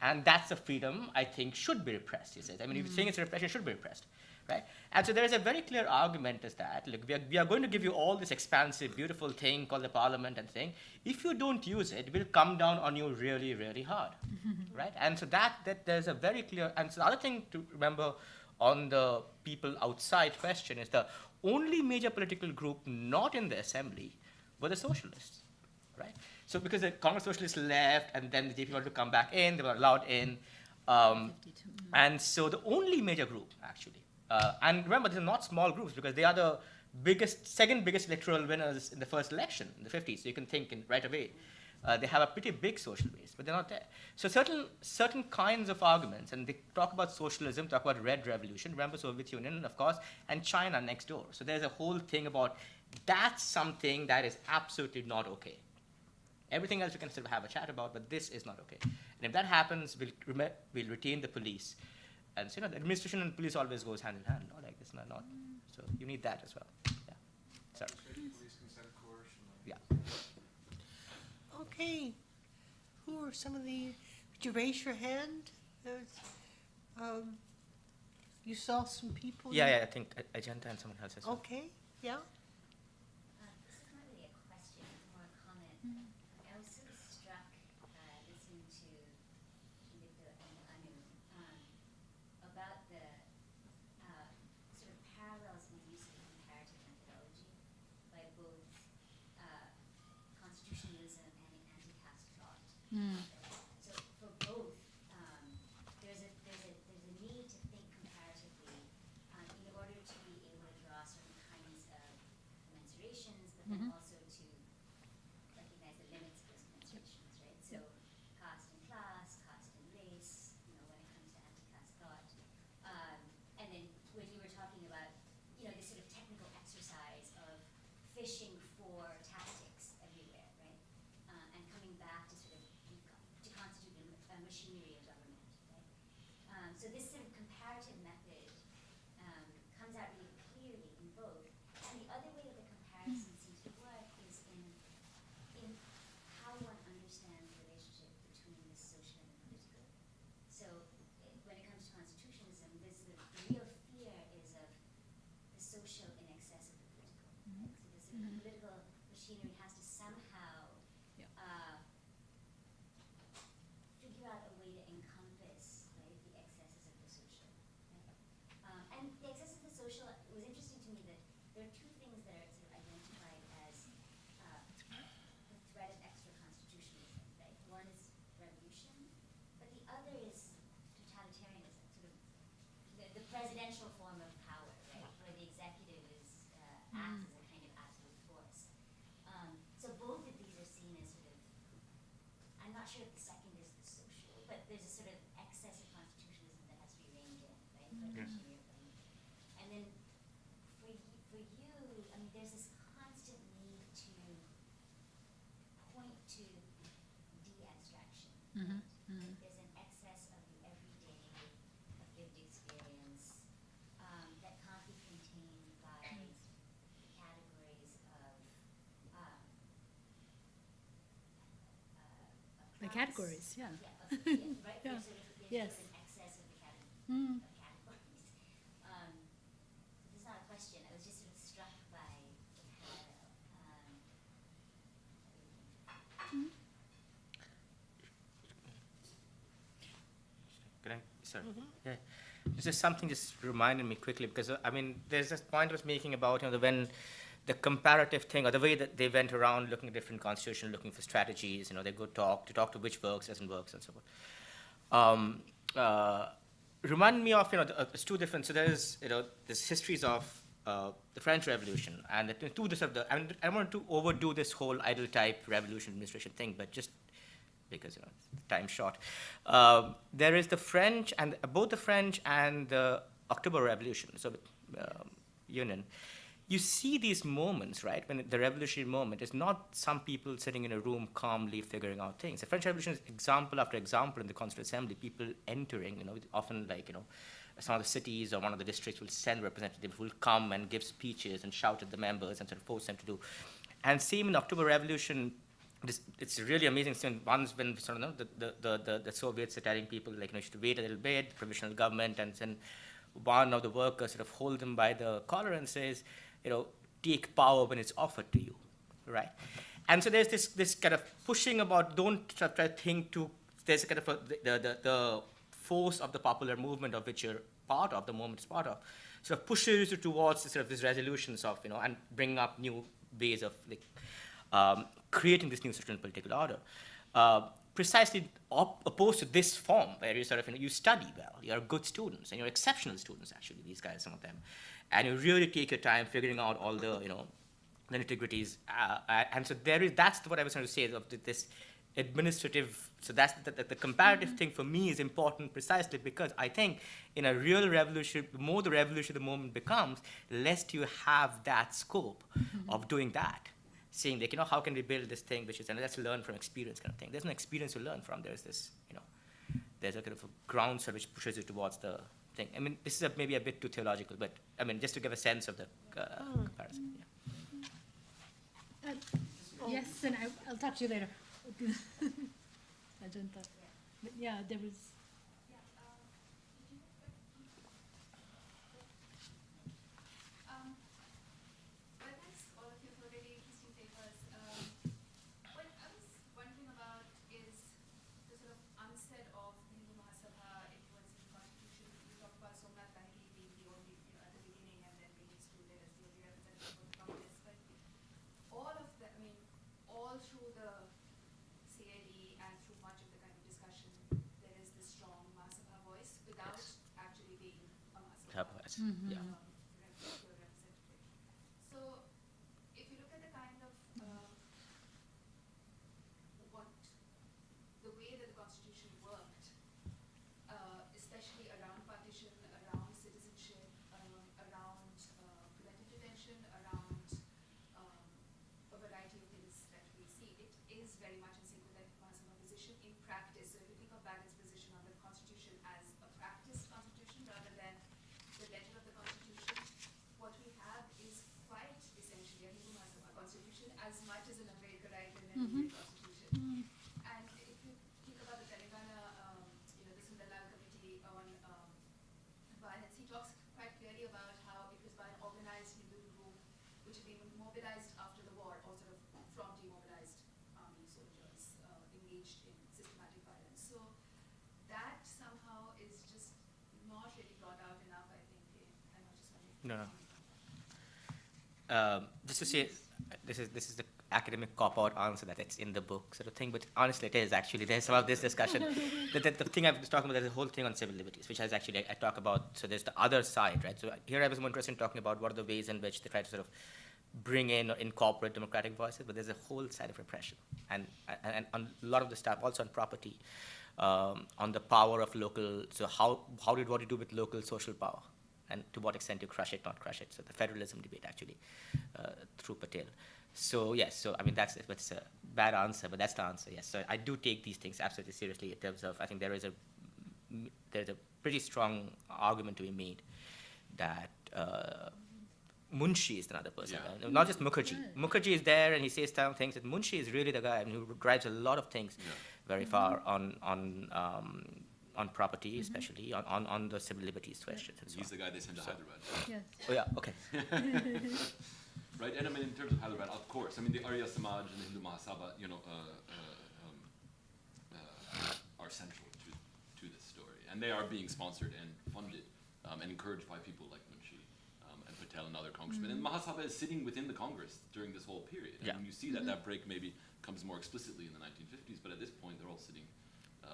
[SPEAKER 2] And that's a freedom I think should be repressed, he says. If you're saying it's repression, it should be repressed. right? And so there is a very clear argument as that, look, we are going to give you all this expansive, beautiful thing called the parliament and thing. If you don't use it, it will come down on you really, really hard, right? And so that there's a very clear, and so the other thing to remember on the people outside question is the only major political group not in the assembly were the socialists, right? So because the Congress socialists left and then the JP wanted to come back in, they were allowed in. And so the only major group, actually, and remember, these are not small groups because they are the second biggest electoral winners in the first election in the 50s. So you can think right away. They have a pretty big social base, but they're not there. So certain kinds of arguments, and they talk about socialism, talk about Red Revolution, remember Soviet Union, of course, and China next door. So there's a whole thing about that's something that is absolutely not okay. Everything else we can still have a chat about, but this is not okay. And if that happens, we'll retain the police. And so, the administration and police always goes hand in hand, no? Like this, not. So you need that as well. Yeah. Sorry.
[SPEAKER 7] Police consent coercion.
[SPEAKER 2] Yeah.
[SPEAKER 1] Okay. Who are some of the, would you raise your hand? You saw some people?
[SPEAKER 2] Yeah, I think Agenda and someone else as well.
[SPEAKER 1] Okay, yeah.
[SPEAKER 8] This is not really a question, it's more a comment. I was sort of struck listening to Sandipto and Anu about the sort of parallels in the use of comparative methodology by both constitutionalism and anti-caste thought. So for both, there's a need to think comparatively in order to be able to draw certain kinds of commensurations, but then also to recognize the limits of those commensurations, right? So caste and class, caste and race, when it comes to anti-caste thought. And then when you were talking about, this sort of technical exercise of fishing for tactics everywhere, right? And coming back to sort of to constitute a machinery of government, right? So this sort of comparative method comes out really clearly in both. And the other way that the comparison seems to work is in how one understands the relationship between the social and the political. So when it comes to constitutionalism, the real fear is of the social in excess of the political. Right? So the sort of political machinery has to somehow figure out a way to encompass, right, the excesses of the social. Right? And the excesses of the social, it was interesting to me that there are two things that are sort of identified as the threat of extra constitutionalism. Right? One is revolution, but the other is totalitarianism, sort of the presidential form of power, right, where the executive is acts as a kind of absolute force. So both of these are seen as sort of, I'm not sure if the second is the social, but there's a sort of excess of constitutionalism that has to be reined in, right? And then for you, I mean, there's this constant need to point to de-abstraction. Right? There's an excess of the everyday, of lived experience that can't be contained by categories of
[SPEAKER 3] The
[SPEAKER 8] class.
[SPEAKER 3] categories, yeah.
[SPEAKER 8] Right?
[SPEAKER 3] Yeah.
[SPEAKER 8] There's
[SPEAKER 3] Yes.
[SPEAKER 8] an excess of the categories. This is not a question. I was just sort of struck by the parallel.
[SPEAKER 2] Can I? Sorry. Yeah. It's just something just reminded me quickly because I mean, there's this point I was making about when the comparative thing or the way that they went around looking at different constitutions, looking for strategies. They go talk to which works, doesn't work, and so forth. Remind me of there's two different. So there's there's histories of the French Revolution and the two this of the. I don't want to overdo this whole idle type revolution administration thing, but just because time's short. There is the French and both the French and the October Revolution. So Union. You see these moments, right? When the revolutionary moment is not some people sitting in a room calmly figuring out things. The French Revolution is example after example in the Constituent Assembly. People entering, often some of the cities or one of the districts will send representatives who will come and give speeches and shout at the members and sort of force them to do. And same in the October Revolution. It's really amazing. Once when the Soviets are telling people you should wait a little bit, provisional government, and then one of the workers sort of holds him by the collar and says, take power when it's offered to you, right? And so there's this kind of pushing about don't try to think to, there's a kind of the force of the popular movement of which you're part of, the moment is part of, sort of pushes you towards sort of these resolutions of, and bringing up new ways of creating this new social and political order. Precisely opposed to this form, where you sort of, you study well, you're good students, and you're exceptional students, actually, these guys, some of them. And you really take your time figuring out all the, the nitty-gritties. And so that's what I was trying to say, of this administrative, so that's the comparative thing for me is important precisely because I think in a real revolution, the more the revolution the moment becomes, less do you have that scope of doing that. Saying like, how can we build this thing which is, and let's learn from experience kind of thing. There's no experience to learn from. There's this, there's a kind of a groundswell which pushes you towards the thing. I mean, this is maybe a bit too theological, but I mean, just to give a sense of the comparison. Yeah.
[SPEAKER 3] Yes, and I'll talk to you later. Ajanta. But yeah, there was.
[SPEAKER 2] Yeah.
[SPEAKER 9] So, if you look at the kind of the way that the Constitution worked, especially around partition, around citizenship, around preventive detention, around a variety of things that we see, it is very much in sync with that Mahasabha position in practice. So, if you think of Bergen's position on the Constitution as a practiced Constitution rather than the letter of the Constitution, what we have is quite essentially a Hindu Mahasabha Constitution as much as an American Constitution. And if you think about the Telangana, the Sundarlal Committee on violence, he talks quite clearly about how it was by an organized Hindu group which had been mobilized after the war, or sort of from demobilized army soldiers engaged in systematic violence. So that somehow is just not really brought out enough, I think. I'm not just wondering.
[SPEAKER 2] No. Just to say, this is the academic cop-out answer that it's in the book sort of thing, but honestly it is actually. There's some of this discussion. the thing I was talking about, there's a whole thing on civil liberties, which has actually, I talk about, so there's the other side, right? So here I was more interested in talking about what are the ways in which they try to sort of bring in or incorporate democratic voices, but there's a whole side of repression. And on a lot of the stuff, also on property, on the power of local, so what do you do with local social power? And to what extent you crush it, not crush it. So the federalism debate actually through Patel. So yes, so I mean it's a bad answer, but that's the answer. Yes, so I do take these things absolutely seriously in terms of I think there's a pretty strong argument to be made that Munshi is another person, not just Mukherjee. Mukherjee is there and he says some things. That Munshi is really the guy who drives a lot of things very far on property, especially on the civil liberties questions. And so
[SPEAKER 4] He's the guy they sent to Hyderabad.
[SPEAKER 3] Yes.
[SPEAKER 2] Oh yeah, okay.
[SPEAKER 4] Right, and I mean in terms of Hyderabad, of course, I mean the Arya Samaj and the Hindu Mahasabha, are central to this story, and they are being sponsored and funded and encouraged by people like Munshi and Patel and other congressmen. And Mahasabha is sitting within the Congress during this whole period.
[SPEAKER 2] Yeah.
[SPEAKER 4] And you see that break maybe comes more explicitly in the 1950s, but at this point they're all sitting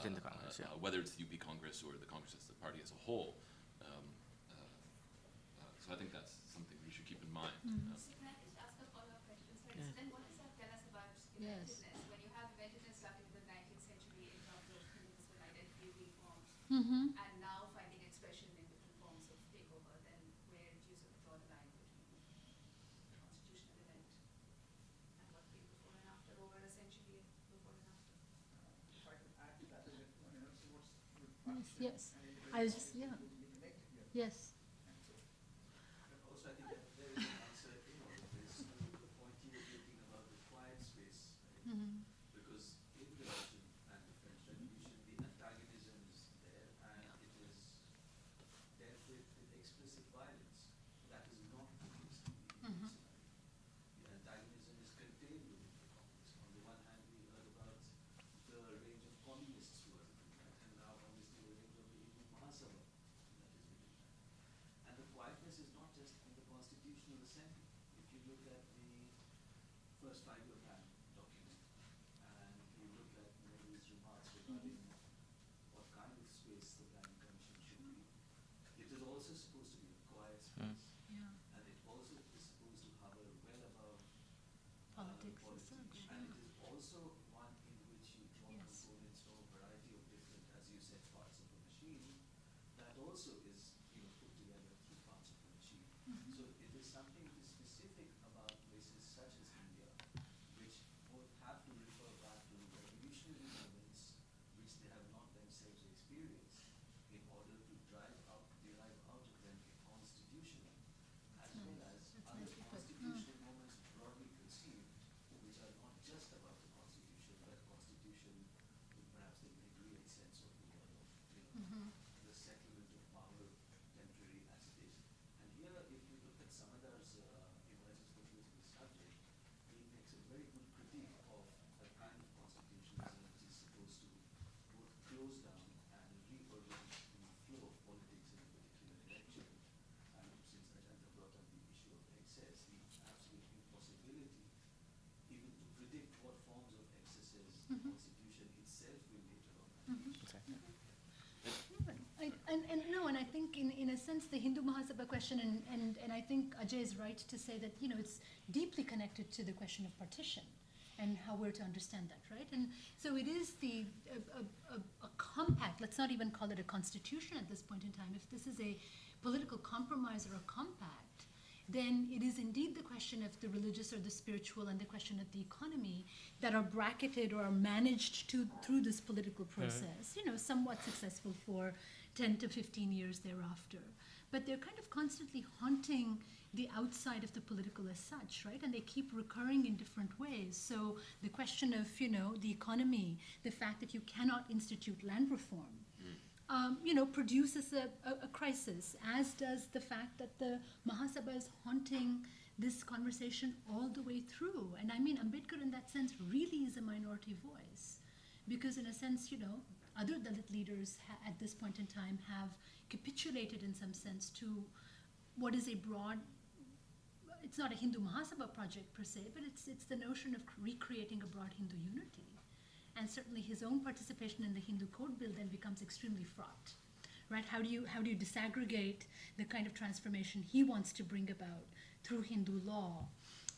[SPEAKER 2] in the Congress,
[SPEAKER 4] whether it's the UP Congress or the Congress as the party as a whole. So I think that's something we should keep in mind.
[SPEAKER 9] So can I just ask a follow-up question? Sorry, so then what does that tell us about inventiveness? When you have inventiveness starting in the 19th century in terms of municipal identity being formed, and now finding expression in different forms of takeover, then where do you sort of draw the line between the constitutional event and what came before and after, over a century before and after?
[SPEAKER 5] If I can add to that a bit, so what's
[SPEAKER 3] Yes. I was just, Yes.
[SPEAKER 6] Also, I think that there is an answer in all of this to the point you were making about the quiet space, right? Because in the Russian and the French Revolution, the antagonism is there, and it is dealt with first 5-year plan document, and you look at Nehru's remarks regarding what kind of space the planning commission should be. It is also supposed to be a quiet space, and it also is supposed to hover well above
[SPEAKER 1] Politics
[SPEAKER 6] politics.
[SPEAKER 1] as such,
[SPEAKER 6] And it is also one in which you draw components from a variety of different, as you said, parts of the machine that also is put together through parts of the machine. So it is something which is specific about places such as India, which both have to refer back to revolutionary moments which they have not themselves experienced in order to derive out of them a constitution, as well as other constitutional moments broadly conceived, which are not just about the constitution, but constitution with perhaps the very real sense of the settlement of power, temporary as it is. And here, if you look at Samadar's, as it's proposed in the subject, he makes a very good critique of a kind of constitutionalism which is supposed to both close down and reorient the flow of politics in a particular direction. And since Ajanta brought up the issue of excess, the absolute impossibility even to predict what forms of excesses the constitution itself will later on unleash.
[SPEAKER 3] And I think in a sense the Hindu Mahasabha question, and I think Ajay is right to say that it's deeply connected to the question of partition and how we're to understand that, right? And so it is a compact. Let's not even call it a constitution at this point in time. If this is a political compromise or a compact, then it is indeed the question of the religious or the spiritual and the question of the economy that are bracketed or are managed through this political process, somewhat successful for 10 to 15 years thereafter. But they're kind of constantly haunting the outside of the political as such, right? And they keep recurring in different ways. So the question of, the economy, the fact that you cannot institute land reform, produces a crisis, as does the fact that the Mahasabha is haunting this conversation all the way through. And I mean, Ambedkar in that sense really is a minority voice, because in a sense, other Dalit leaders at this point in time have capitulated in some sense to what is a broad, it's not a Hindu Mahasabha project per se, but it's the notion of recreating a broad Hindu unity. And certainly his own participation in the Hindu Code Bill then becomes extremely fraught, right? How do you disaggregate the kind of transformation he wants to bring about through Hindu law,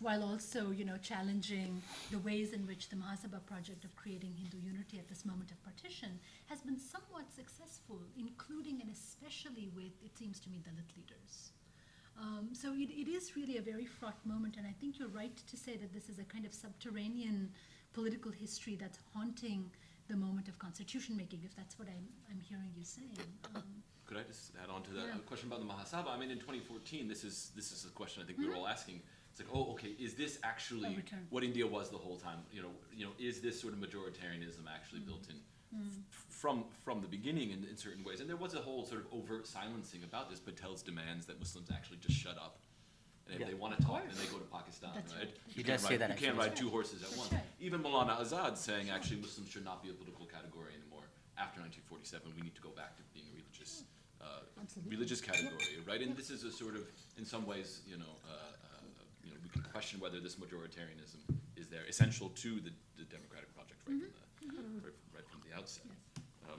[SPEAKER 3] while also, challenging the ways in which the Mahasabha project of creating Hindu unity at this moment of partition has been somewhat successful, including and especially with, it seems to me, Dalit leaders. So it is really a very fraught moment, and I think you're right to say that this is a kind of subterranean political history that's haunting the moment of constitution making, if that's what I'm hearing you saying.
[SPEAKER 4] Could I just add on to that? A question about the Mahasabha. I mean, in 2014, this is a question I think we were all asking. It's like, okay, is this actually what India was the whole time? Is this sort of majoritarianism actually built in from the beginning in certain ways? And there was a whole sort of overt silencing about this. Patel's demands that Muslims actually just shut up. And if they want to talk, then they go to Pakistan, right?
[SPEAKER 2] He does say that.
[SPEAKER 4] You can't ride two horses at once. Even Maulana Azad saying actually Muslims should not be a political category anymore. After 1947, we need to go back to being a religious category, right? And this is a sort of, in some ways, we can question whether this majoritarianism is there, essential to the democratic project right from the outset. So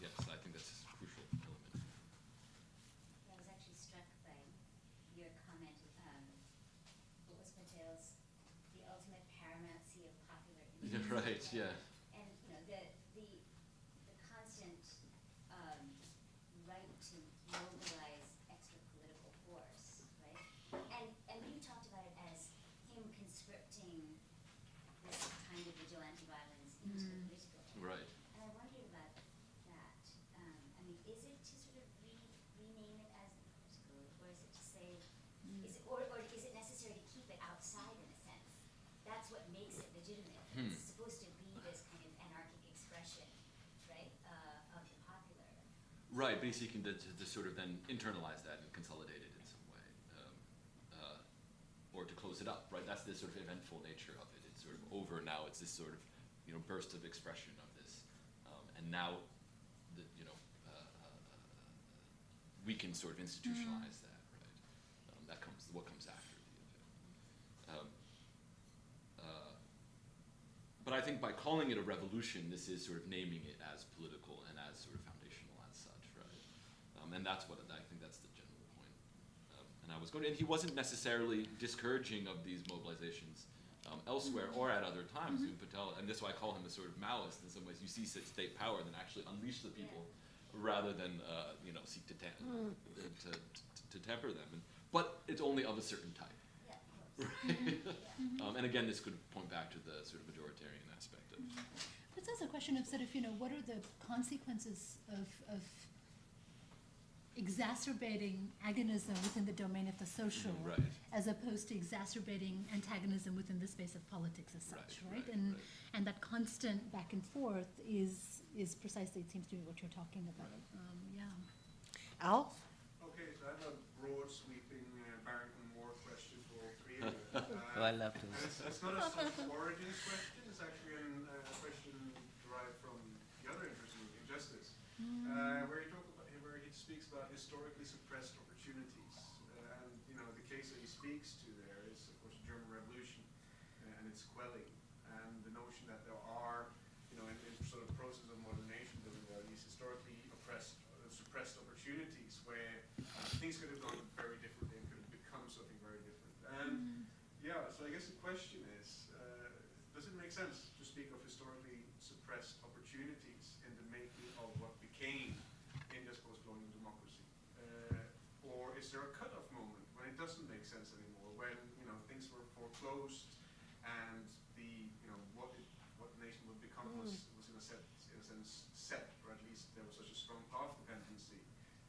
[SPEAKER 4] yes, I think that's a crucial element.
[SPEAKER 8] I was actually struck by your comment, what was Patel's, the ultimate paramountcy of popular image.
[SPEAKER 4] Right, yeah.
[SPEAKER 8] And, the constant right to mobilize extra political force, right? And you talked about it as him conscripting this kind of vigilante violence into the political.
[SPEAKER 4] Right.
[SPEAKER 8] And I wondered about that. I mean, is it to sort of rename it as the political, or is it to say, or is it necessary to keep it outside in a sense? That's what makes it legitimate. It's supposed to be this kind of anarchic expression, right, of the popular.
[SPEAKER 4] Right, but he's seeking to sort of then internalize that and consolidate it in some way, or to close it up, right? That's the sort of eventful nature of it. It's sort of over now. It's this sort of, burst of expression of this, and now, we can sort of institutionalize that, right? What comes after the event. think by calling it a revolution, this is sort of naming it as political and as sort of foundational as such, right? And that's what I think that's the general point. And I was going to, and he wasn't necessarily discouraging of these mobilizations elsewhere or at other times. Patel, and this is why I call him a sort of Maoist in some ways. You see state power, then actually unleash the people rather than seek to temper them. But it's only of a certain type.
[SPEAKER 8] Yeah, of course.
[SPEAKER 4] Right? And again, this could point back to the sort of majoritarian aspect of.
[SPEAKER 3] It's also a question of sort of, what are the consequences of exacerbating agonism within the domain of the social,
[SPEAKER 4] Right.
[SPEAKER 3] as opposed to exacerbating antagonism within the space of politics as such, right?
[SPEAKER 4] Right.
[SPEAKER 3] And that constant back and forth is precisely, it seems to me, what you're talking about.
[SPEAKER 1] Alf?
[SPEAKER 7] Okay, so I have a broad sweeping Barrington Moore question for all three of you.
[SPEAKER 2] Oh, I love to.
[SPEAKER 7] And it's not a sort of origins question, it's actually a question derived from the other interest in justice, where he speaks about historically suppressed opportunities. And the case that he speaks to there is, of course, the German Revolution and its quelling, and the notion that there are, in sort of process of modernization, there are these historically suppressed opportunities where things could have gone very differently and could have become something very different. And so I guess the question is, does it make sense to speak of historically suppressed opportunities in the making of what became India's post-colonial democracy? Or is there a cutoff moment when it doesn't make sense anymore, when things were foreclosed and what the nation would become was in a sense set, or at least there was such a strong path dependency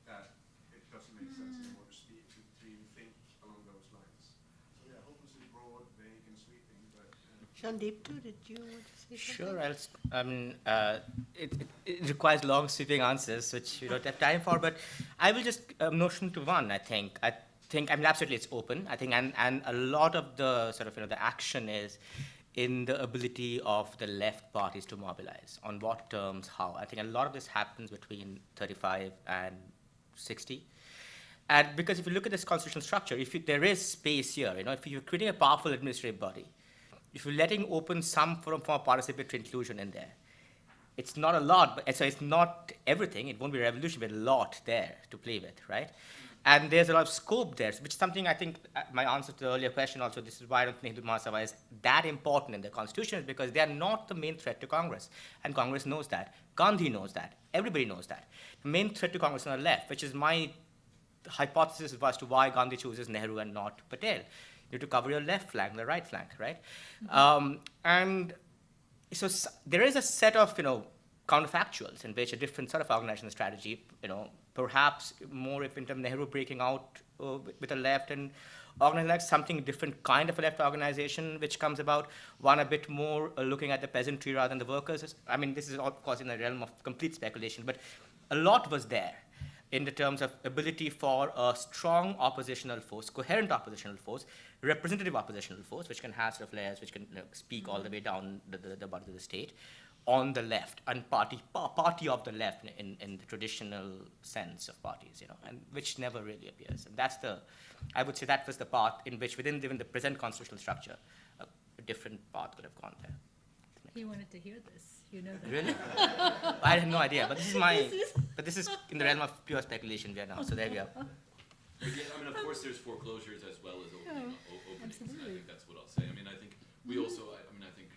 [SPEAKER 7] that it doesn't make sense anymore to even think along those lines. So yeah, hopelessly broad, vague, and sweeping, but.
[SPEAKER 1] Sandipto, did you want to say something?
[SPEAKER 2] Sure, it requires long sweeping answers, which we don't have time for, but I will just notion to one, I think, absolutely it's open, I think, and a lot of the sort of, the action is in the ability of the left parties to mobilize. On what terms, how? I think a lot of this happens between 35 and 60. And because if you look at this constitutional structure, there is space here, if you're creating a powerful administrative body, if you're letting open some form of participatory inclusion in there, it's not a lot, but so it's not everything. It won't be a revolution, but a lot there to play with, right? And there's a lot of scope there, which is something I think my answer to the earlier question also, this is why I don't think the Mahasabha is that important in the constitution, is because they are not the main threat to Congress. And Congress knows that. Gandhi knows that. Everybody knows that. The main threat to Congress on the left, which is my hypothesis as to why Gandhi chooses Nehru and not Patel. You have to cover your left flank, the right flank, right? And so there is a set of, counterfactuals in which a different sort of organizational strategy, perhaps more if in terms of Nehru breaking out with the left and organizing like something different kind of a left organization, which comes about, one a bit more looking at the peasantry rather than the workers. I mean, this is of course in the realm of complete speculation, but a lot was there in the terms of ability for a strong oppositional force, coherent oppositional force, representative oppositional force, which can have sort of layers, which can speak all the way down the body of the state, on the left, and party of the left in the traditional sense of parties, and which never really appears. And that's I would say that was the path in which within even the present constitutional structure, a different path could have gone there.
[SPEAKER 3] He wanted to hear this, that.
[SPEAKER 2] Really? I had no idea, but this is in the realm of pure speculation there now, so there we go.
[SPEAKER 4] But yeah, I mean, of course, there's foreclosures as well as openings.
[SPEAKER 3] Absolutely.
[SPEAKER 4] I think that's what I'll say. I mean, I think we also, I think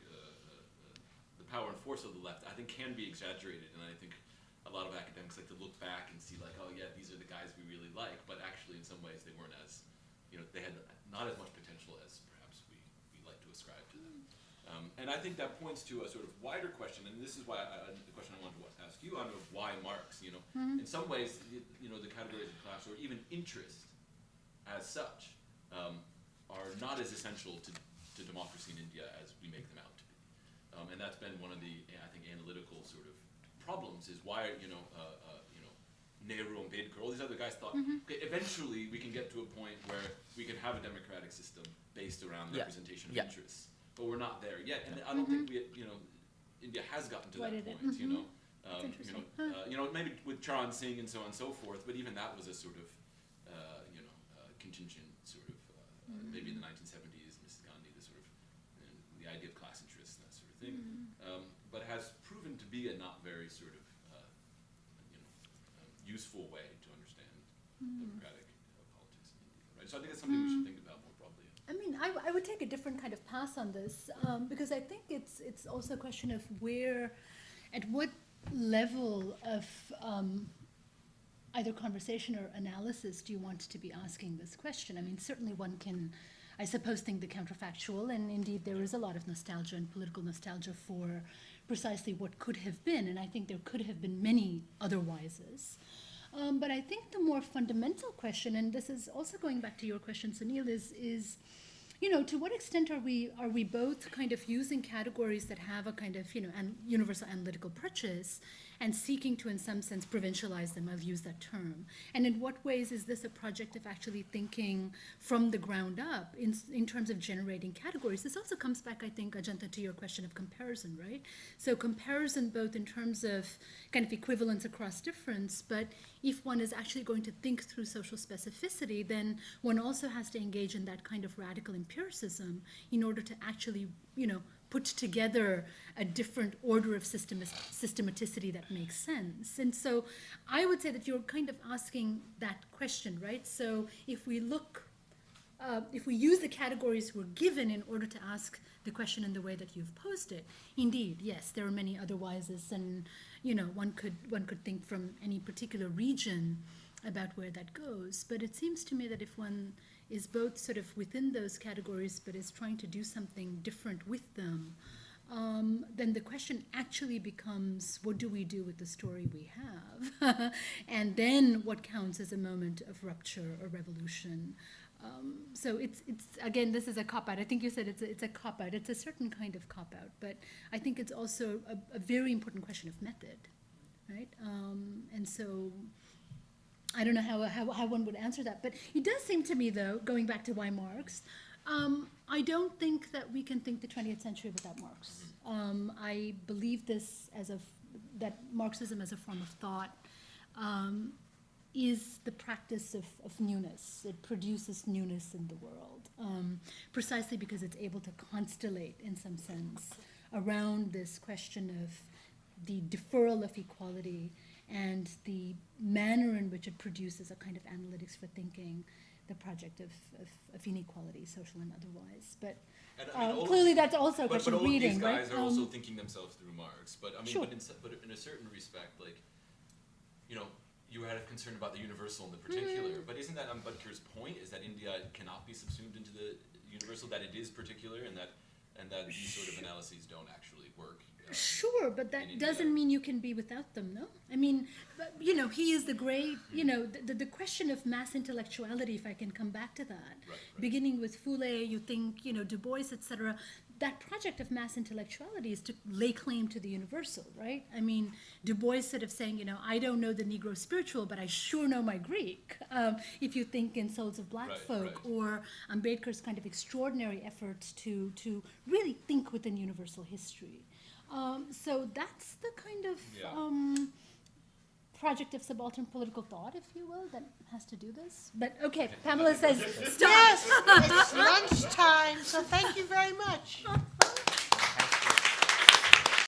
[SPEAKER 4] the power and force of the left, I think, can be exaggerated, and I think a lot of academics like to look back and see like, oh yeah, these are the guys we really like, but actually in some ways they weren't as, they had not as much potential as perhaps we like to ascribe to them. And I think that points to a sort of wider question, and this is why the question I wanted to ask you, Anu, of why Marx, in some ways, the categories of class or even interest as such are not as essential to democracy in India as we make them out to be. And that's been one of the, I think, analytical sort of problems, is why, Nehru, Ambedkar, all these other guys thought, okay, eventually we can get to a point where we can have a democratic system based around representation of interests. But we're not there yet, and I don't think India has gotten to that point. Maybe with Charan Singh and so on and so forth. But even that was a sort of, contingent sort of, maybe in the 1970s, Mrs. Gandhi, the sort of, the idea of class interests and that sort of thing. useful way to understand democratic politics in India, right? So I think that's something we should think about more broadly.
[SPEAKER 3] I mean, I would take a different kind of pass on this, because I think it's also a question of at what level of either conversation or analysis do you want to be asking this question? I mean, certainly one can, I suppose, think the counterfactual, and indeed there is a lot of nostalgia and political nostalgia for precisely what could have been, and I think there could have been many otherwises. But I think the more fundamental question, and this is also going back to your question, Sunil, is to what extent are we both kind of using categories that have a kind of, universal analytical purchase and seeking to, in some sense, provincialize them, I'll use that term. And in what ways is this a project of actually thinking from the ground up in terms of generating categories? This also comes back, I think, Ajanta, to your question of comparison, right? So comparison both in terms of kind of equivalence across difference, but if one is actually going to think through social specificity, then one also has to engage in that kind of radical empiricism in order to actually, put together a different order of systematicity that makes sense. And so I would say that you're kind of asking that question, right? So if we use the categories we're given in order to ask the question in the way that you've posed it, indeed, yes, there are many otherwises, and one could think from any particular region about where that goes. But it seems to me that if one is both sort of within those categories but is trying to do something different with them, then the question actually becomes, what do we do with the story we have? And then what counts as a moment of rupture or revolution? So it's again, this is a cop-out. I think you said it's a cop-out. It's a certain kind of cop-out, but I think it's also a very important question of method, right? And so I don't know how one would answer that, but it does seem to me, though, going back to why Marx, I don't think that we can think the 20th century without Marx. I believe that Marxism as a form of thought is the practice of newness. It produces newness in the world, precisely because it's able to constellate, in some sense, around this question of the deferral of equality and the manner in which it produces a kind of analytics for thinking the project of inequality, social and otherwise. But clearly that's also a question of reading, right?
[SPEAKER 4] But all these guys are also thinking themselves through Marx. But I mean,
[SPEAKER 3] sure.
[SPEAKER 4] but in a certain respect, like, you had a concern about the universal and the particular, but isn't that Ambedkar's point, is that India cannot be subsumed into the universal, that it is particular, and that these sort of analyses don't actually work?
[SPEAKER 3] Sure, but that doesn't mean you can be without them, no? I mean, he is the great, the question of mass intellectuality, if I can come back to that, right. Beginning with Foulé, you think, Du Bois, etc., that project of mass intellectuality is to lay claim to the universal, right? I mean, Du Bois sort of saying, I don't know the Negro spiritual, but I sure know my Greek, if you think in Souls of Black Folk, right. Or Ambedkar's kind of extraordinary efforts to really think within universal history. So that's the kind of project of subaltern political thought, if you will, that has to do this. But okay, Pamela says stop.
[SPEAKER 1] Yes, it's lunchtime, so thank you very much.